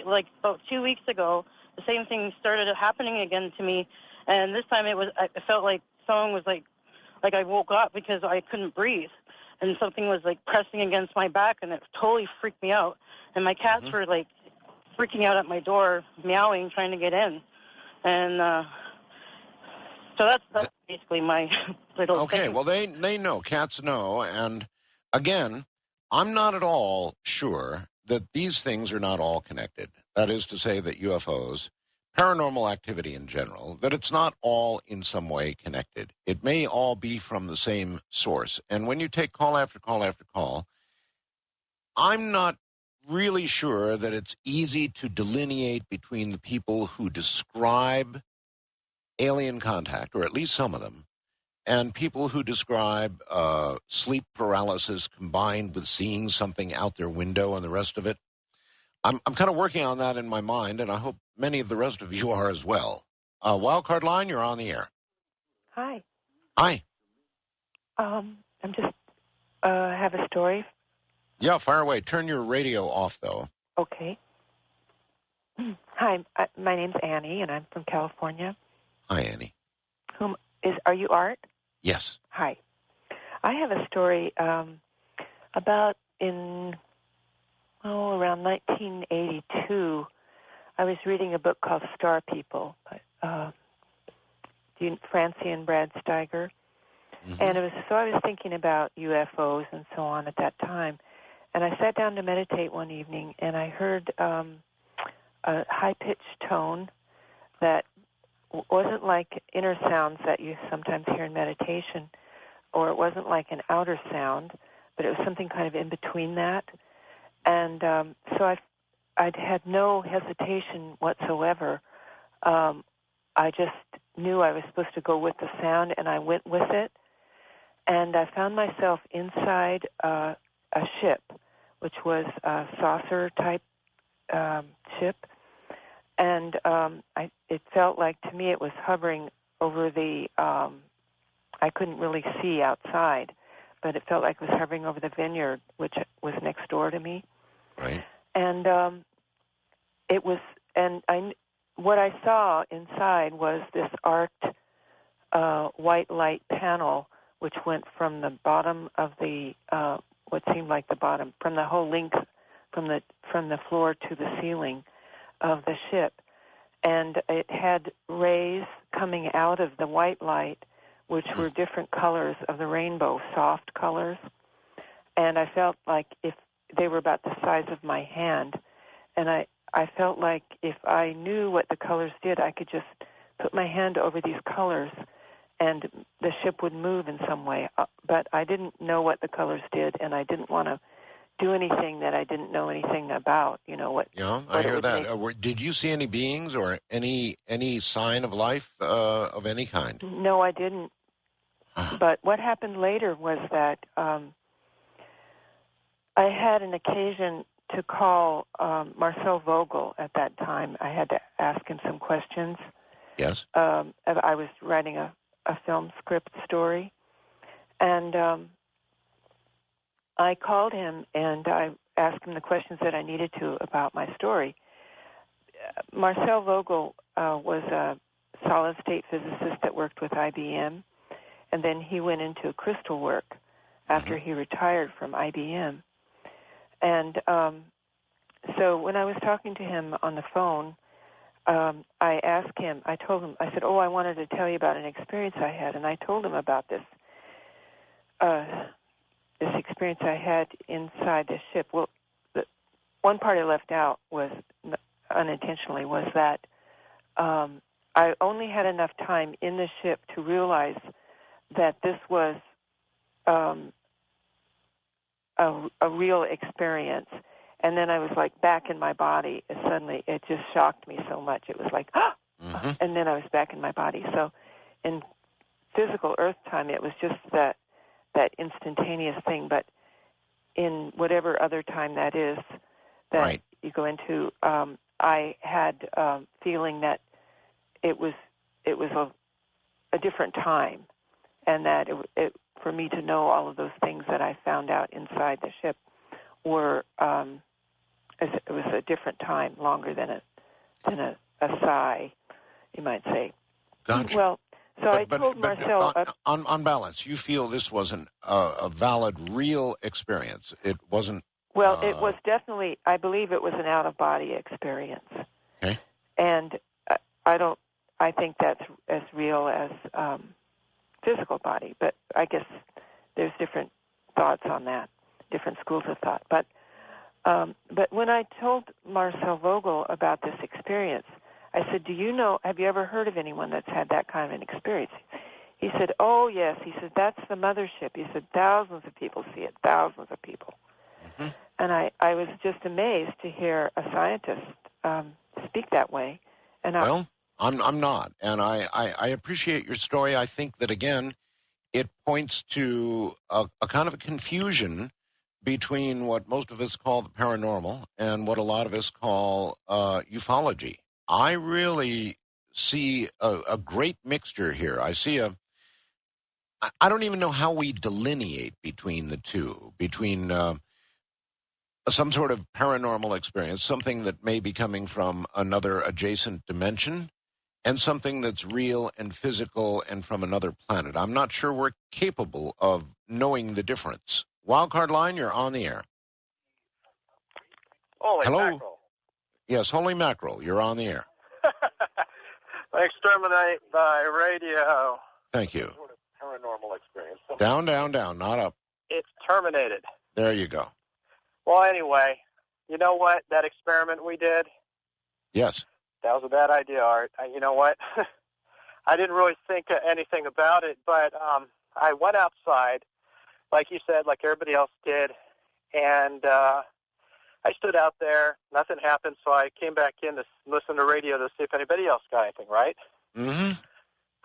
like about 2 weeks ago, the same thing started happening again to me, and this time I felt like someone was like I woke up because I couldn't breathe, and something was like pressing against my back, and it totally freaked me out. And my cats were like freaking out at my door, meowing, trying to get in, and so that's basically my little Okay, thing. well, they know. Cats know. And again, I'm not at all sure that these things are not all connected. That is to say that UFOs, paranormal activity in general, that it's not all in some way connected. It may all be from the same source. And when you take call after call after call, I'm not really sure that it's easy to delineate between the people who describe alien contact, or at least some of them, and people who describe sleep paralysis combined with seeing something out their window and the rest of it. I'm kind of working on that in my mind, and I hope many of the rest of you are as well. Wildcard Line, you're on the air. Hi. Hi. I'm just have a story. Yeah, fire away. Turn your radio off, though. Okay. Hi, my name's Annie, and I'm from California. Hi, Annie. Are you Art? Yes. Hi. I have a story about around 1982. I was reading a book called Star People by Francie and Brad Steiger. And I was thinking about UFOs and so on at that time. And I sat down to meditate one evening, and I heard a high-pitched tone that wasn't like inner sounds that you sometimes hear in meditation, or it wasn't like an outer sound, but it was something kind of in between that. And so I'd had no hesitation whatsoever. I just knew I was supposed to go with the sound, and I went with it. And I found myself inside a ship, which was a saucer-type ship. And it felt like, to me, it was hovering over the, I couldn't really see outside, but it felt like it was hovering over the vineyard, which was next door to me. Right. And what I saw inside was this arced white light panel, which went from the bottom of the, what seemed like the bottom, from the whole length, from the floor to the ceiling of the ship. And it had rays coming out of the white light, which were different colors of the rainbow, soft colors. And I felt like if they were about the size of my hand. And I felt like if I knew what the colors did, I could just put my hand over these colors and the ship would move in some way. But I didn't know what the colors did, and I didn't want to do anything that I didn't know anything about. Yeah, I hear that. Did you see any beings or any sign of life of any kind? No, I didn't. But what happened later was that I had an occasion to call Marcel Vogel at that time. I had to ask him some questions. Yes. I was writing a film script story, and I called him and I asked him the questions that I needed to about my story. Marcel Vogel was a solid-state physicist that worked with IBM, and then he went into crystal work after he retired from IBM. And so when I was talking to him on the phone, I asked him, I said, I wanted to tell you about an experience I had. And I told him about this experience I had inside the ship. Well, one part I left out was, unintentionally, was that I only had enough time in the ship to realize that this was a real experience. And then I was like back in my body. Suddenly, it just shocked me so much. It was like, and then I was back in my body. So in physical Earth time, it was just that instantaneous thing. But in whatever other time that is that you go into, I had feeling that it was it was a different time, and that it for me to know all of those things that I found out inside the ship were it was a different time, longer than a sigh, you might say. Gotcha. Well, so I told Marcel. On balance, you feel this wasn't a valid, real experience. It wasn't. Well, it was definitely. I believe it was an out-of-body experience. Okay. And I think that's as real as physical body. But I guess there's different thoughts on that, different schools of thought. But when I told Marcel Vogel about this experience, I said, have you ever heard of anyone that's had that kind of an experience? He said, oh, yes. He said, that's the mothership. He said, thousands of people see it, thousands of people. Mm-hmm. And I was just amazed to hear a scientist speak that way. And I'm not. And I appreciate your story. I think that, again, it points to a kind of a confusion between what most of us call the paranormal and what a lot of us call ufology. I really see a great mixture here. I see I don't even know how we delineate between the two, between some sort of paranormal experience, something that may be coming from another adjacent dimension, and something that's real and physical and from another planet. I'm not sure we're capable of knowing the difference. Wildcard line, you're on the air. Holy Hello? mackerel. Yes, holy mackerel, you're on the air. Exterminate by radio. Thank you. Paranormal experience. Down, not up. It's terminated. There you go. Well, anyway, you know what? That experiment we did? Yes. That was a bad idea, Art. You know what? I didn't really think anything about it, but I went outside, like you said, like everybody else did, and I stood out there. Nothing happened, so I came back in to listen to radio to see if anybody else got anything, right? Mm-hmm.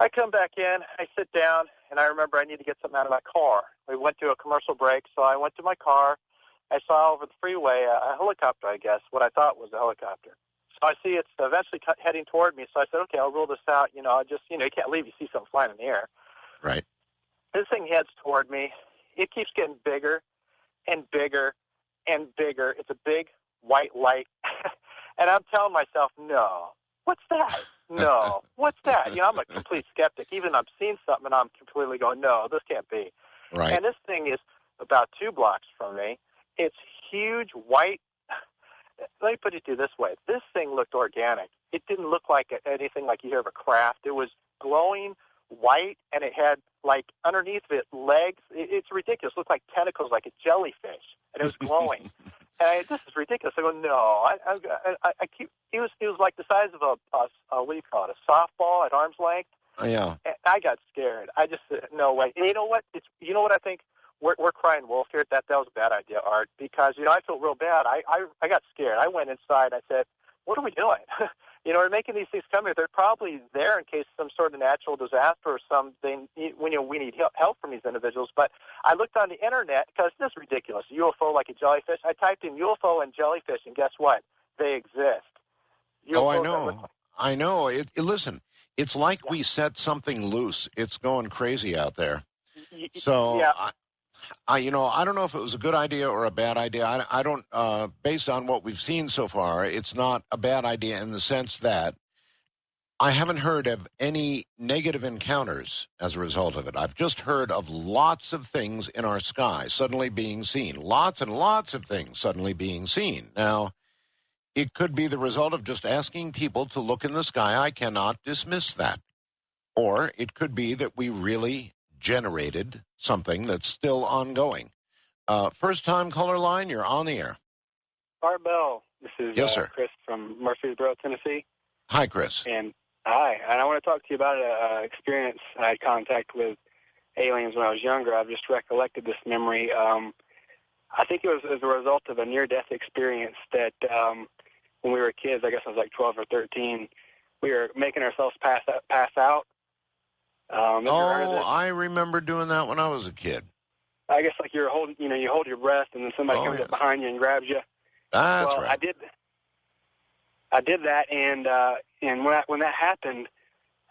I come back in, I sit down, and I remember I need to get something out of my car. We went to a commercial break, so I went to my car. I saw over the freeway a helicopter, I guess, what I thought was a helicopter. So I see it's eventually heading toward me, so I said, okay, I'll rule this out. You can't leave. You see something flying in the air. Right. This thing heads toward me. It keeps getting bigger and bigger and bigger. It's a big white light. And I'm telling myself, no, what's that? No, what's that? I'm a complete skeptic. Even I've seen something, and I'm completely going, no, this can't be. Right. And this thing is about 2 blocks from me. It's huge, white. Let me put it to you this way. This thing looked organic. It didn't look like anything like you hear of a craft. It was glowing white, and it had, like, underneath it, legs. It's ridiculous. It looked like tentacles, like a jellyfish, and it was glowing. And this is ridiculous. I go, no. He was like the size of a what do you call it, a softball at arm's length. Oh, yeah. And I got scared. I just said, no way. And you know what? You know what I think? We're crying wolf here. That was a bad idea, Art, because, I feel real bad. I got scared. I went inside. I said, what are we doing? We're making these things come here. They're probably there in case some sort of natural disaster or something. We need help from these individuals. But I looked on the internet because this is ridiculous. UFO like a jellyfish. I typed in UFO and jellyfish, and guess what? They exist. UFOs, I know. I know. Listen, it's like we set something loose. It's going crazy out there. So, yeah. I don't know if it was a good idea or a bad idea. I don't, based on what we've seen so far, it's not a bad idea in the sense that I haven't heard of any negative encounters as a result of it. I've just heard of lots of things in our sky suddenly being seen. Lots and lots of things suddenly being seen. Now, it could be the result of just asking people to look in the sky. I cannot dismiss that. Or it could be that we really generated something that's still ongoing. First-time caller line, you're on the air. Art Bell, this is yes, sir. Chris from Murfreesboro, Tennessee. Hi, Chris. And hi, and I want to talk to you about an experience I had contact with aliens when I was younger. I've just recollected this memory. I think it was as a result of a near-death experience that when we were kids, I guess I was like 12 or 13, we were making ourselves pass out. I remember doing that when I was a kid. I guess like you're holding, you hold your breath, and then somebody comes up behind you and grabs you. That's right. I did that, and when that happened,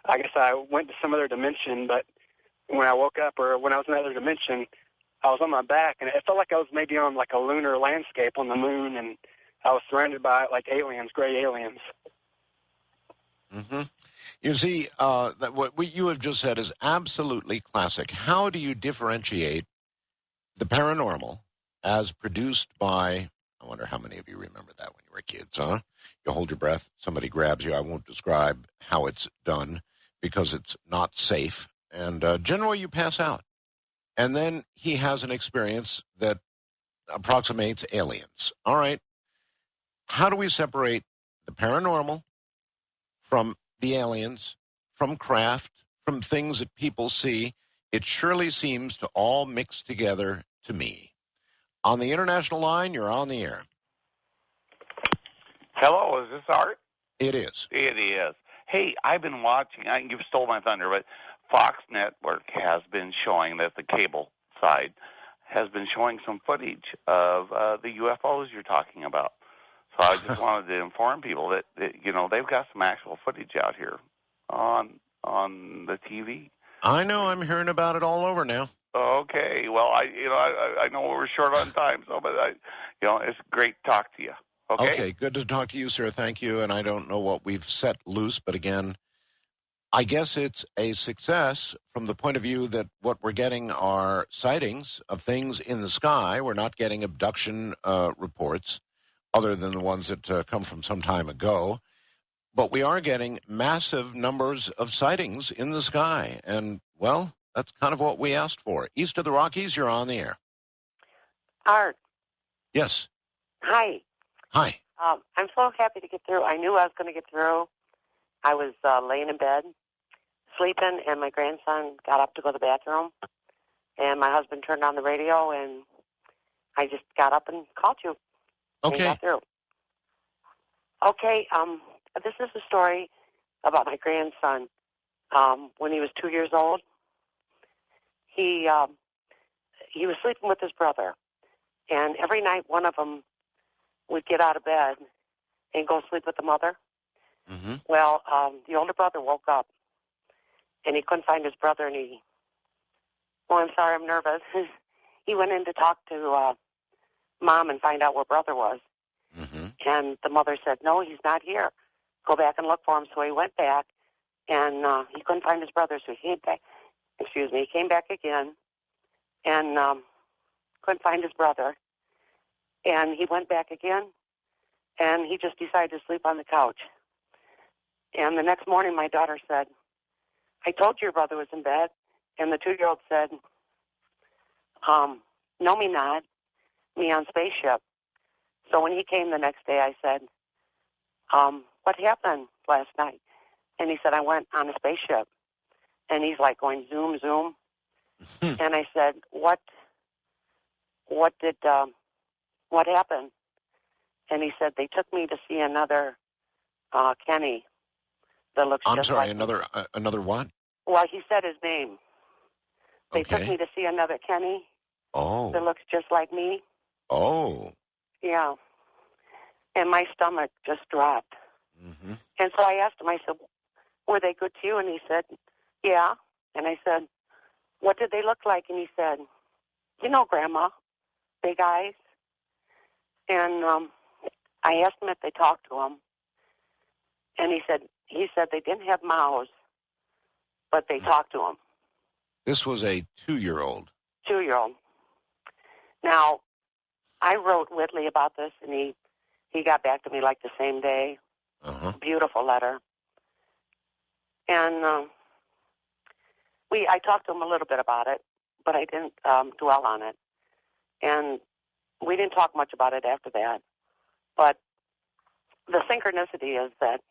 I guess I went to some other dimension, but when I woke up or when I was in another dimension, I was on my back, and it felt like I was maybe on like a lunar landscape on the moon, and I was surrounded by like aliens, gray aliens. Mm-hmm. You see, what you have just said is absolutely classic. How do you differentiate the paranormal as produced by, I wonder how many of you remember that when you were kids, huh? You hold your breath, somebody grabs you. I won't describe how it's done because it's not safe. And generally you pass out. And then he has an experience that approximates aliens. All right. How do we separate the paranormal from the aliens, from craft, from things that people see? It surely seems to all mix together to me. On the international line, you're on the air. Hello, is this Art? It is. It is. Hey, I've been watching, you've stole my thunder, but Fox Network has been showing, that the cable side has been showing some footage of the UFOs you're talking about. So I just wanted to inform people that, they've got some actual footage out here on the TV. I know. I'm hearing about it all over now. Okay. Well, I know we're short on time, so but it's great to talk to you. Okay. Good to talk to you, sir. Thank you. And I don't know what we've set loose, but again, I guess it's a success from the point of view that what we're getting are sightings of things in the sky. We're not getting abduction reports other than the ones that come from some time ago. But we are getting massive numbers of sightings in the sky. And, well, that's kind of what we asked for. East of the Rockies, you're on the air. Art. Yes. Hi. Hi. I'm so happy to get through. I knew I was going to get through. I was laying in bed, sleeping, and my grandson got up to go to the bathroom. And my husband turned on the radio, and I just got up and called you. Okay. And got through. Okay. This is a story about my grandson. When he was 2 years old, he was sleeping with his brother, and every night one of them would get out of bed and go sleep with the mother. Mm-hmm. Well, the older brother woke up, and he couldn't find his brother, and I'm sorry, I'm nervous. He went in to talk to Mom and find out where brother was. Mm-hmm. And the mother said, no, he's not here. Go back and look for him. So he went back, and he couldn't find his brother, so he came back. He came back again, and couldn't find his brother. And he went back again, and he just decided to sleep on the couch. And the next morning, my daughter said, I told you your brother was in bed. And the 2-year-old said, no, me not. Me on spaceship. So when he came the next day, I said, what happened last night? And he said, I went on a spaceship. And he's like going zoom, zoom. And I said, what happened? And he said, they took me to see another Kenny that looks I'm just sorry, like me. another what? Well, he said his name. They Okay. took me to see another Kenny Oh. that looks just like me. Oh. Yeah. And my stomach just dropped. Mm-hmm. And so I asked him, I said, were they good to you? And he said, yeah. And I said, what did they look like? And he said, Grandma, big eyes. And I asked him if they talked to him. And he said they didn't have mouths, but they talked to him. This was a 2-year-old. 2-year-old. Now, I wrote Whitley about this, and he got back to me like the same day. Uh-huh. Beautiful letter. And I talked to him a little bit about it, but I didn't dwell on it. And we didn't talk much about it after that. But the synchronicity is that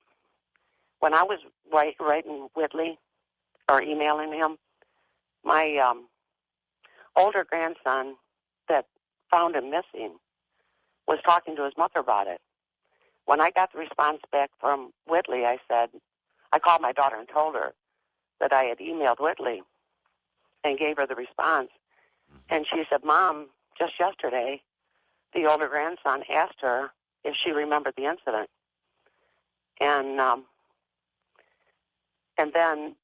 when I was writing Whitley or emailing him, my older grandson that found him missing was talking to his mother about it. When I got the response back from Whitley, I called my daughter and told her that I had emailed Whitley and gave her the response. And she said, Mom, just yesterday, the older grandson asked her if she remembered the incident. And And then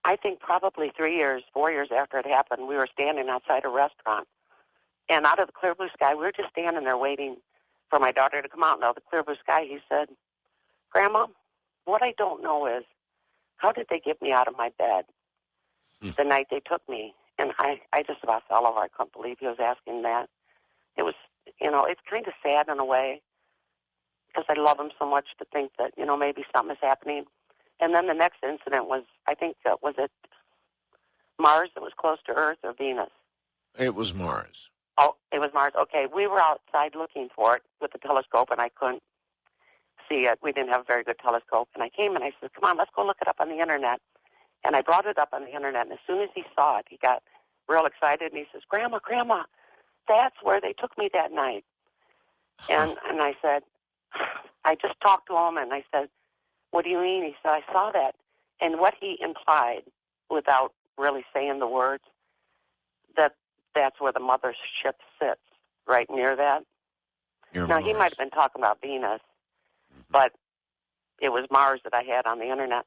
I think probably 3 years, 4 years after it happened, we were standing outside a restaurant. And out of the clear blue sky, we were just standing there waiting for my daughter to come out. And out of the clear blue sky, he said, Grandma, what I don't know is, how did they get me out of my bed the night they took me? And I just about fell over. I couldn't believe he was asking that. It was, it's kind of sad in a way, because I love him so much to think that, maybe something is happening. And then the next incident was, I think, was it Mars that was close to Earth, or Venus? It was Mars. Oh, it was Mars. Okay, we were outside looking for it with the telescope, and I couldn't see it. We didn't have a very good telescope. And I came and I said, come on, let's go look it up on the Internet. And I brought it up on the Internet, and as soon as he saw it, he got real excited, and he says, Grandma, that's where they took me that night. And I said, I just talked to him, and I said, what do you mean? He said, I saw that. And what he implied, without really saying the words, that's where the mothership sits, right near that. Now, he might have been talking about Venus, but it was Mars that I had on the Internet.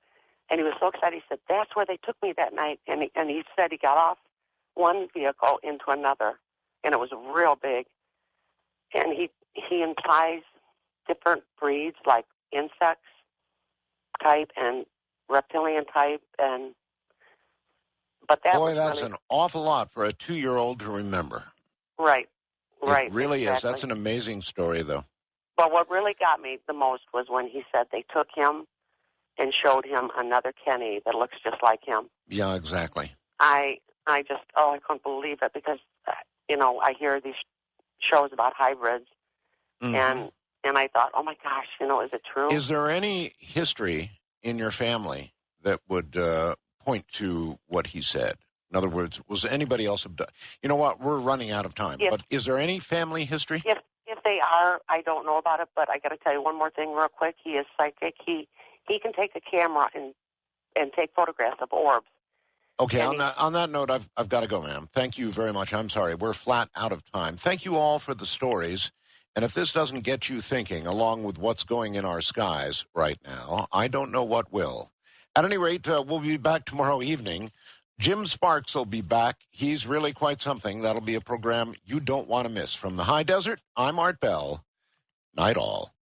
And he was so excited. He said, that's where they took me that night. And he said he got off one vehicle into another, and it was real big. And he implies different breeds, like insects type and reptilian type, but that Boy, was that's really, an awful lot for a 2-year-old to remember. right. It really exactly. is. That's an amazing story, though. But what really got me the most was when he said they took him and showed him another Kenny that looks just like him. Yeah, exactly. I couldn't believe it, because, I hear these shows about hybrids, and I thought, oh my gosh, is it true? Is there any history in your family that would point to what he said? In other words, was anybody else abducted? You know what? We're running out of time. But is there any family history? If they are, I don't know about it, but I got to tell you one more thing real quick. He is psychic. He can take a camera and take photographs of orbs. Okay, on that note, I've got to go, ma'am. Thank you very much. I'm sorry. We're flat out of time. Thank you all for the stories. And if this doesn't get you thinking, along with what's going in our skies right now, I don't know what will. At any rate, we'll be back tomorrow evening. Jim Sparks will be back. He's really quite something. That'll be a program you don't want to miss. From the high desert, I'm Art Bell. Night all.